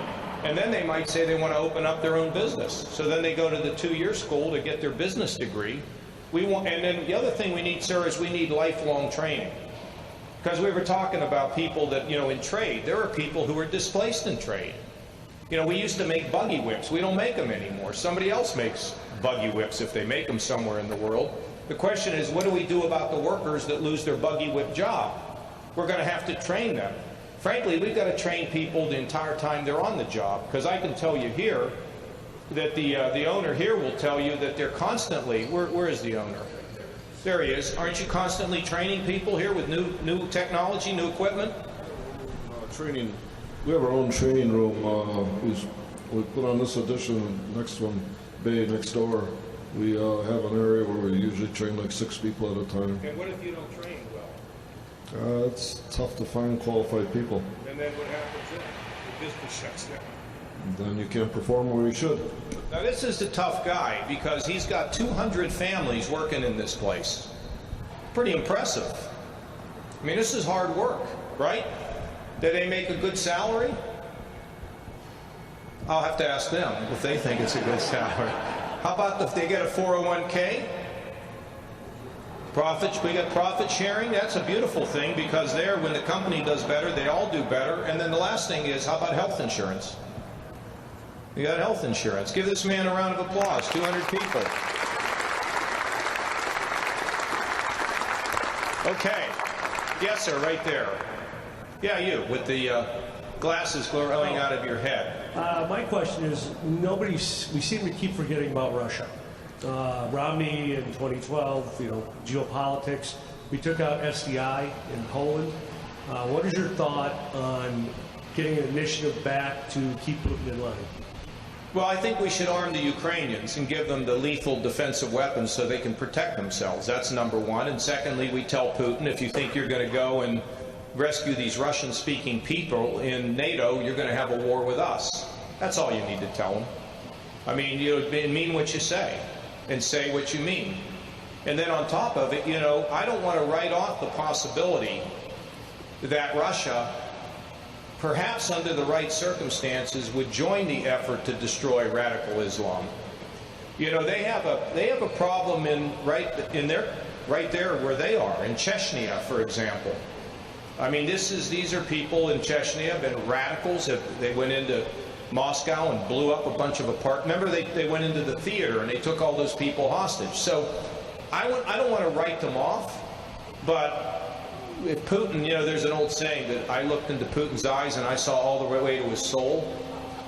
and then they might say they want to open up their own business. So then they go to the 2-year school to get their business degree. And then the other thing we need, sir, is we need lifelong training. Because we were talking about people that, in trade, there are people who are displaced in trade. We used to make buggy whips. We don't make them anymore. Somebody else makes buggy whips if they make them somewhere in the world. The question is, what do we do about the workers that lose their buggy whip job? We're going to have to train them. Frankly, we've got to train people the entire time they're on the job. Because I can tell you here that the owner here will tell you that they're constantly, where is the owner? There he is. Aren't you constantly training people here with new technology, new equipment? Training. We have our own training room. We put on this edition, next one, bay next door. We have an area where we usually train like 6 people at a time. And what if you don't train well? It's tough to find qualified people. And then what happens then? The business shuts down. Then you can't perform where you should. Now this is the tough guy because he's got 200 families working in this place. Pretty impressive. This is hard work, right? Do they make a good salary? I'll have to ask them if they think it's a good salary. How about if they get a 401k? We got profit sharing. That's a beautiful thing because when the company does better, they all do better. And then the last thing is, how about health insurance? You got health insurance. Give this man a round of applause. 200 people. Okay. Yes, sir, right there. Yeah, you, with the glasses glowing out of your head. My question is, we seem to keep forgetting about Russia. Romney in 2012, geopolitics. We took out SDI in Poland. What is your thought on getting an initiative back to keep Putin in line? Well, I think we should arm the Ukrainians and give them the lethal defensive weapons so they can protect themselves. That's number one. And secondly, we tell Putin, if you think you're going to go and rescue these Russian-speaking people in NATO, you're going to have a war with us. That's all you need to tell them. I mean, mean what you say and say what you mean. And then on top of it, I don't want to write off the possibility that Russia, perhaps under the right circumstances, would join the effort to destroy radical Islam. They have a problem right there where they are, in Chechnya, for example. I mean, these are people in Chechnya have been radicals. They went into Moscow and blew up a bunch of apartments. Remember, they went into the theater and they took all those people hostage. So I don't want to write them off, but if Putin, there's an old saying that I looked into Putin's eyes and I saw all the way to his soul.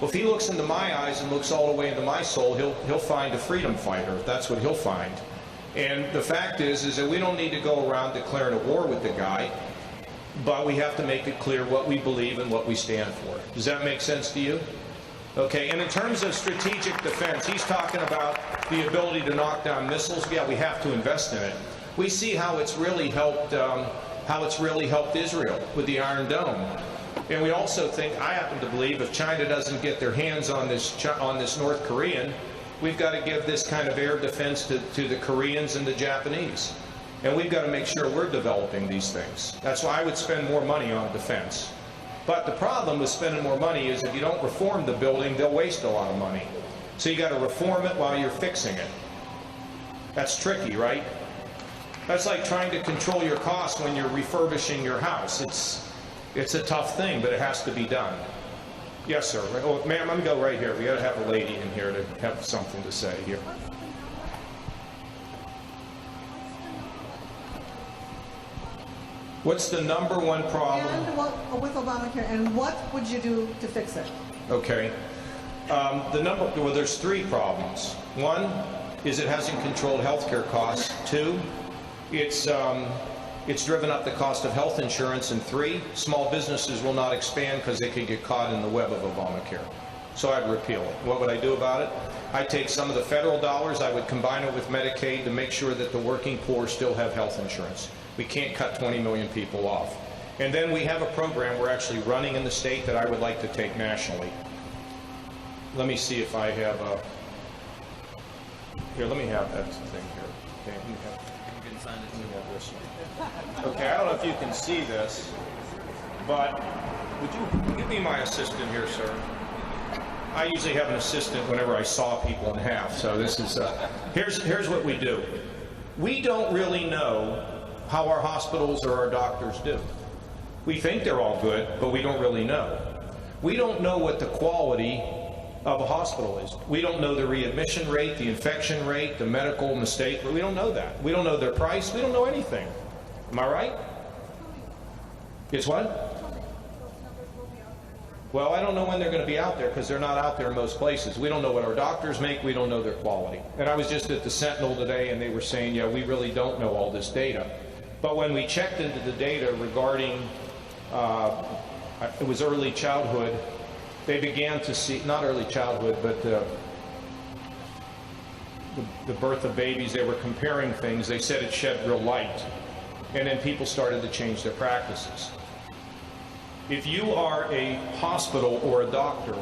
Well, if he looks into my eyes and looks all the way into my soul, he'll find a freedom fighter. That's what he'll find. And the fact is that we don't need to go around declaring a war with the guy, but we have to make it clear what we believe and what we stand for. Does that make sense to you? Okay, and in terms of strategic defense, he's talking about the ability to knock down missiles. Yeah, we have to invest in it. We see how it's really helped Israel with the Iron Dome. And we also think, I happen to believe, if China doesn't get their hands on this North Korean, we've got to give this kind of air defense to the Koreans and the Japanese. And we've got to make sure we're developing these things. That's why I would spend more money on defense. But the problem with spending more money is if you don't reform the building, they'll waste a lot of money. So you got to reform it while you're fixing it. That's tricky, right? That's like trying to control your costs when you're refurbishing your house. It's a tough thing, but it has to be done. Yes, sir. Oh, ma'am, let me go right here. We got to have a lady in here to have something to say here. What's the number one problem? And with Obamacare, and what would you do to fix it? Okay. Well, there's three problems. One is it hasn't controlled healthcare costs. Two, it's driven up the cost of health insurance. And three, small businesses will not expand because they could get caught in the web of Obamacare. So I'd repeal it. What would I do about it? I'd take some of the federal dollars, I would combine it with Medicaid to make sure that the working poor still have health insurance. We can't cut 20 million people off. And then we have a program we're actually running in the state that I would like to take nationally. Let me see if I have a... Here, let me have that thing here. Okay, let me have this one. Okay, I don't know if you can see this, but would you give me my assistant here, sir? I usually have an assistant whenever I saw people in half, so this is... Here's what we do. We don't really know how our hospitals or our doctors do. We think they're all good, but we don't really know. We don't know what the quality of a hospital is. We don't know the readmission rate, the infection rate, the medical mistake, but we don't know that. We don't know their price. We don't know anything. Am I right? It's what? Well, I don't know when they're going to be out there because they're not out there in most places. We don't know what our doctors make. We don't know their quality. And I was just at the Sentinel today and they were saying, yeah, we really don't know all this data. But when we checked into the data regarding, it was early childhood, they began to see, not early childhood, but the birth of babies, they were comparing things. They said it shed real light. And then people started to change their practices. If you are a hospital or a doctor,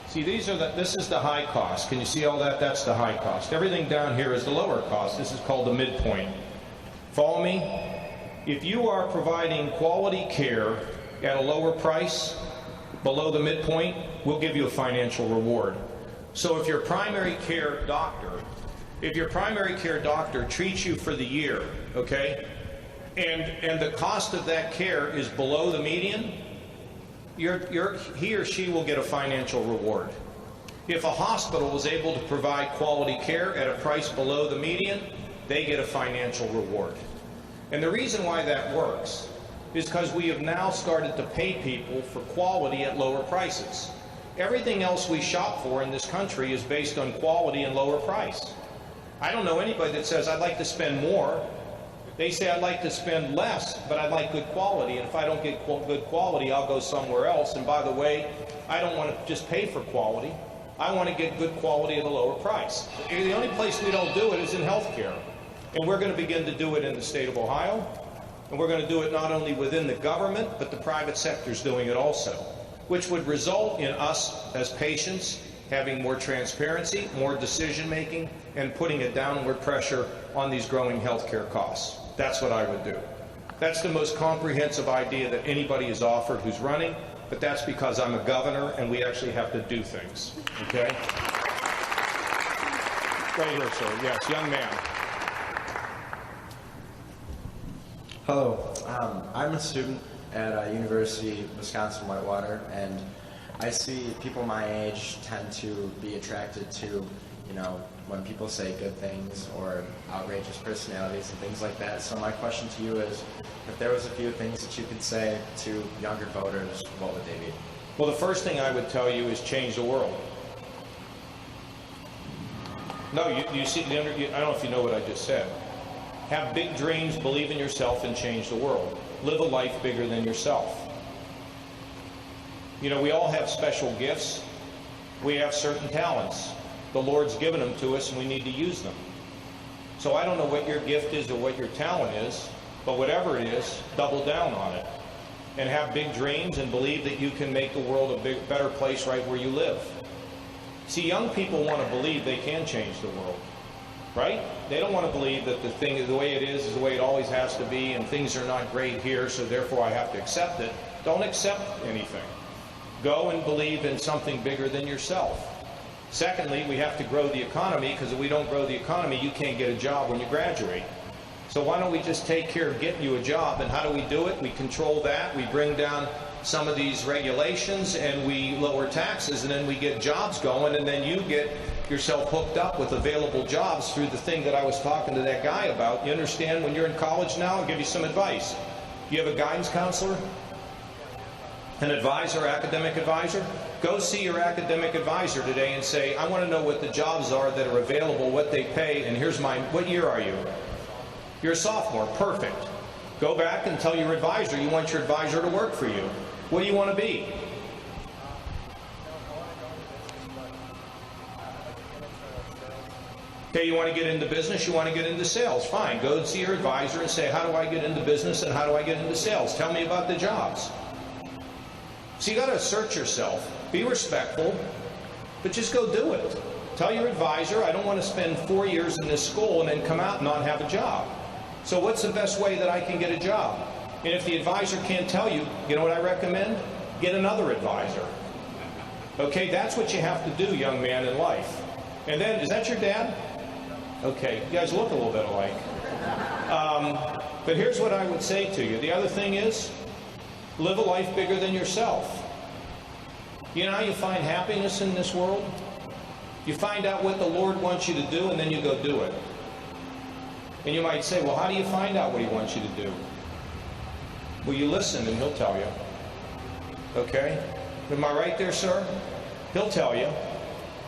see, this is the high cost. Can you see all that? That's the high cost. Everything down here is the lower cost. This is called the midpoint. Follow me? If you are providing quality care at a lower price, below the midpoint, we'll give you a financial reward. So if your primary care doctor treats you for the year, okay, and the cost of that care is below the median, he or she will get a financial reward. If a hospital is able to provide quality care at a price below the median, they get a financial reward. And the reason why that works is because we have now started to pay people for quality at lower prices. Everything else we shop for in this country is based on quality and lower price. I don't know anybody that says, I'd like to spend more. They say, I'd like to spend less, but I'd like good quality. And if I don't get good quality, I'll go somewhere else. And by the way, I don't want to just pay for quality. I want to get good quality at a lower price. The only place we don't do it is in healthcare. And we're going to begin to do it in the state of Ohio. And we're going to do it not only within the government, but the private sector's doing it also, which would result in us as patients having more transparency, more decision-making, and putting a downward pressure on these growing healthcare costs. That's what I would do. That's the most comprehensive idea that anybody has offered who's running, but that's because I'm a governor and we actually have to do things, okay? Right here, sir. Yes, young man. Hello, I'm a student at University of Wisconsin-Whitewater, and I see people my age tend to be attracted to, you know, when people say good things or outrageous personalities and things like that. So my question to you is, if there was a few things that you could say to younger voters, what would they be? Well, the first thing I would tell you is change the world. No, you see, I don't know if you know what I just said. Have big dreams, believe in yourself, and change the world. Live a life bigger than yourself. You know, we all have special gifts. We have certain talents. The Lord's given them to us, and we need to use them. So I don't know what your gift is or what your talent is, but whatever it is, double down on it. And have big dreams and believe that you can make the world a better place right where you live. See, young people want to believe they can change the world, right? They don't want to believe that the way it is the way it always has to be, and things are not great here, so therefore I have to accept it. Don't accept anything. Go and believe in something bigger than yourself. Secondly, we have to grow the economy, because if we don't grow the economy, you can't get a job when you graduate. So why don't we just take care of getting you a job? And how do we do it? We control that. We bring down some of these regulations, and we lower taxes, and then we get jobs going, and then you get yourself hooked up with available jobs through the thing that I was talking to that guy about. You understand, when you're in college now, I'll give you some advice. You have a guidance counselor? An advisor, academic advisor? Go see your academic advisor today and say, I want to know what the jobs are that are available, what they pay, and here's mine. What year are you? You're a sophomore. Perfect. Go back and tell your advisor you want your advisor to work for you. What do you want to be? Okay, you want to get into business, you want to get into sales. Fine. Go see your advisor and say, how do I get into business and how do I get into sales? Tell me about the jobs. So you got to assert yourself. Be respectful, but just go do it. Tell your advisor, I don't want to spend 4 years in this school and then come out and not have a job. So what's the best way that I can get a job? And if the advisor can't tell you, you know what I recommend? Get another advisor. Okay, that's what you have to do, young man, in life. And then, is that your dad? Okay, you guys look a little bit alike. But here's what I would say to you. The other thing is, live a life bigger than yourself. You know how you find happiness in this world? You find out what the Lord wants you to do, and then you go do it. And you might say, well, how do you find out what He wants you to do? Well, you listen, and He'll tell you. Okay? Am I right there, sir? He'll tell you.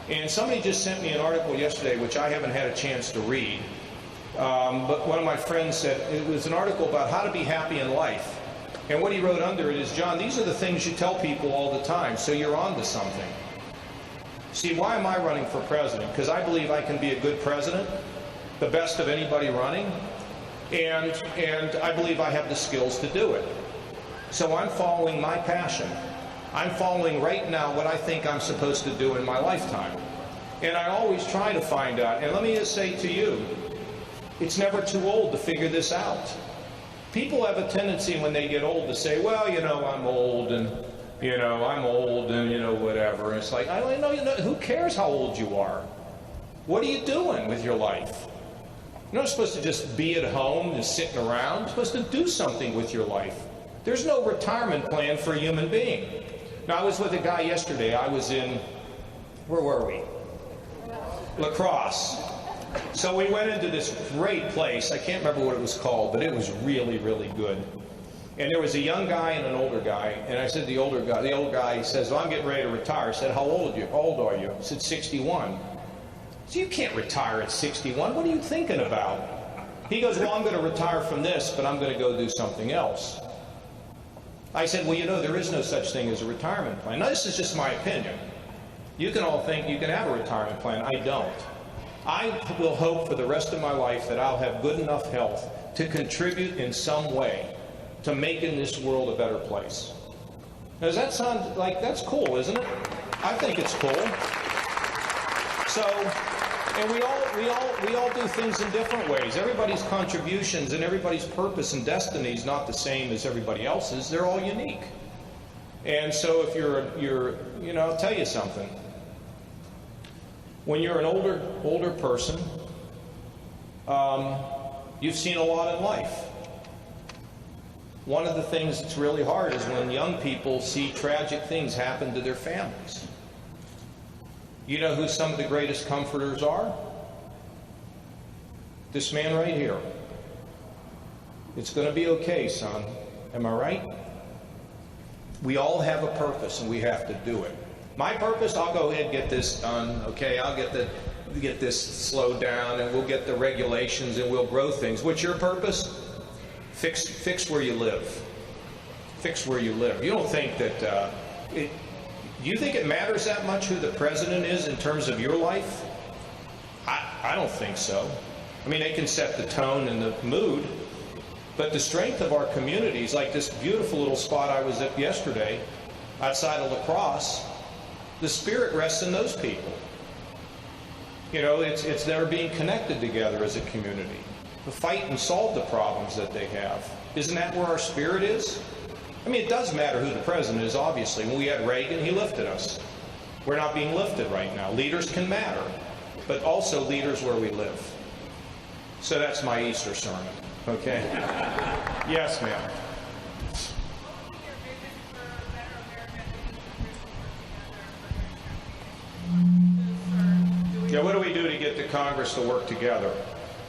And somebody just sent me an article yesterday, which I haven't had a chance to read. But one of my friends said, it was an article about how to be happy in life. And what he wrote under it is, John, these are the things you tell people all the time, so you're on to something. See, why am I running for president? Because I believe I can be a good president, the best of anybody running, and I believe I have the skills to do it. So I'm following my passion. I'm following right now what I think I'm supposed to do in my lifetime. And I always try to find out, and let me just say to you, it's never too old to figure this out. People have a tendency when they get old to say, well, you know, I'm old, and, you know, I'm old, and, you know, whatever. And it's like, I don't know, who cares how old you are? What are you doing with your life? You're not supposed to just be at home, just sitting around. You're supposed to do something with your life. There's no retirement plan for a human being. Now, I was with a guy yesterday. I was in, where were we? La Crosse. So we went into this great place. I can't remember what it was called, but it was really, really good. And there was a young guy and an older guy, and I said, the old guy says, well, I'm getting ready to retire. I said, how old are you? He said, 61. So you can't retire at 61. What are you thinking about? He goes, well, I'm going to retire from this, but I'm going to go do something else. I said, well, you know, there is no such thing as a retirement plan. Now, this is just my opinion. You can all think you can have a retirement plan. I don't. I will hope for the rest of my life that I'll have good enough health to contribute in some way to making this world a better place. Now, does that sound like, that's cool, isn't it? I think it's cool. So, and we all do things in different ways. Everybody's contributions and everybody's purpose and destiny is not the same as everybody else's. They're all unique. And so if you're you know, I'll tell you something. When you're an older person, you've seen a lot in life. One of the things that's really hard is when young people see tragic things happen to their families. You know who some of the greatest comforters are? This man right here. It's going to be okay, son. Am I right? We all have a purpose and we have to do it. My purpose, I'll go ahead and get this done, okay? I'll get this slowed down and we'll get the regulations and we'll grow things. What's your purpose? Fix where you live. Fix where you live. You don't think that, do you think it matters that much who the president is in terms of your life? I don't think so. I mean, they can set the tone and the mood, but the strength of our communities, like this beautiful little spot I was at yesterday, outside of La Crosse, the spirit rests in those people. You know, it's their being connected together as a community to fight and solve the problems that they have. Isn't that where our spirit is? I mean, it does matter who the president is, obviously. When we had Reagan, he lifted us. We're not being lifted right now. Leaders can matter, but also leaders where we live. So that's my Easter sermon, okay? Yes, ma'am. Yeah, what do we do to get the Congress to work together?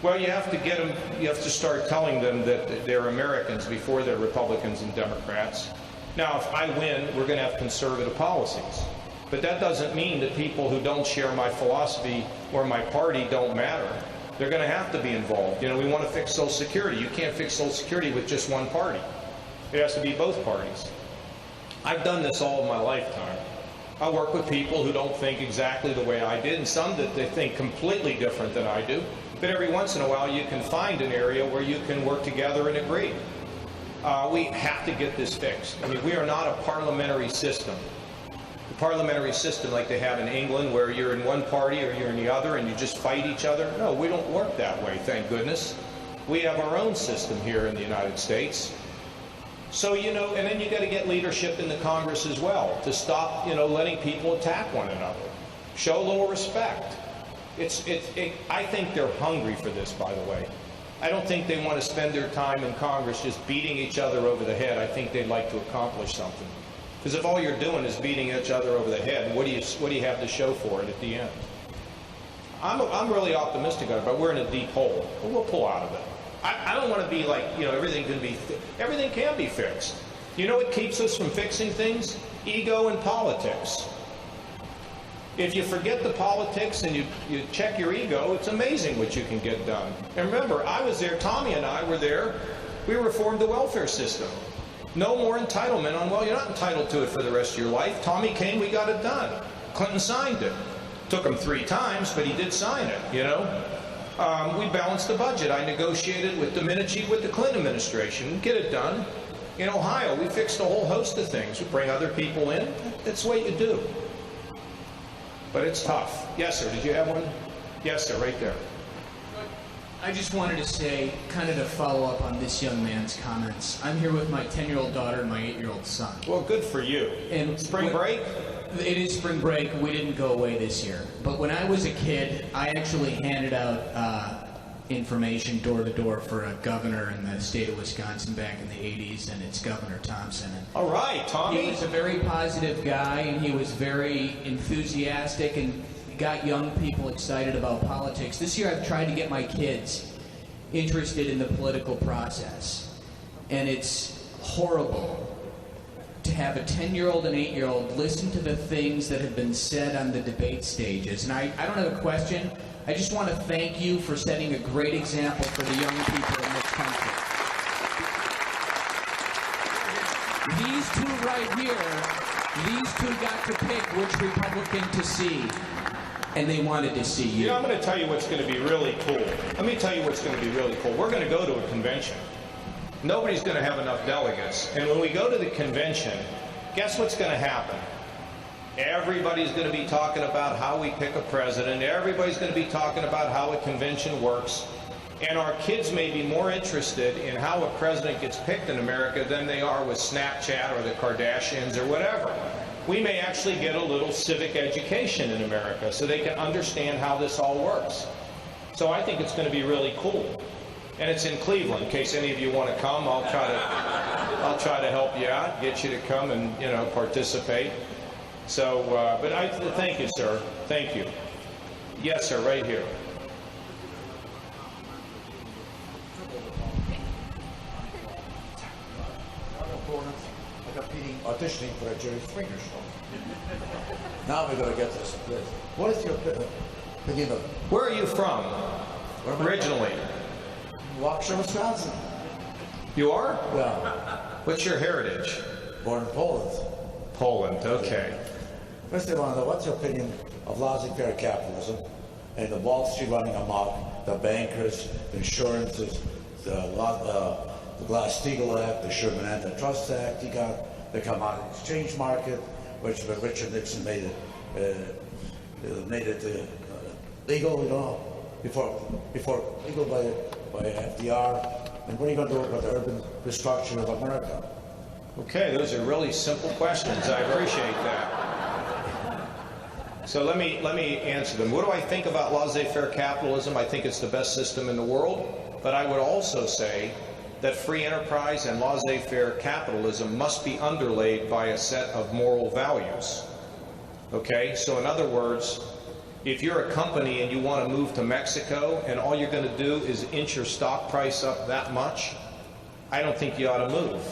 Well, you have to get them, you have to start telling them that they're Americans before they're Republicans and Democrats. Now, if I win, we're going to have conservative policies. But that doesn't mean that people who don't share my philosophy or my party don't matter. They're going to have to be involved. You know, we want to fix Social Security. You can't fix Social Security with just one party. It has to be both parties. I've done this all of my lifetime. I work with people who don't think exactly the way I did, and some that they think completely different than I do. But every once in a while, you can find an area where you can work together and agree. We have to get this fixed. I mean, we are not a parliamentary system. The parliamentary system like they have in England, where you're in one party or you're in the other and you just fight each other. No, we don't work that way, thank goodness. We have our own system here in the United States. So, you know, and then you got to get leadership in the Congress as well to stop, you know, letting people attack one another. Show a little respect. I think they're hungry for this, by the way. I don't think they want to spend their time in Congress just beating each other over the head. I think they'd like to accomplish something. Because if all you're doing is beating each other over the head, what do you have to show for it at the end? I'm really optimistic about it, but we're in a deep hole. But we'll pull out of it. I don't want to be like, you know, everything can be fixed. You know what keeps us from fixing things? Ego and politics. If you forget the politics and you check your ego, it's amazing what you can get done. And remember, I was there, Tommy and I were there, we reformed the welfare system. No more entitlement on, well, you're not entitled to it for the rest of your life. Tommy came, we got it done. Clinton signed it. Took him 3 times, but he did sign it, you know. We balanced the budget. I negotiated with Domenici with the Clinton administration. Get it done. In Ohio, we fixed a whole host of things. We bring other people in. That's what you do. But it's tough. Yes, sir. Did you have one? Yes, sir. Right there. I just wanted to say, kind of to follow up on this young man's comments. I'm here with my 10-year-old daughter and my 8-year-old son. Well, good for you. And spring break? It is spring break. We didn't go away this year. But when I was a kid, I actually handed out information door to door for a governor in the state of Wisconsin back in the 80s, and it's Governor Thompson. And all right, Tommy. He was a very positive guy, and he was very enthusiastic and got young people excited about politics. This year I've tried to get my kids interested in the political process. And it's horrible to have a 10-year-old and 8-year-old listen to the things that have been said on the debate stages. And I don't have a question. I just want to thank you for setting a great example for the young people in this country. These two right here, these two got to pick which Republican to see. And they wanted to see you. You know, I'm going to tell you what's going to be really cool. Let me tell you what's going to be really cool. We're going to go to a convention. Nobody's going to have enough delegates. And when we go to the convention, guess what's going to happen? Everybody's going to be talking about how we pick a president. Everybody's going to be talking about how a convention works. And our kids may be more interested in how a president gets picked in America than they are with Snapchat or the Kardashians or whatever. We may actually get a little civic education in America so they can understand how this all works. So I think it's going to be really cool. And it's in Cleveland. In case any of you want to come, I'll try to help you out, get you to come and, you know, participate. So, but thank you, sir. Thank you. Yes, sir, right here. I got Petey auditioning for a Jerry Springer show. Now we're going to get this. What is your opinion of... Where are you from? Originally? Waukesha, Wisconsin. You are? Yeah. What's your heritage? Born in Poland. Poland, okay. First, I want to know, what's your opinion of laissez-faire capitalism and the Wall Street running amok, the bankers, the insurances, the Glass-Steagall Act, the Sherman Antitrust Act, you got the commodity exchange market, which Richard Nixon made it legal, you know, before legal by FDR. And what are you going to do about the urban destruction of America? Okay, those are really simple questions. I appreciate that. So let me answer them. What do I think about laissez-faire capitalism? I think it's the best system in the world, but I would also say that free enterprise and laissez-faire capitalism must be underlaid by a set of moral values. Okay, so in other words, if you're a company and you want to move to Mexico and all you're going to do is inch your stock price up that much, I don't think you ought to move.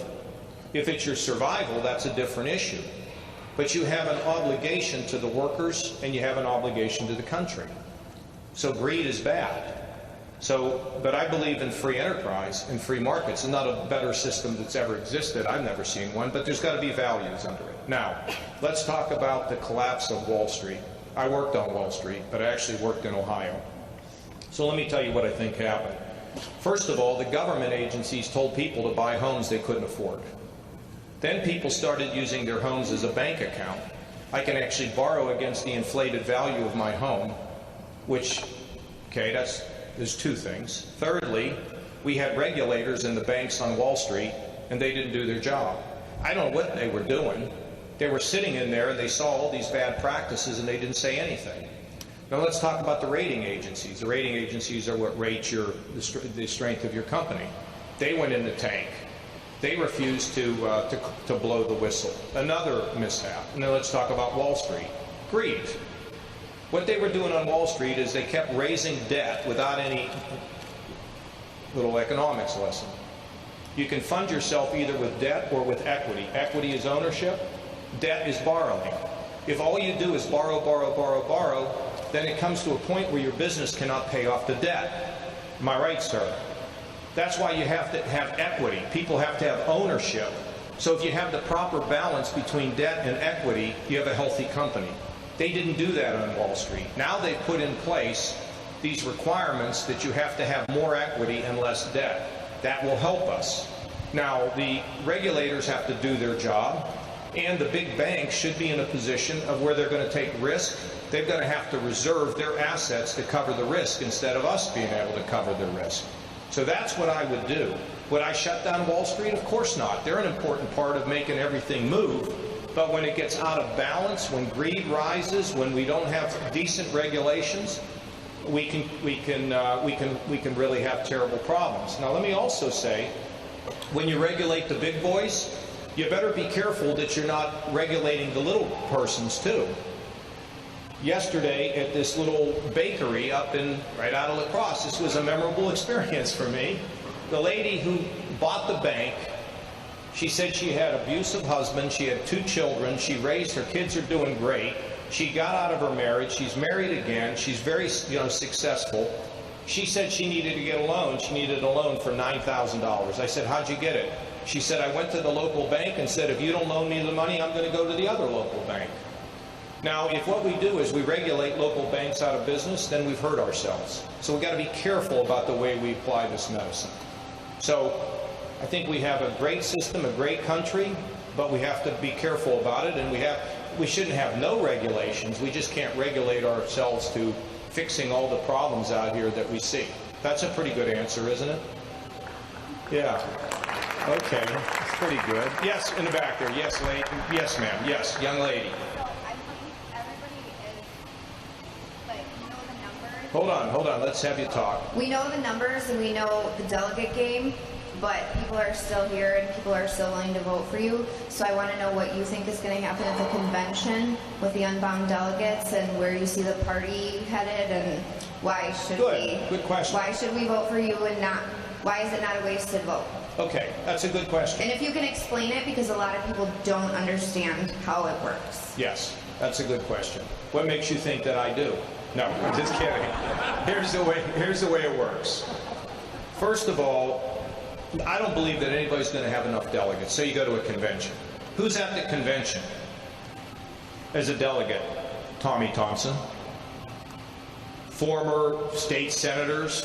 If it's your survival, that's a different issue. But you have an obligation to the workers and you have an obligation to the country. So greed is bad. But I believe in free enterprise and free markets. It's not a better system that's ever existed. I've never seen one, but there's got to be values under it. Now, let's talk about the collapse of Wall Street. I worked on Wall Street, but I actually worked in Ohio. So let me tell you what I think happened. First of all, the government agencies told people to buy homes they couldn't afford. Then people started using their homes as a bank account. I can actually borrow against the inflated value of my home, which, okay, there's two things. Thirdly, we had regulators in the banks on Wall Street, and they didn't do their job. I don't know what they were doing. They were sitting in there, and they saw all these bad practices, and they didn't say anything. Now let's talk about the rating agencies. The rating agencies are what rate the strength of your company. They went in the tank. They refused to blow the whistle. Another mishap. And then let's talk about Wall Street. Greed. What they were doing on Wall Street is they kept raising debt without any little economics lesson. You can fund yourself either with debt or with equity. Equity is ownership. Debt is borrowing. If all you do is borrow, borrow, borrow, borrow, then it comes to a point where your business cannot pay off the debt. Am I right, sir? That's why you have to have equity. People have to have ownership. So if you have the proper balance between debt and equity, you have a healthy company. They didn't do that on Wall Street. Now they've put in place these requirements that you have to have more equity and less debt. That will help us. Now, the regulators have to do their job, and the big banks should be in a position of where they're going to take risk. They're going to have to reserve their assets to cover the risk instead of us being able to cover the risk. So that's what I would do. Would I shut down Wall Street? Of course not. They're an important part of making everything move. But when it gets out of balance, when greed rises, when we don't have decent regulations, we can really have terrible problems. Now let me also say, when you regulate the big boys, you better be careful that you're not regulating the little persons too. Yesterday at this little bakery right out of La Crosse, this was a memorable experience for me. The lady who bought the bank, She said she had an abusive husband, she had 2 children, she raised, her kids are doing great. She got out of her marriage, she's married again, she's very successful. She said she needed to get a loan. She needed a loan for $9,000. I said, how'd you get it? She said, I went to the local bank and said, if you don't loan me the money, I'm going to go to the other local bank. Now, if what we do is we regulate local banks out of business, then we've hurt ourselves. So we've got to be careful about the way we apply this medicine. So I think we have a great system, a great country, but we have to be careful about it, and we shouldn't have no regulations. We just can't regulate ourselves to fixing all the problems out here that we see. That's a pretty good answer, isn't it? Yeah. Okay. That's pretty good. Yes, in the back there. Yes, lady. Yes, ma'am. Yes, young lady. Hold on. Let's have you talk. We know the numbers and we know the delegate game, but people are still here and people are still willing to vote for you. So I want to know what you think is going to happen at the convention with the unbound delegates and where you see the party headed, and why should Good question. Why should we vote for you and not? Why is it not a wasted vote? Okay, that's a good question. And if you can explain it, because a lot of people don't understand how it works. Yes, that's a good question. What makes you think that I do? No, I'm just kidding. Here's the way it works. First of all, I don't believe that anybody's going to have enough delegates. Say you go to a convention. Who's at the convention as a delegate? Tommy Thompson. Former state senators,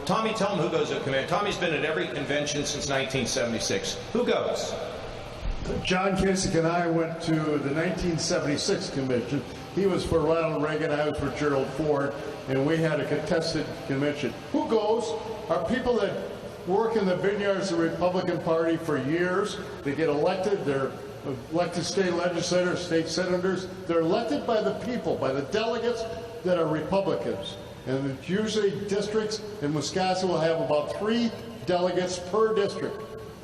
Tommy, tell them who goes to a convention. Tommy's been at every convention since 1976. Who goes? John Kasich and I went to the 1976 convention. He was for Ronald Reagan, I was for Gerald Ford, and we had a contested convention. Who goes? Are people that work in the vineyards of the Republican Party for years. They get elected. They're elected state legislators, state senators. They're elected by the people, by the delegates that are Republicans. And it's usually districts in Wisconsin will have about 3 delegates per district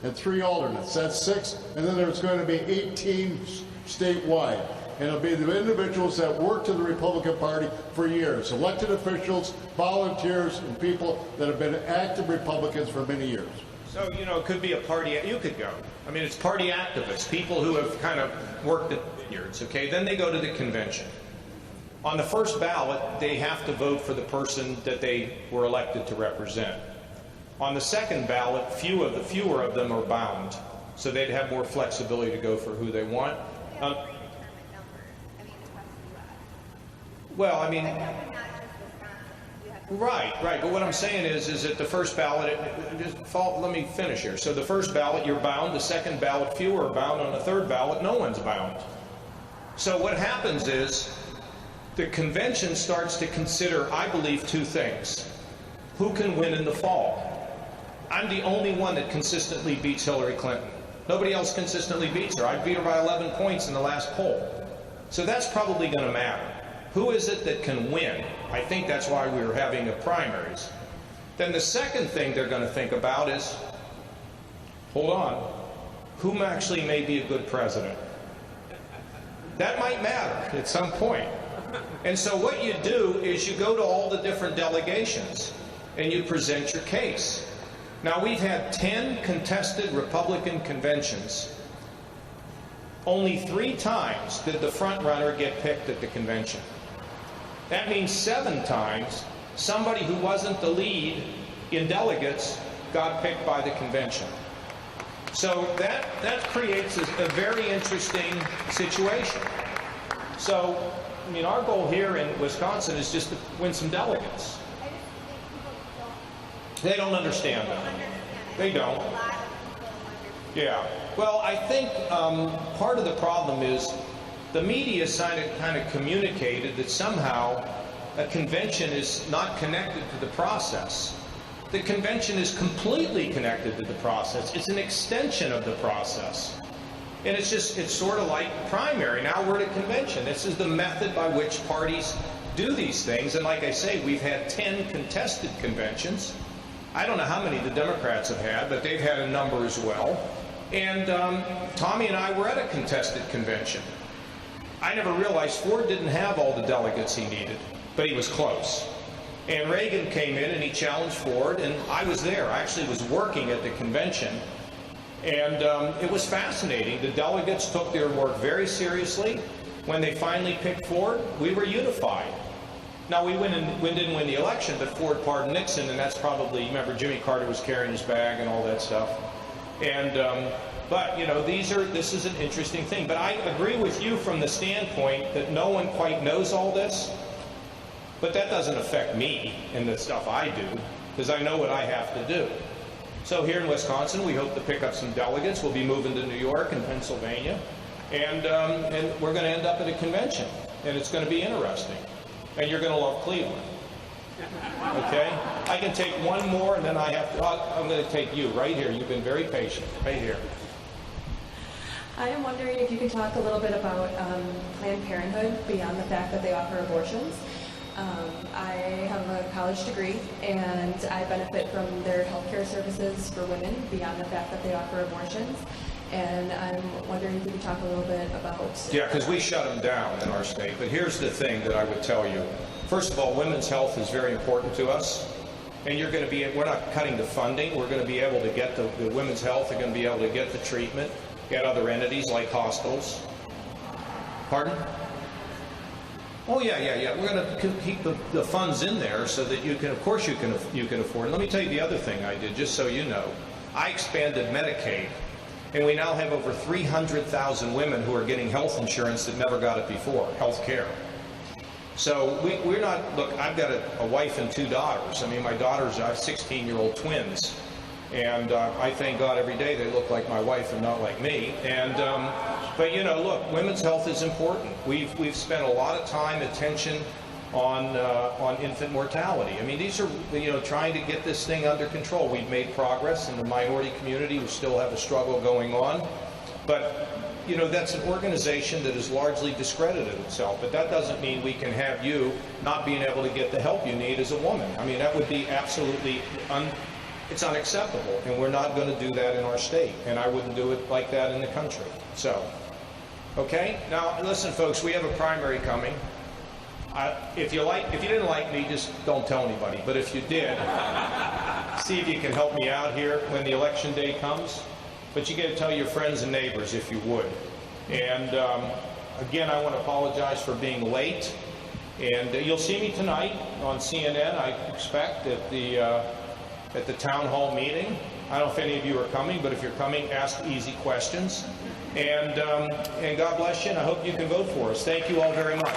and 3 alternates. That's 6. And then there's going to be 18 statewide. And it'll be the individuals that work to the Republican Party for years, elected officials, volunteers, and people that have been active Republicans for many years. So, it could be a party, you could go. I mean, it's party activists, people who have kind of worked at vineyards, okay? Then they go to the convention. On the first ballot, they have to vote for the person that they were elected to represent. On the second ballot, fewer of them are bound, so they'd have more flexibility to go for who they want. Well, I mean, right, but what I'm saying is at the first ballot, let me finish here. So the first ballot, you're bound. The second ballot, fewer are bound. On the third ballot, no one's bound. So what happens is the convention starts to consider, I believe, 2 things. Who can win in the fall? I'm the only one that consistently beats Hillary Clinton. Nobody else consistently beats her. I beat her by 11 points in the last poll. So that's probably going to matter. Who is it that can win? I think that's why we were having a primaries. Then the second thing they're going to think about is, hold on, who actually may be a good president? That might matter at some point. And so what you do is you go to all the different delegations and you present your case. Now, we've had 10 contested Republican conventions. Only 3 times did the front runner get picked at the convention. That means 7 times somebody who wasn't the lead in delegates got picked by the convention. So that creates a very interesting situation. So, I mean, our goal here in Wisconsin is just to win some delegates. They don't understand that. They don't. Yeah. Well, I think part of the problem is the media kind of communicated that somehow a convention is not connected to the process. The convention is completely connected to the process. It's an extension of the process. And it's sort of like primary. Now we're at a convention. This is the method by which parties do these things. And like I say, we've had 10 contested conventions. I don't know how many the Democrats have had, but they've had a number as well. And Tommy and I were at a contested convention. I never realized Ford didn't have all the delegates he needed, but he was close. And Reagan came in and he challenged Ford, and I was there. I actually was working at the convention. And it was fascinating. The delegates took their work very seriously. When they finally picked Ford, we were unified. Now, we didn't win the election, but Ford pardoned Nixon, and that's probably, remember, Jimmy Carter was carrying his bag and all that stuff. And, but, you know, this is an interesting thing. But I agree with you from the standpoint that no one quite knows all this, but that doesn't affect me and the stuff I do, because I know what I have to do. So here in Wisconsin, we hope to pick up some delegates. We'll be moving to New York and Pennsylvania, and we're going to end up at a convention, and it's going to be interesting. And you're going to love Cleveland. Okay? I can take one more, and then I'm going to take you right here. You've been very patient. Right here. I am wondering if you could talk a little bit about Planned Parenthood beyond the fact that they offer abortions. I have a college degree, and I benefit from their healthcare services for women beyond the fact that they offer abortions. And I'm wondering if you could talk a little bit about... Yeah, because we shut them down in our state. But here's the thing that I would tell you. First of all, women's health is very important to us. And we're not cutting the funding. We're going to be able to get the women's health. They're going to be able to get the treatment at other entities like hospitals. Pardon? Oh, yeah. We're going to keep the funds in there so that you can, of course, you can afford it. Let me tell you the other thing I did, just so you know. I expanded Medicaid. And we now have over 300,000 women who are getting health insurance that never got it before, health care. So we're not, look, I've got a wife and 2 daughters. I mean, my daughters are 16-year-old twins. And I thank God every day they look like my wife and not like me. And, but you know, look, women's health is important. We've spent a lot of time, attention on infant mortality. I mean, these are, you know, trying to get this thing under control. We've made progress in the minority community. We still have a struggle going on. But, you know, that's an organization that has largely discredited itself. But that doesn't mean we can have you not being able to get the help you need as a woman. I mean, that would be absolutely it's unacceptable. And we're not going to do that in our state. And I wouldn't do it like that in the country. So, okay? Now, listen, folks, we have a primary coming. If you didn't like me, just don't tell anybody. But if you did, see if you can help me out here when the election day comes. But you got to tell your friends and neighbors if you would. And again, I want to apologize for being late. And you'll see me tonight on CNN, I expect, at the town hall meeting. I don't know if any of you are coming, but if you're coming, ask easy questions. And God bless you, and I hope you can vote for us. Thank you all very much.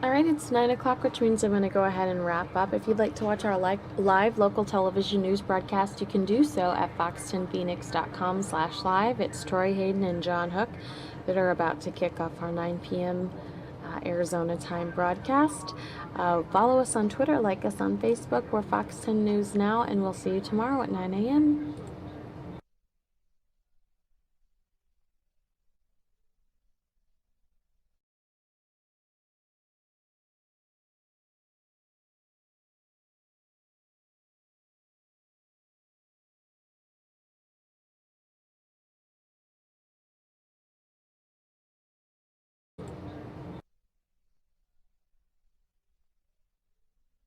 All right, it's 9 o'clock, which means I'm going to go ahead and wrap up. If you'd like to watch our live local television news broadcast, you can do so at fox10phoenix.com/live. It's Troy Hayden and John Hook that are about to kick off our 9 p.m. Arizona time broadcast. Follow us on Twitter, like us on Facebook. We're Fox 10 News Now, and we'll see you tomorrow at 9 a.m.